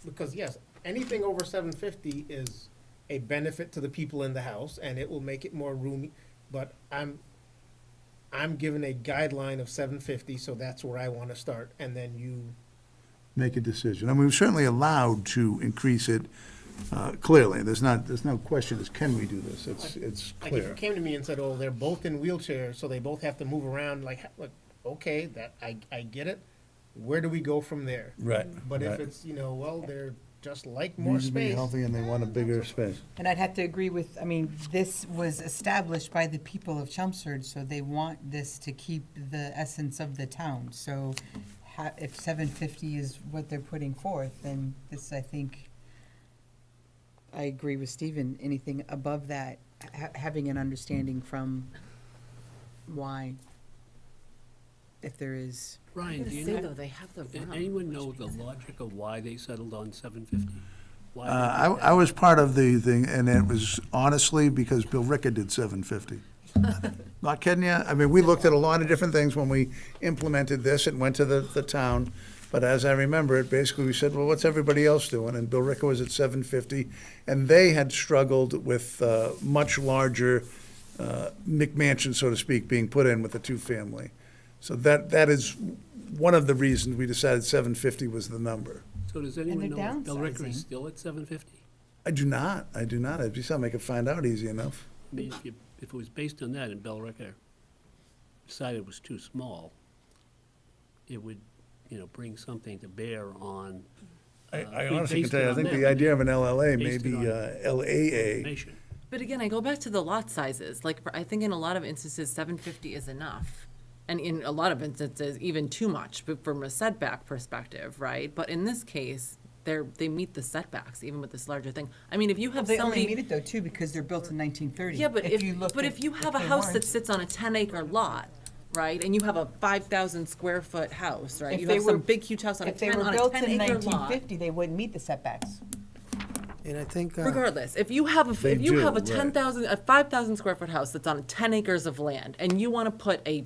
because yes, anything over 750 is a benefit to the people in the house, and it will make it more roomy, but I'm given a guideline of 750, so that's where I want to start, and then you, make a decision. I mean, we're certainly allowed to increase it, clearly. There's no question as can we do this, it's like, if you clear. came to me and said, oh, they're both in wheelchairs, so they both have to move around, like, okay, that, I get it. Where do we go from there? Right. But if it's, well, they're just like more Need to be space. healthy and they want a bigger space. And I'd have to agree with, I mean, this was established by the people of Chelmsford, so they want this to keep the essence of the town. So if 750 is what they're putting forth, then this, I think, I agree with Stephen, anything above that, having an understanding from why, if there is. Brian, do you Say know, though, they have the room. anyone know the logic of why they settled on 750? Why I was part of the thing, and it was honestly because Bill Ricker did 750. Not kidding you. I mean, we looked at a lot of different things when we implemented this. It went to the town. But as I remember it, basically we said, well, what's everybody else doing? And Bill Ricker was at 750. And they had struggled with much larger McMansion, so to speak, being put in with the two-family. So that is one of the reasons we decided 750 was the number. So does anyone they're know if Bill Ricker downsizing. is still at 750? I do not. I'd be something I could find out easy enough. I mean, if it was based on that and Bill Ricker decided it was too small, it would, bring something to bear on. I we honestly can based tell it you, I on think that. the idea of an LLA may Based it be on LAA. information. But again, I go back to the lot sizes. Like, I think in a lot of instances, 750 is enough. And in a lot of instances, even too much, but from a setback perspective, right? But in this case, they meet the setbacks, even with this larger thing. I mean, if you have They only somebody. meet it though, too, because they're built in 1930. Yeah, but if you look at- have a if they house that weren't- sits on a 10-acre lot, right, and you have a 5,000 square foot house, right? If You they have some were- big, huge house on a If they 10 were on a built in 10-acre lot. 1950, they wouldn't meet the setbacks. And I think, Regardless, if you have They if you have a do, right. 5,000 square foot house that's on 10 acres of land, and you want to put a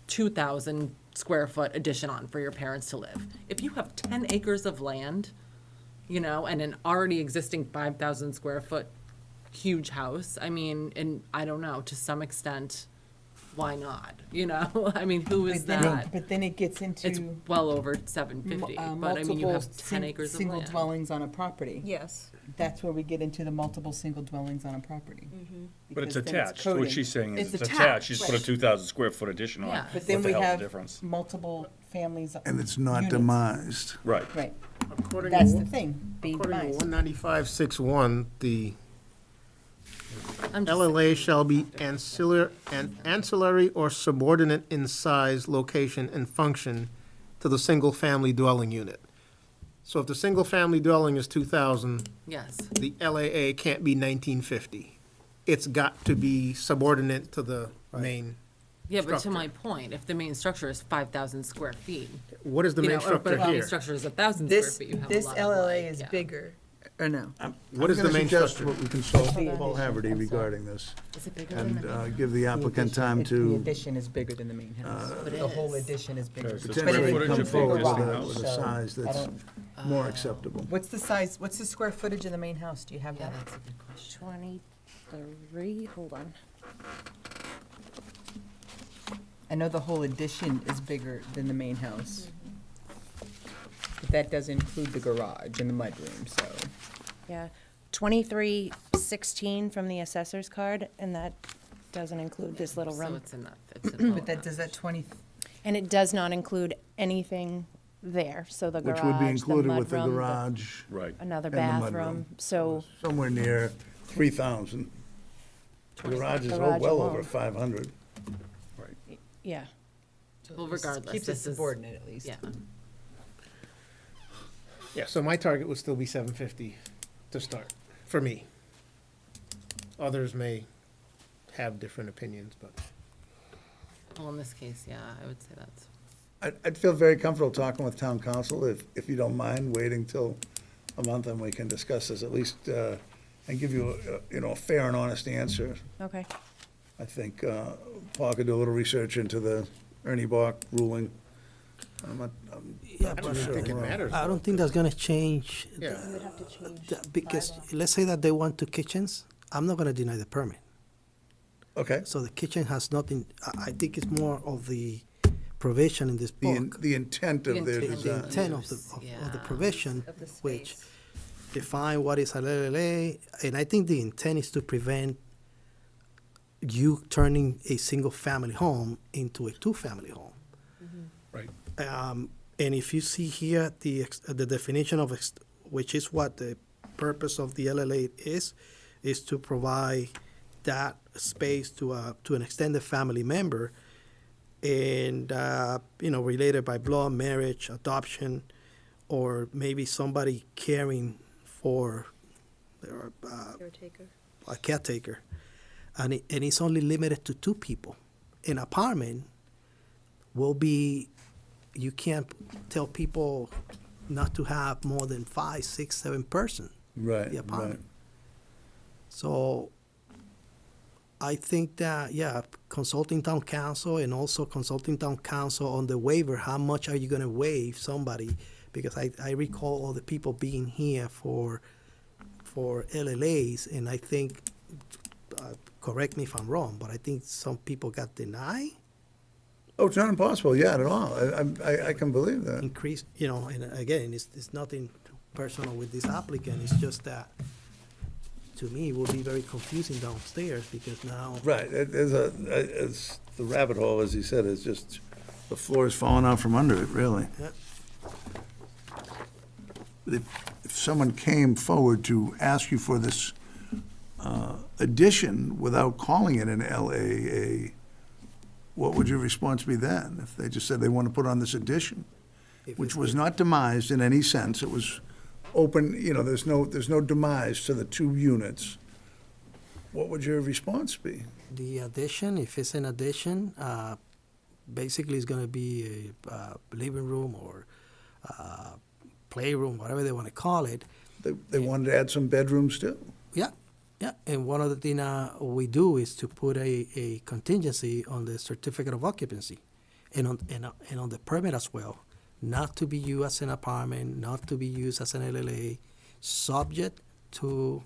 2,000 square foot addition on for your parents to live, if you have 10 acres of land, and an already existing 5,000 square foot huge house, I mean, and I don't know, to some extent, why not? I mean, who is that? But then it gets into. It's well over 750, but I mean, you have 10 acres of Single land. dwellings on a property. Yes. That's where we get into the multiple single dwellings on a property. But it's Because then attached. coding. What she's saying is It's it's attached, attached. You just put a right. 2,000 square foot addition on. Yeah. But then What the we hell's the have difference? multiple families. And it's not units. demised. Right. Right, According that's to, the thing, being according to demised. 195.61, the I'm just LLA shall be ancillary or subordinate in size, location, and function to the single-family dwelling unit. So if the single-family dwelling is 2,000, yes. the LAA can't be 1950. It's got to be subordinate to the main. Yeah, but to structure. my point, if the main structure is 5,000 square feet, What is the main or, but structure if the main here? structure is 1,000 square This, feet, you have a this lot of, LLA like, is yeah. bigger, or no? What is the I'm gonna main suggest structure? what we consult Paul Haverty regarding this, Is it bigger than and the give the applicant time The to addition is bigger than the main house. But it The whole is. addition is bigger. Okay, so But square it potentially footage come of the forward existing with house. a size I that's don't- more acceptable. What's the size, what's the square footage of the main house? Do you have Yeah, that? that's a good question. 23, hold on. I know the whole addition is bigger than the main house. But that does include the garage and the mudroom, so. Yeah, 2316 from the assessor's card, and that doesn't include this little So room. it's in that, it's in all But that, of does that 20, And it does not include anything there, so the garage, Which would be the included with the mudroom, garage, Right. another and the mudroom. bathroom, so, somewhere near 3,000. The garage is Garage well alone. over 500. yeah. Well, regardless, keeps it this is- subordinate at least. Yeah. Yeah, so my target would still be 750 to start, for me. Others may have different opinions, but. Well, in this case, yeah, I would say that's. I'd feel very comfortable talking with town council, if you don't mind waiting till a month and we can discuss this at least, and give you, a fair and honest answer. Okay. I think Paul could do a little research into the Ernie Bach ruling. Yeah, I but don't think it matters. I don't think that's gonna change. Yeah. You would have to change. Because, let's say that they want two kitchens, I'm not gonna deny the permit. Okay. So the kitchen has nothing, I think it's more of the provision in this book. The intent of their intent. The design. intent of the provision, Of the which space. define what is a LLA, and I think the intent is to prevent you turning a single-family home into a two-family home. Right. And if you see here, the definition of, which is what the purpose of the LLA is to provide that space to an extended family member, and, related by blood, marriage, adoption, or maybe somebody caring for Caretaker. a caretaker. And it's only limited to two people. An apartment will be, you can't tell people not to have more than 5, 6, 7 person. Right, The right. apartment. So I think that, consulting town council and also consulting town council on the waiver, how much are you gonna waive somebody? Because I recall all the people being here for LLAs, and I think, correct me if I'm wrong, but I think some people got denied, Oh, it's not impossible, yeah, at all. I can believe that. increased, and again, it's nothing personal with this applicant, it's just that, to me, it will be very confusing downstairs, because now, Right, it's the rabbit hole, as he said, is just, the floor is falling out from under it, really. yeah, If someone came forward to ask you for this addition without calling it an LAA, what would your response be then? If they just said they want to put on this addition, if which it's- was not demised in any sense, it was open, there's no demise to the two units, what would your response be? the addition, if it's an addition, basically it's gonna be a living room or playroom, whatever they wanna call it. They wanted to add some bedrooms too? Yeah, and one of the things we do is to put a contingency on the certificate of occupancy and on the permit as well, not to be used as an apartment, not to be used as an LLA, subject to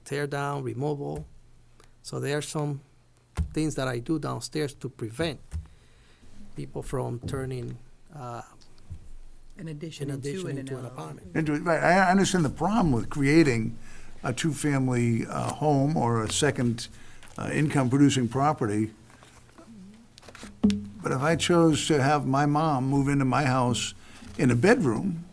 tear down, removal. So there are some things that I do downstairs to prevent people from turning An addition an into addition an into an LLA. apartment. Right, I understand the problem with creating a two-family home or a second income-producing property. But if I chose to have my mom move into my house in a bedroom,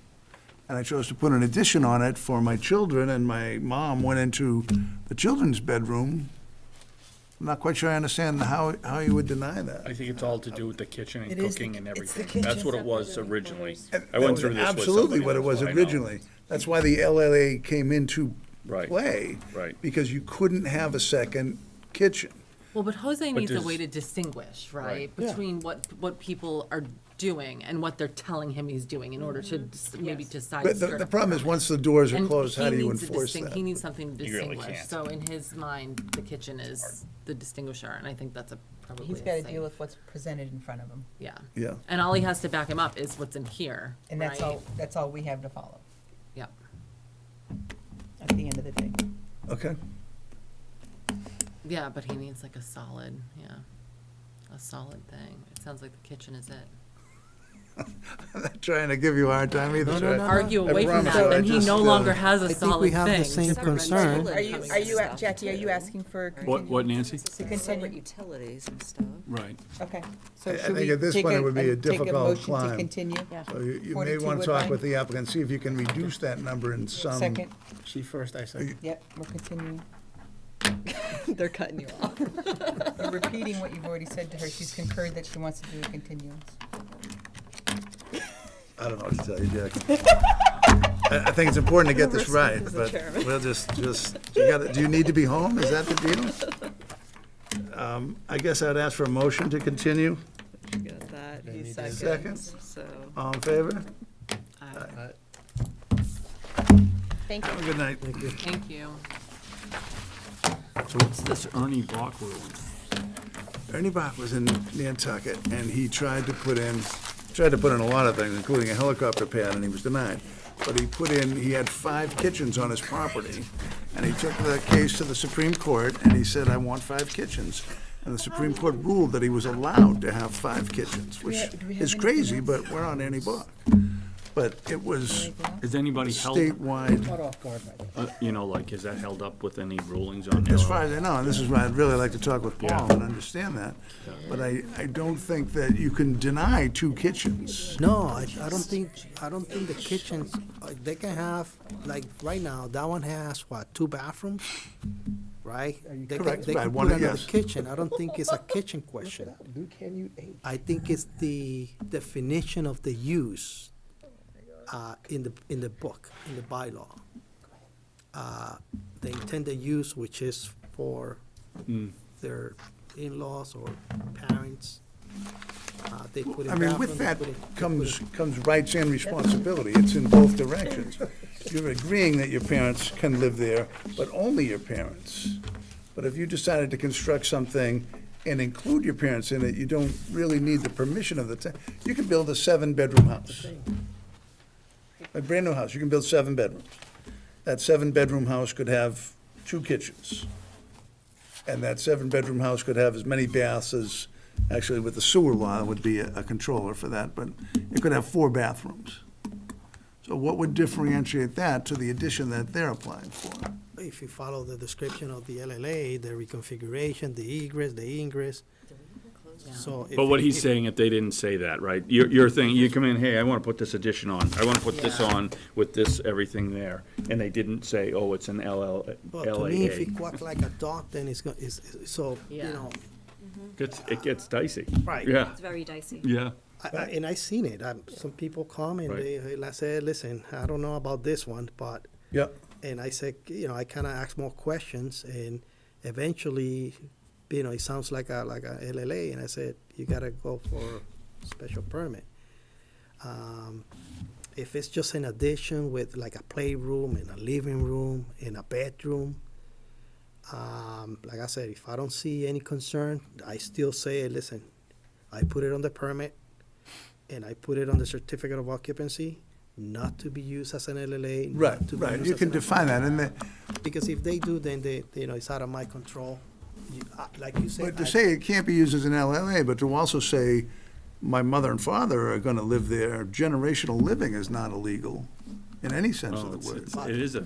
and I chose to put an addition on it for my children, and my mom went into the children's bedroom, I'm not quite sure I understand how you would deny that. I think it's all to do with the kitchen and It is cooking the- and it's the everything. That's kitchen. what it was originally. And I that went was through this with absolutely somebody what it was else, I know. originally. That's why the LLA came into Right, play. right. Because you couldn't have a second kitchen. Well, but Jose needs a there's- way to distinguish, right, Right. Yeah. between what people are doing and what they're telling him he's doing in order to maybe Yes. decide. But the problem is, once the doors are closed, how do you enforce that? He needs something to You really distinguish. can't. So in his mind, the kitchen is the distinguisher, and I think that's probably He's a gotta safe- deal with what's presented in front of him, Yeah. Yeah. And all he has to back him up is what's in here, and right? that's all we have to follow Yeah. at the end of the day. Okay. Yeah, but he needs like a solid thing. It sounds like the kitchen is it. I'm not trying to give you a hard time either. No, sir. no, no. Argue I away from promise that, you, I then he just, no longer has a I think solid we have the thing. same Separate concern. utilities. Jackie, are you asking for? What, Nancy? To Separate continue? utilities and stuff. Right. Okay. So I should think we at this take point it would be a take difficult motion to climb. continue? So you may 42 want to talk Woodbine? with the applicant, see if you can reduce that number in some. Second, She first, I second. yep, we're continuing. They're cutting you off. We're repeating what you've already said to her. She's concurred that she wants to do a continuance. I don't know what to tell you, Jackie. I think it's important to get this right, As the but chairman. we'll just, you gotta, do you need to be home? Is that the deal? I guess I'd ask for a motion to continue. You got that, he Second. seconds, so. All in favor? Thank you. Have a good night. Thank you. So what's this Ernie Bach ruling? Ernie Bach was in Nantucket, and he tried to put in a lot of things, including a helicopter pad, and he was denied. But he had 5 kitchens on his property, and he took the case to the Supreme Court, and he said, I want 5 kitchens. And the Supreme Court ruled that he was allowed to have 5 kitchens, which is crazy, but we're on Ernie Bach. But it was Is anybody held, statewide. like, is that held up with any rulings on As there? far as I know, and this is why I'd really like to talk with Paul and understand that, but I don't think that you can deny 2 kitchens. No, I don't think the kitchens, they can have, like, right now, that one has, what, 2 bathrooms? Right? Correct, They right, can one, put another yes. kitchen. I don't think it's a kitchen question. I think it's the definition of the use in the book, in the bylaw. The intended use, which is for their in-laws or parents. They put in I mean, with bathrooms, that they put in- comes rights and responsibility. It's in both directions. You're agreeing that your parents can live there, but only your parents. But if you decided to construct something and include your parents in it, you don't really need the permission of the town. You can build a 7-bedroom house. A brand-new house, you can build 7 bedrooms. That 7-bedroom house could have 2 kitchens. And that 7-bedroom house could have as many baths as, actually with the sewer law, would be a controller for that, but it could have 4 bathrooms. So what would differentiate that to the addition that they're applying for? If you follow the description of the LLA, the reconfiguration, the egress, the ingress. So But what he's saying, if they didn't say that, right? You're thinking, you come in, hey, I want to put this addition on, I want to put this on with this, everything there, and they didn't say, oh, it's an Well, to me, if LAA. it quacks like a dog, then so, you Yeah. know. It gets dicey. Right. Yeah, It's very dicey. yeah. And I seen it. Some people come and I said, listen, I don't know about this one, but, Yep. and I said, I kind of asked more questions, and eventually, it sounds like a LLA, and I said, you gotta go for a special permit. If it's just an addition with like a playroom and a living room and a bedroom, like I said, if I don't see any concern, I still say, listen, I put it on the permit and I put it on the certificate of occupancy, not to be used as an LLA. not Right, to be right, used you as can an define that, and then, Because if they do, then it's out of my control. Like you said. but to say it can't be used as an LLA, but to also say, my mother and father are gonna live there, generational living is not illegal in any sense Oh, of the word. it is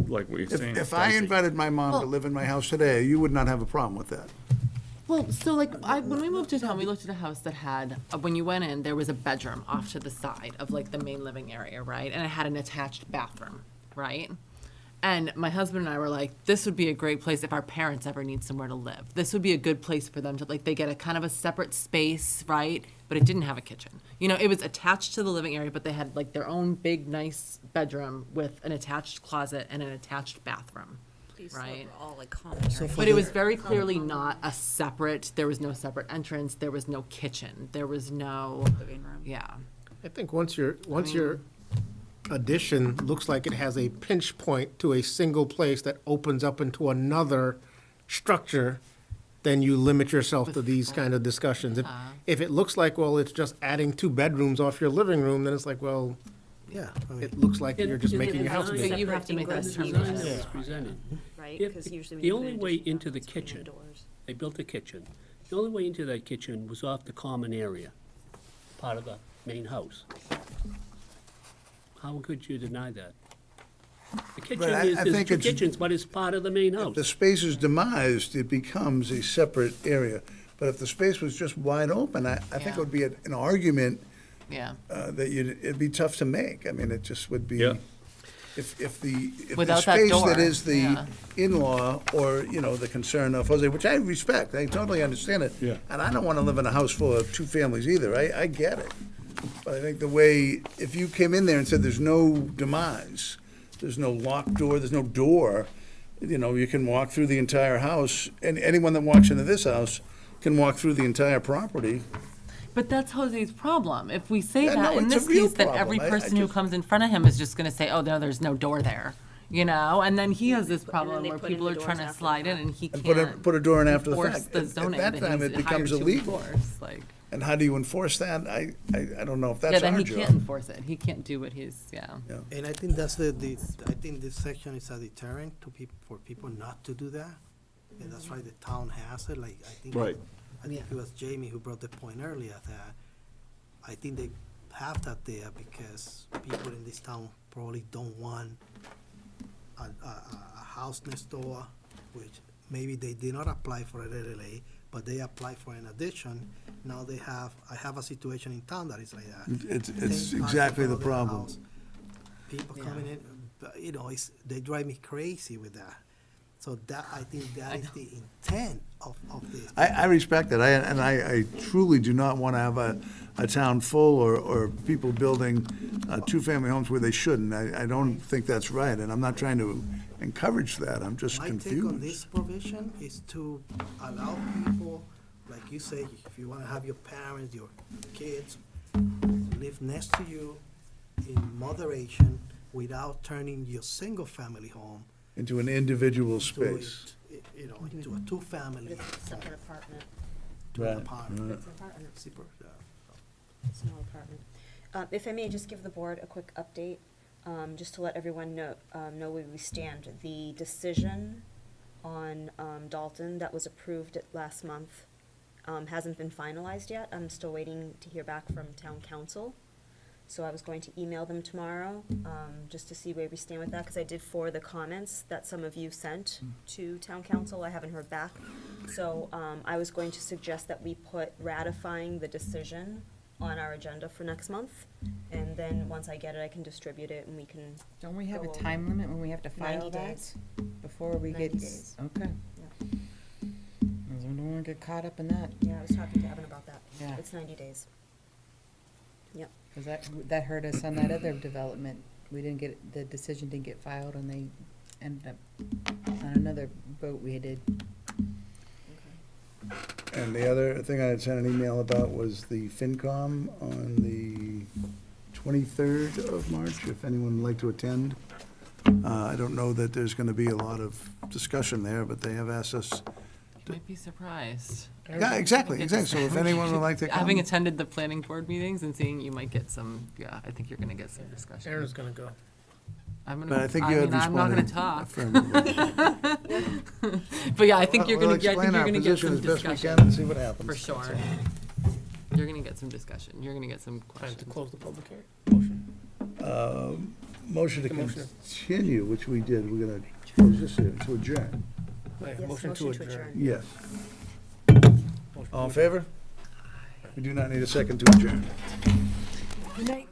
like what you're saying. If I invited my mom to live in my house today, you would not have a problem with that. Well, so like, when we moved to town, we looked at a house that had, when you went in, there was a bedroom off to the side of like the main living area, right? And it had an attached bathroom, right? And my husband and I were like, this would be a great place if our parents ever need somewhere to live. This would be a good place for them to, like, they get a kind of a separate space, right? But it didn't have a kitchen. It was attached to the living area, but they had like their own big, nice bedroom with an attached closet and an attached bathroom. These Right. were all like common areas. But it was very clearly not a separate, there was no separate entrance, there was no kitchen, there was no, Living room. yeah. I think once your addition looks like it has a pinch point to a single place that opens up into another structure, then you limit yourself to these kind of discussions. If it looks like, well, it's just adding 2 bedrooms off your living room, then it's like, well, Yeah. it looks like you're just In the making your house design- big. You have to make that The determination. design that was presented. Right? If- 'Cause usually when The you put only an way addition into the it's between kitchen, doors. they built a kitchen. The only way into that kitchen was off the common area, part of the main house. How could you deny that? The kitchen I is, there's think 2 it's- kitchens, but it's part of the main If house. the space is demised, it becomes a separate area. But if the space was just wide open, I think Yeah. it would be an argument Yeah. that it'd be tough to make. I mean, it just would be. Yeah. If the Without that space door, that is the yeah. in-law or, the concern of Jose, which I respect, I totally understand it. Yeah. And I don't want to live in a house full of 2 families either, I get it. But I think the way, if you came in there and said there's no demise, there's no locked door, there's no door, you can walk through the entire house, and anyone that walks into this house can walk through the entire property. But that's Jose's problem. If we say Yeah, no, that, in it's a this real case, then every problem. I person who just- comes in front of him is just gonna say, oh, no, there's no door there, you know? And then he has this problem they where put in people the are trying doors to after slide in that. and he And can't put a door in after the enforce fact. the At zoning that that time, he's it becomes hired to illegal. enforce, like. And how do you enforce that? I don't know if Yeah, that's then our he can't job. enforce it. He can't do what he's, yeah. And I think that's I think this section is a deterrent to people, for people not to do that. And that's why the town has it, like, I think. Right. I think it was Jamie who brought the point earlier that I think they have that there because people in this town probably don't want a house next door, which maybe they did not apply for an LLA, but they applied for an addition. Now I have a situation in town that is like that. It's Same exactly the concept of problem. house. People coming in, but, you know, they drive me crazy with that. So that, I think that is the intent of this. I respect it, I truly do not want to have a town full or people building two-family homes where they shouldn't. I don't think that's right, and I'm not trying to encourage that, I'm just My take on confused. this provision is to allow people, like you say, if you wanna have your parents, your kids, live next to you in moderation without turning your single-family home Into an individual to space. you know, into a two-family Separate apartment. to an Right, apartment. right. It's an apartment. Super, Small apartment. If I may just give the board a quick update, just to let everyone know where we stand. The decision on Dalton that was approved last month hasn't been finalized yet. I'm still waiting to hear back from town council. So I was going to email them tomorrow, just to see where we stand with that, because I did forward the comments that some of you sent to town council. I haven't heard back. So I was going to suggest that we put ratifying the decision on our agenda for next month. And then, once I get it, I can distribute it and we can, Don't we have a Go over. time limit when we have to file 90 that? days. Before we 90 get, days. okay. Yeah. I don't wanna get caught up in that, Yeah, I was talking to Evan about that. Yeah. It's 90 days. Yep. cause that hurt us on that other development. We didn't get, the decision didn't get filed and they ended up on another vote we did. And the other thing I had sent an email about was the FinCom on the 23rd of March, if anyone would like to attend. I don't know that there's going to be a lot of discussion there, but they have asked us. You might be surprised. Yeah, exactly. So if anyone would like to come. Having attended the planning board meetings and seeing, you might get some, yeah, I think you're gonna get some discussion. Aaron's gonna go. I'm But gonna, I think you had mean, I'm not gonna responded talk. affirmatively. But yeah, I think you're We'll gonna get, I think explain you're our gonna get position some as best we discussion. can and see what happens. For sure. That's all. You're gonna get some discussion. You're gonna get some Time to questions. close the public hearing. Motion. Motion to Make a motion. continue, which we did. We're going to close this here to adjourn. Right, Yes, motion to adjourn. Yes. Motion All in to favor? We do not need a second to adjourn. Good night.